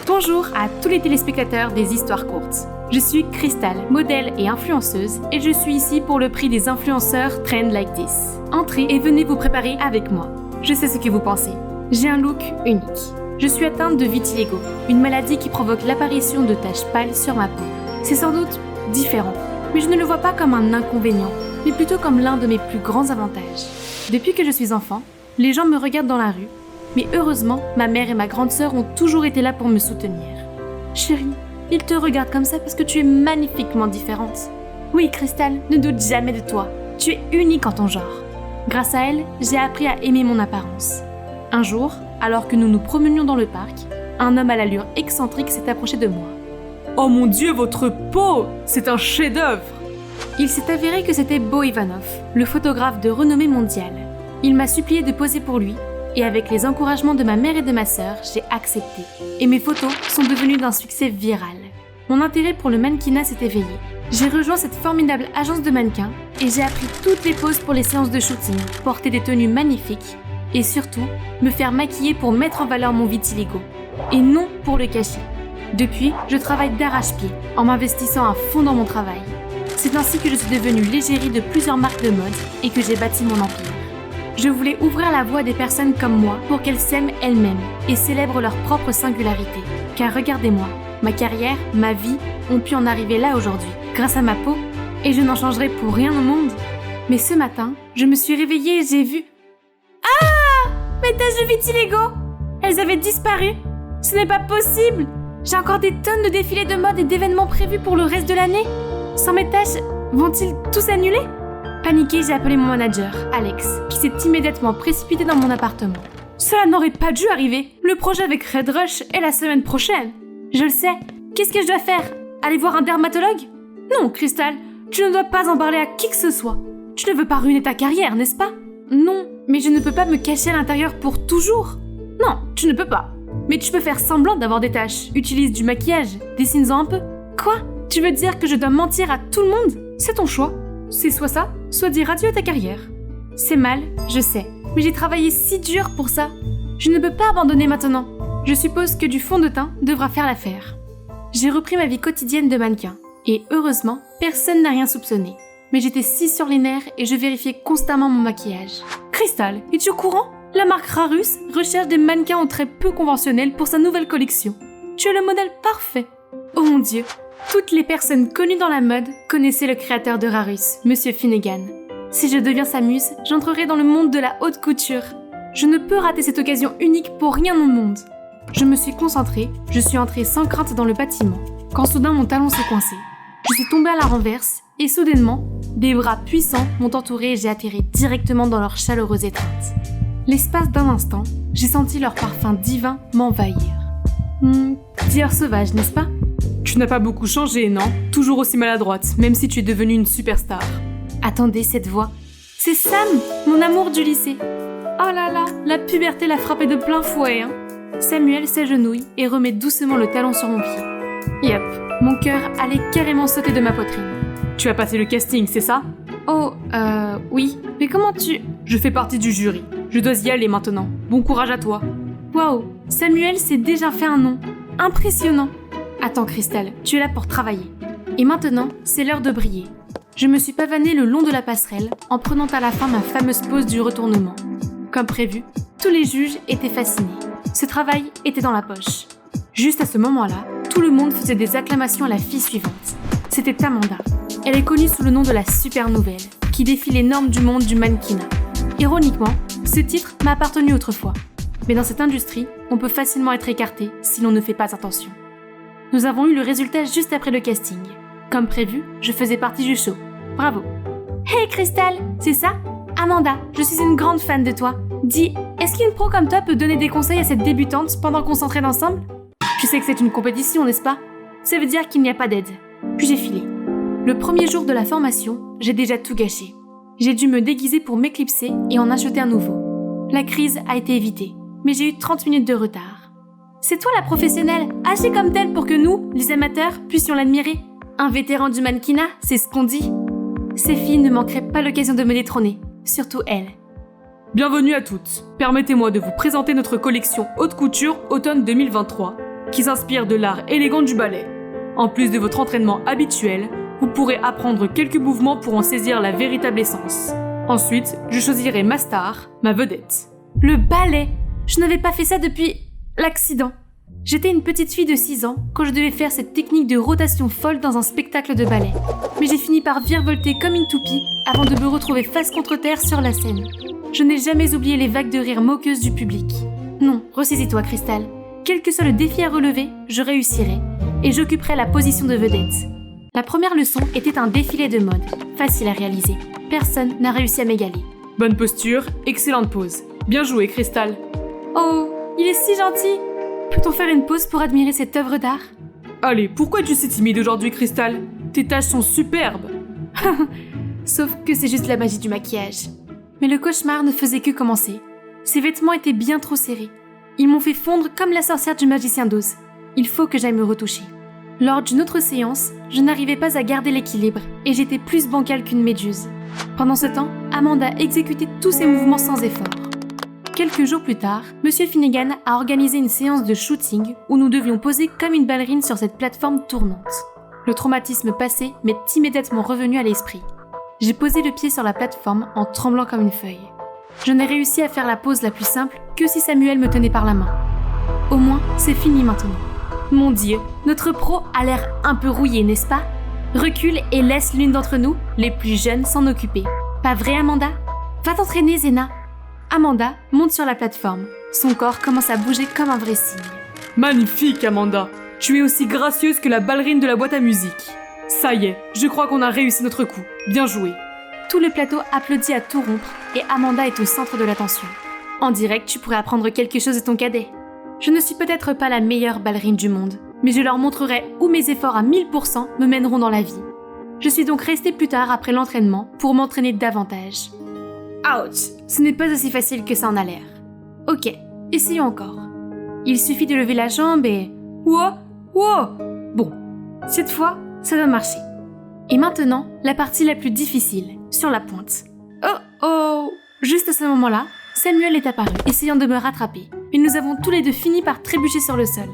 Bonjour à tous les téléspectateurs des histoires courtes. Je suis Crystal, modèle et influenceuse, et je suis ici pour le prix des influenceurs Trend Like This. Entrez et venez vous préparer avec moi. Je sais ce que vous pensez. J'ai un look unique. Je suis atteinte de vitiligo, une maladie qui provoque l'apparition de taches pâles sur ma peau. C'est sans doute différent, mais je ne le vois pas comme un inconvénient, mais plutôt comme l'un de mes plus grands avantages. Depuis que je suis enfant, les gens me regardent dans la rue, mais heureusement, ma mère et ma grande sœur ont toujours été là pour me soutenir. Chérie, ils te regardent comme ça parce que tu es magnifiquement différente. Oui, Crystal, ne doute jamais de toi. Tu es unique en ton genre. Grâce à elle, j'ai appris à aimer mon apparence. Un jour, alors que nous nous promenions dans le parc, un homme à l'allure excentrique s'est approché de moi. Oh mon Dieu, votre peau! C'est un chef-d'œuvre! Il s'est avéré que c'était Bo Ivanov, le photographe de renommée mondiale. Il m'a supplié de poser pour lui, et avec les encouragements de ma mère et de ma sœur, j'ai accepté. Et mes photos sont devenues d'un succès viral. Mon intérêt pour le mannequinat s'est éveillé. J'ai rejoint cette formidable agence de mannequins et j'ai appris toutes les poses pour les séances de shooting, porter des tenues magnifiques et surtout me faire maquiller pour mettre en valeur mon vitiligo et non pour le cacher. Depuis, je travaille d'arrache-pied en m'investissant à fond dans mon travail. C'est ainsi que je suis devenue l'égérie de plusieurs marques de mode et que j'ai bâti mon empire. Je voulais ouvrir la voie des personnes comme moi pour qu'elles s'aiment elles-mêmes et célèbrent leur propre singularité. Car regardez-moi, ma carrière, ma vie ont pu en arriver là aujourd'hui, grâce à ma peau, et je n'en changerai pour rien au monde. Mais ce matin, je me suis réveillée et j'ai vu... Ah! Mes taches de vitiligo! Elles avaient disparu! Ce n'est pas possible! J'ai encore des tonnes de défilés de mode et d'événements prévus pour le reste de l'année. Sans mes taches, vont-ils tous annuler? Paniquée, j'ai appelé mon manager, Alex, qui s'est immédiatement précipité dans mon appartement. Cela n'aurait pas dû arriver. Le projet avec Red Rush est la semaine prochaine. Je le sais. Qu'est-ce que je dois faire? Aller voir un dermatologue? Non, Crystal, tu ne dois pas en parler à qui que ce soit. Tu ne veux pas ruiner ta carrière, n'est-ce pas? Non, mais je ne peux pas me cacher à l'intérieur pour toujours. Non, tu ne peux pas. Mais tu peux faire semblant d'avoir des taches. Utilise du maquillage, dessine-en un peu. Quoi? Tu veux dire que je dois mentir à tout le monde? C'est ton choix. C'est soit ça, soit dire adieu à ta carrière. C'est mal, je sais, mais j'ai travaillé si dur pour ça. Je ne peux pas abandonner maintenant. Je suppose que du fond de teint devra faire l'affaire. J'ai repris ma vie quotidienne de mannequin. Et heureusement, personne n'a rien soupçonné. Mais j'étais si sur les nerfs et je vérifiais constamment mon maquillage. Crystal, es-tu au courant? La marque Rarus recherche des mannequins aux traits peu conventionnels pour sa nouvelle collection. Tu es le modèle parfait. Oh mon Dieu, toutes les personnes connues dans la mode connaissaient le créateur de Rarus, Monsieur Finnegan. Si je deviens sa muse, j'entrerai dans le monde de la haute couture. Je ne peux rater cette occasion unique pour rien au monde. Je me suis concentrée, je suis entrée sans crainte dans le bâtiment, quand soudain mon talon s'est coincé. Je suis tombée à la renverse, et soudainement, des bras puissants m'ont entourée et j'ai atterri directement dans leur chaleureuse étreinte. L'espace d'un instant, j'ai senti leur parfum divin m'envahir. Dior sauvage, n'est-ce pas? Tu n'as pas beaucoup changé, non? Toujours aussi maladroite, même si tu es devenue une superstar. Attendez, cette voix. C'est Sam, mon amour du lycée. Oh là là, la puberté l'a frappé de plein fouet, hein. Samuel s'agenouille et remet doucement le talon sur mon pied. Yep, mon cœur allait carrément sauter de ma poitrine. Tu as passé le casting, c'est ça? Oh, oui. Mais comment tu... Je fais partie du jury. Je dois y aller maintenant. Bon courage à toi. Waouh, Samuel s'est déjà fait un nom. Impressionnant. Attends, Crystal, tu es là pour travailler. Et maintenant, c'est l'heure de briller. Je me suis pavanée le long de la passerelle en prenant à la fin ma fameuse pose du retournement. Comme prévu, tous les juges étaient fascinés. Ce travail était dans la poche. Juste à ce moment-là, tout le monde faisait des acclamations à la fille suivante. C'était Amanda. Elle est connue sous le nom de la super nouvelle, qui défie les normes du monde du mannequinat. Ironiquement, ce titre m'a appartenu autrefois. Mais dans cette industrie, on peut facilement être écarté si l'on ne fait pas attention. Nous avons eu le résultat juste après le casting. Comme prévu, je faisais partie du show. Bravo. Hey Crystal, c'est ça? Amanda, je suis une grande fan de toi. Dis, est-ce qu'une pro comme toi peut donner des conseils à cette débutante pendant qu'on s'entraîne ensemble? Je sais que c'est une compétition, n'est-ce pas? Ça veut dire qu'il n'y a pas d'aide. Puis j'ai filé. Le premier jour de la formation, j'ai déjà tout gâché. J'ai dû me déguiser pour m'éclipser et en acheter un nouveau. La crise a été évitée, mais j'ai eu 30 minutes de retard. C'est toi la professionnelle, agis comme telle pour que nous, les amateurs, puissions l'admirer. Un vétéran du mannequinat, c'est ce qu'on dit. Ces filles ne manqueraient pas l'occasion de me détrôner, surtout elle. Bienvenue à toutes. Permettez-moi de vous présenter notre collection haute couture automne 2023, qui s'inspire de l'art élégant du ballet. En plus de votre entraînement habituel, vous pourrez apprendre quelques mouvements pour en saisir la véritable essence. Ensuite, je choisirai ma star, ma vedette. Le ballet! Je n'avais pas fait ça depuis l'accident. J'étais une petite fille de 6 ans quand je devais faire cette technique de rotation folle dans un spectacle de ballet. Mais j'ai fini par virevolter comme une toupie avant de me retrouver face contre terre sur la scène. Je n'ai jamais oublié les vagues de rire moqueuses du public. Non, ressaisis-toi, Crystal. Quel que soit le défi à relever, je réussirai et j'occuperai la position de vedette. La première leçon était un défilé de mode, facile à réaliser. Personne n'a réussi à m'égaler. Bonne posture, excellente pose. Bien joué, Crystal. Oh, il est si gentil! Peut-on faire une pause pour admirer cette œuvre d'art? Allez, pourquoi es-tu si timide aujourd'hui, Crystal? Tes taches sont superbes. Sauf que c'est juste la magie du maquillage. Mais le cauchemar ne faisait que commencer. Ses vêtements étaient bien trop serrés. Ils m'ont fait fondre comme la sorcière du magicien d'Oz. Il faut que j'aille me retoucher. Lors d'une autre séance, je n'arrivais pas à garder l'équilibre et j'étais plus bancale qu'une méduse. Pendant ce temps, Amanda exécutait tous ses mouvements sans effort. Quelques jours plus tard, Monsieur Finnegan a organisé une séance de shooting où nous devions poser comme une ballerine sur cette plateforme tournante. Le traumatisme passé m'est immédiatement revenu à l'esprit. J'ai posé le pied sur la plateforme en tremblant comme une feuille. Je n'ai réussi à faire la pose la plus simple que si Samuel me tenait par la main. Au moins, c'est fini maintenant. Mon Dieu, notre pro a l'air un peu rouillé, n'est-ce pas? Recule et laisse l'une d'entre nous, les plus jeunes, s'en occuper. Pas vrai, Amanda? Va t'entraîner, Zena. Amanda monte sur la plateforme. Son corps commence à bouger comme un vrai cygne. Magnifique, Amanda. Tu es aussi gracieuse que la ballerine de la boîte à musique. Ça y est, je crois qu'on a réussi notre coup. Bien joué. Tout le plateau applaudit à tout rompre et Amanda est au centre de l'attention. En direct, tu pourrais apprendre quelque chose de ton cadet. Je ne suis peut-être pas la meilleure ballerine du monde, mais je leur montrerai où mes efforts à 1000% me mèneront dans la vie. Je suis donc restée plus tard après l'entraînement pour m'entraîner davantage. Ouch! Ce n'est pas aussi facile que ça en a l'air. Ok, essayons encore. Il suffit de lever la jambe et... Wow! Bon, cette fois, ça doit marcher. Et maintenant, la partie la plus difficile, sur la pointe. Oh! Juste à ce moment-là, Samuel est apparu, essayant de me rattraper. Et nous avons tous les deux fini par trébucher sur le sol.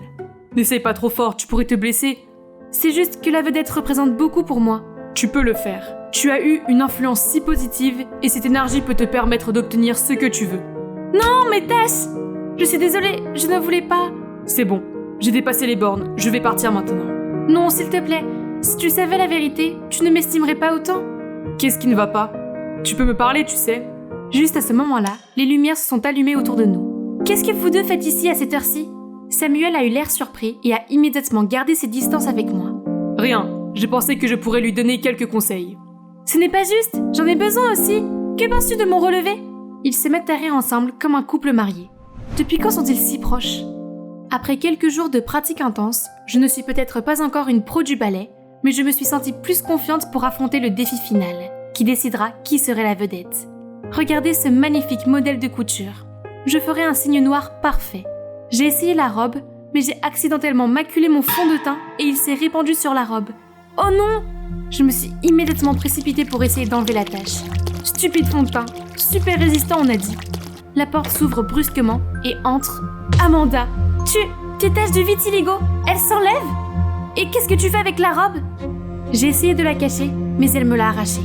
N'essaye pas trop fort, tu pourrais te blesser. C'est juste que la vedette représente beaucoup pour moi. Tu peux le faire. Tu as eu une influence si positive et cette énergie peut te permettre d'obtenir ce que tu veux. Non, mes tasses! Je suis désolée, je ne voulais pas. C'est bon, j'ai dépassé les bornes, je vais partir maintenant. Non, s'il te plaît, si tu savais la vérité, tu ne m'estimerais pas autant. Qu'est-ce qui ne va pas? Tu peux me parler, tu sais. Juste à ce moment-là, les lumières se sont allumées autour de nous. Qu'est-ce que vous deux faites ici à cette heure-ci? Samuel a eu l'air surpris et a immédiatement gardé ses distances avec moi. Rien, j'ai pensé que je pourrais lui donner quelques conseils. Ce n'est pas juste, j'en ai besoin aussi. Que penses-tu de mon relevé? Ils se mettent à rire ensemble comme un couple marié. Depuis quand sont-ils si proches ? Après quelques jours de pratique intense, je ne suis peut-être pas encore une pro du ballet, mais je me suis sentie plus confiante pour affronter le défi final, qui décidera qui serait la vedette. Regardez ce magnifique modèle de couture. Je ferai un signe noir parfait. J'ai essayé la robe, mais j'ai accidentellement maculé mon fond de teint et il s'est répandu sur la robe. Oh non ! Je me suis immédiatement précipitée pour essayer d'enlever la tache. Stupide fond de teint, super résistant on a dit. La porte s'ouvre brusquement et entre Amanda. Tes taches de vitiligo, elles s'enlèvent ? Et qu'est-ce que tu fais avec la robe ? J'ai essayé de la cacher, mais elle me l'a arrachée.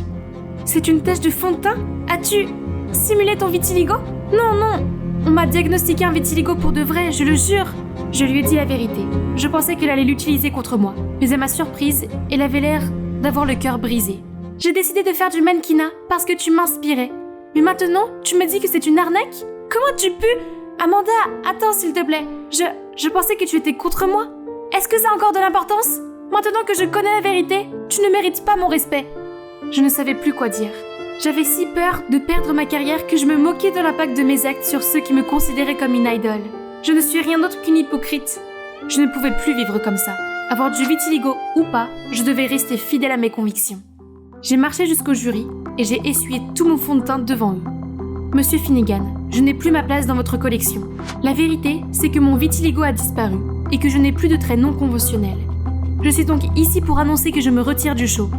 C'est une tache de fond de teint ? As-tu simulé ton vitiligo ? Non, on m'a diagnostiqué un vitiligo pour de vrai, je le jure. Je lui ai dit la vérité. Je pensais qu'elle allait l'utiliser contre moi, mais à ma surprise, elle avait l'air d'avoir le cœur brisé. J'ai décidé de faire du mannequinat parce que tu m'inspirais. Mais maintenant, tu me dis que c'est une arnaque ? Comment tu peux ? Amanda, attends s'il te plaît. Je pensais que tu étais contre moi. Est-ce que ça a encore de l'importance ? Maintenant que je connais la vérité, tu ne mérites pas mon respect. Je ne savais plus quoi dire. J'avais si peur de perdre ma carrière que je me moquais de l'impact de mes actes sur ceux qui me considéraient comme une idole. Je ne suis rien d'autre qu'une hypocrite. Je ne pouvais plus vivre comme ça. Avoir du vitiligo ou pas, je devais rester fidèle à mes convictions. J'ai marché jusqu'au jury et j'ai essuyé tout mon fond de teint devant eux. Monsieur Finnegan, je n'ai plus ma place dans votre collection. La vérité, c'est que mon vitiligo a disparu et que je n'ai plus de traits non conventionnels. Je suis donc ici pour annoncer que je me retire du show.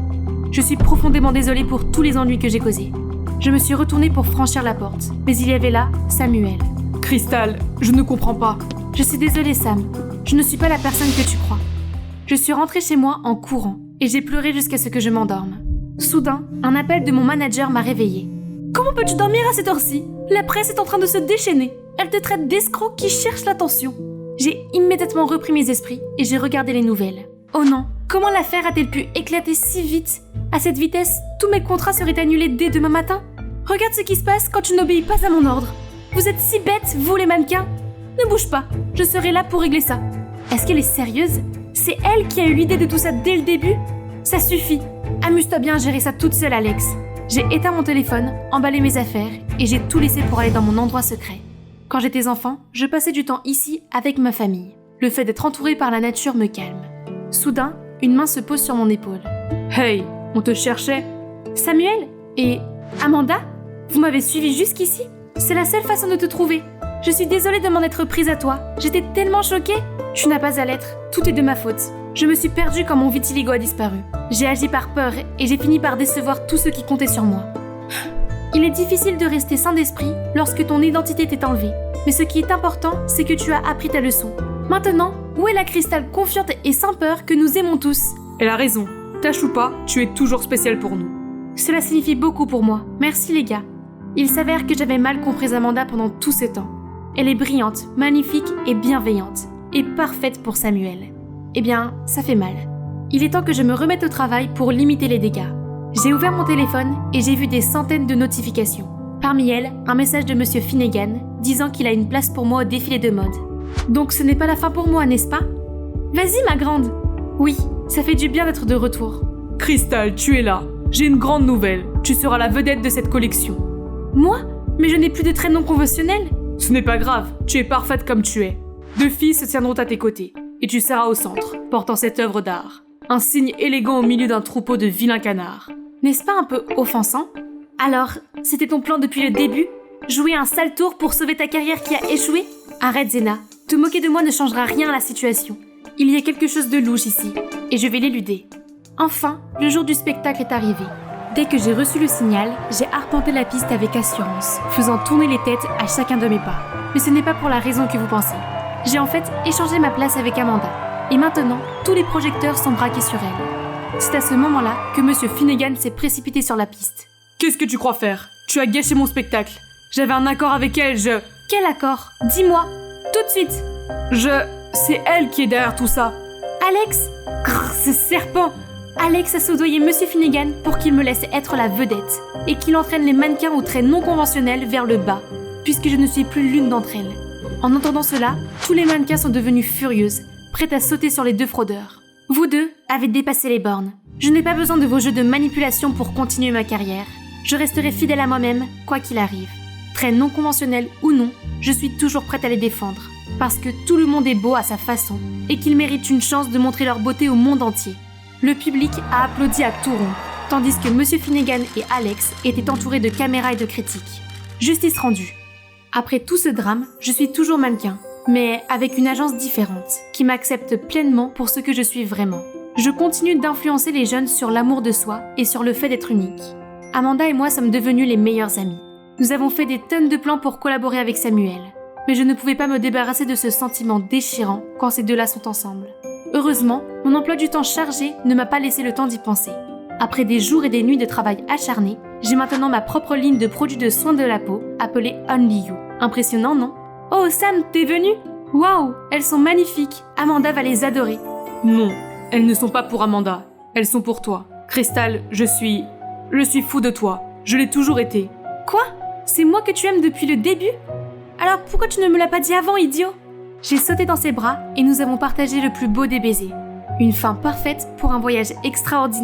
Je suis profondément désolée pour tous les ennuis que j'ai causés. Je me suis retournée pour franchir la porte, mais il y avait là Samuel. Crystal, je ne comprends pas. Je suis désolée Sam, je ne suis pas la personne que tu crois. Je suis rentrée chez moi en courant et j'ai pleuré jusqu'à ce que je m'endorme. Soudain, un appel de mon manager m'a réveillée. Comment peux-tu dormir à cette heure-ci ? La presse est en train de se déchaîner. Elle te traite d'escroc qui cherche l'attention. J'ai immédiatement repris mes esprits et j'ai regardé les nouvelles. Oh non, comment l'affaire a-t-elle pu éclater si vite ? À cette vitesse, tous mes contrats seraient annulés dès demain matin. Regarde ce qui se passe quand tu n'obéis pas à mon ordre. Vous êtes si bêtes, vous les mannequins. Ne bouge pas, je serai là pour régler ça. Est-ce qu'elle est sérieuse ? C'est elle qui a eu l'idée de tout ça dès le début ? Ça suffit. Amuse-toi bien à gérer ça toute seule, Alex. J'ai éteint mon téléphone, emballé mes affaires et j'ai tout laissé pour aller dans mon endroit secret. Quand j'étais enfant, je passais du temps ici avec ma famille. Le fait d'être entourée par la nature me calme. Soudain, une main se pose sur mon épaule. Hey, on te cherchait. Samuel ? Et Amanda ? Vous m'avez suivi jusqu'ici ? C'est la seule façon de te trouver. Je suis désolée de m'en être prise à toi. J'étais tellement choquée. Tu n'as pas à l'être. Tout est de ma faute. Je me suis perdue quand mon vitiligo a disparu. J'ai agi par peur et j'ai fini par décevoir tous ceux qui comptaient sur moi. Il est difficile de rester sain d'esprit lorsque ton identité t'est enlevée. Mais ce qui est important, c'est que tu as appris ta leçon. Maintenant, où est la Crystal confiante et sans peur que nous aimons tous ? Elle a raison. Tâche ou pas, tu es toujours spécial pour nous. Cela signifie beaucoup pour moi. Merci les gars. Il s'avère que j'avais mal compris Amanda pendant tout ce temps. Elle est brillante, magnifique et bienveillante. Et parfaite pour Samuel. Eh bien, ça fait mal. Il est temps que je me remette au travail pour limiter les dégâts. J'ai ouvert mon téléphone et j'ai vu des centaines de notifications. Parmi elles, un message de Monsieur Finnegan disant qu'il a une place pour moi au défilé de mode. Donc ce n'est pas la fin pour moi, n'est-ce pas ? Vas-y ma grande ! Oui, ça fait du bien d'être de retour. Crystal, tu es là. J'ai une grande nouvelle. Tu seras la vedette de cette collection. Moi ? Mais je n'ai plus de traits non conventionnels. Ce n'est pas grave, tu es parfaite comme tu es. 2 filles se tiendront à tes côtés, et tu seras au centre, portant cette œuvre d'art. Un signe élégant au milieu d'un troupeau de vilains canards. N'est-ce pas un peu offensant ? Alors, c'était ton plan depuis le début ? Jouer un sale tour pour sauver ta carrière qui a échoué ? Arrête Zena, te moquer de moi ne changera rien à la situation. Il y a quelque chose de louche ici, et je vais l'éluder. Enfin, le jour du spectacle est arrivé. Dès que j'ai reçu le signal, j'ai arpenté la piste avec assurance, faisant tourner les têtes à chacun de mes pas. Mais ce n'est pas pour la raison que vous pensez. J'ai en fait échangé ma place avec Amanda. Et maintenant, tous les projecteurs sont braqués sur elle. C'est à ce moment-là que Monsieur Finnegan s'est précipité sur la piste. Qu'est-ce que tu crois faire ? Tu as gâché mon spectacle. J'avais un accord avec elle, Quel accord ? Dis-moi, tout de suite. C'est elle qui est derrière tout ça. Alex ? Grrr, ce serpent ! Alex a soudoyé Monsieur Finnegan pour qu'il me laisse être la vedette et qu'il entraîne les mannequins aux traits non conventionnels vers le bas, puisque je ne suis plus l'une d'entre elles. En entendant cela, tous les mannequins sont devenus furieuses, prêtes à sauter sur les 2 fraudeurs. Vous 2 avez dépassé les bornes. Je n'ai pas besoin de vos jeux de manipulation pour continuer ma carrière. Je resterai fidèle à moi-même, quoi qu'il arrive. très non conventionnelles ou non, je suis toujours prête à les défendre. Parce que tout le monde est beau à sa façon et qu'ils méritent une chance de montrer leur beauté au monde entier. Le public a applaudi à tout rond, tandis que Monsieur Finnegan et Alex étaient entourés de caméras et de critiques. Justice rendue. Après tout ce drame, je suis toujours mannequin, mais avec une agence différente, qui m'accepte pleinement pour ce que je suis vraiment. Je continue d'influencer les jeunes sur l'amour de soi et sur le fait d'être unique. Amanda et moi sommes devenus les meilleurs amis. Nous avons fait des tonnes de plans pour collaborer avec Samuel, mais je ne pouvais pas me débarrasser de ce sentiment déchirant quand ces deux-là sont ensemble. Heureusement, mon emploi du temps chargé ne m'a pas laissé le temps d'y penser. Après des jours et des nuits de travail acharné, j'ai maintenant ma propre ligne de produits de soins de la peau appelée Only You. Impressionnant, non? Oh Sam, t'es venu? Waouh, elles sont magnifiques. Amanda va les adorer. Non, elles ne sont pas pour Amanda. Elles sont pour toi. Crystal, je suis fou de toi. Je l'ai toujours été. Quoi? C'est moi que tu aimes depuis le début? Alors pourquoi tu ne me l'as pas dit avant, idiot? J'ai sauté dans ses bras et nous avons partagé le plus beau des baisers. Une fin parfaite pour un voyage extraordinaire.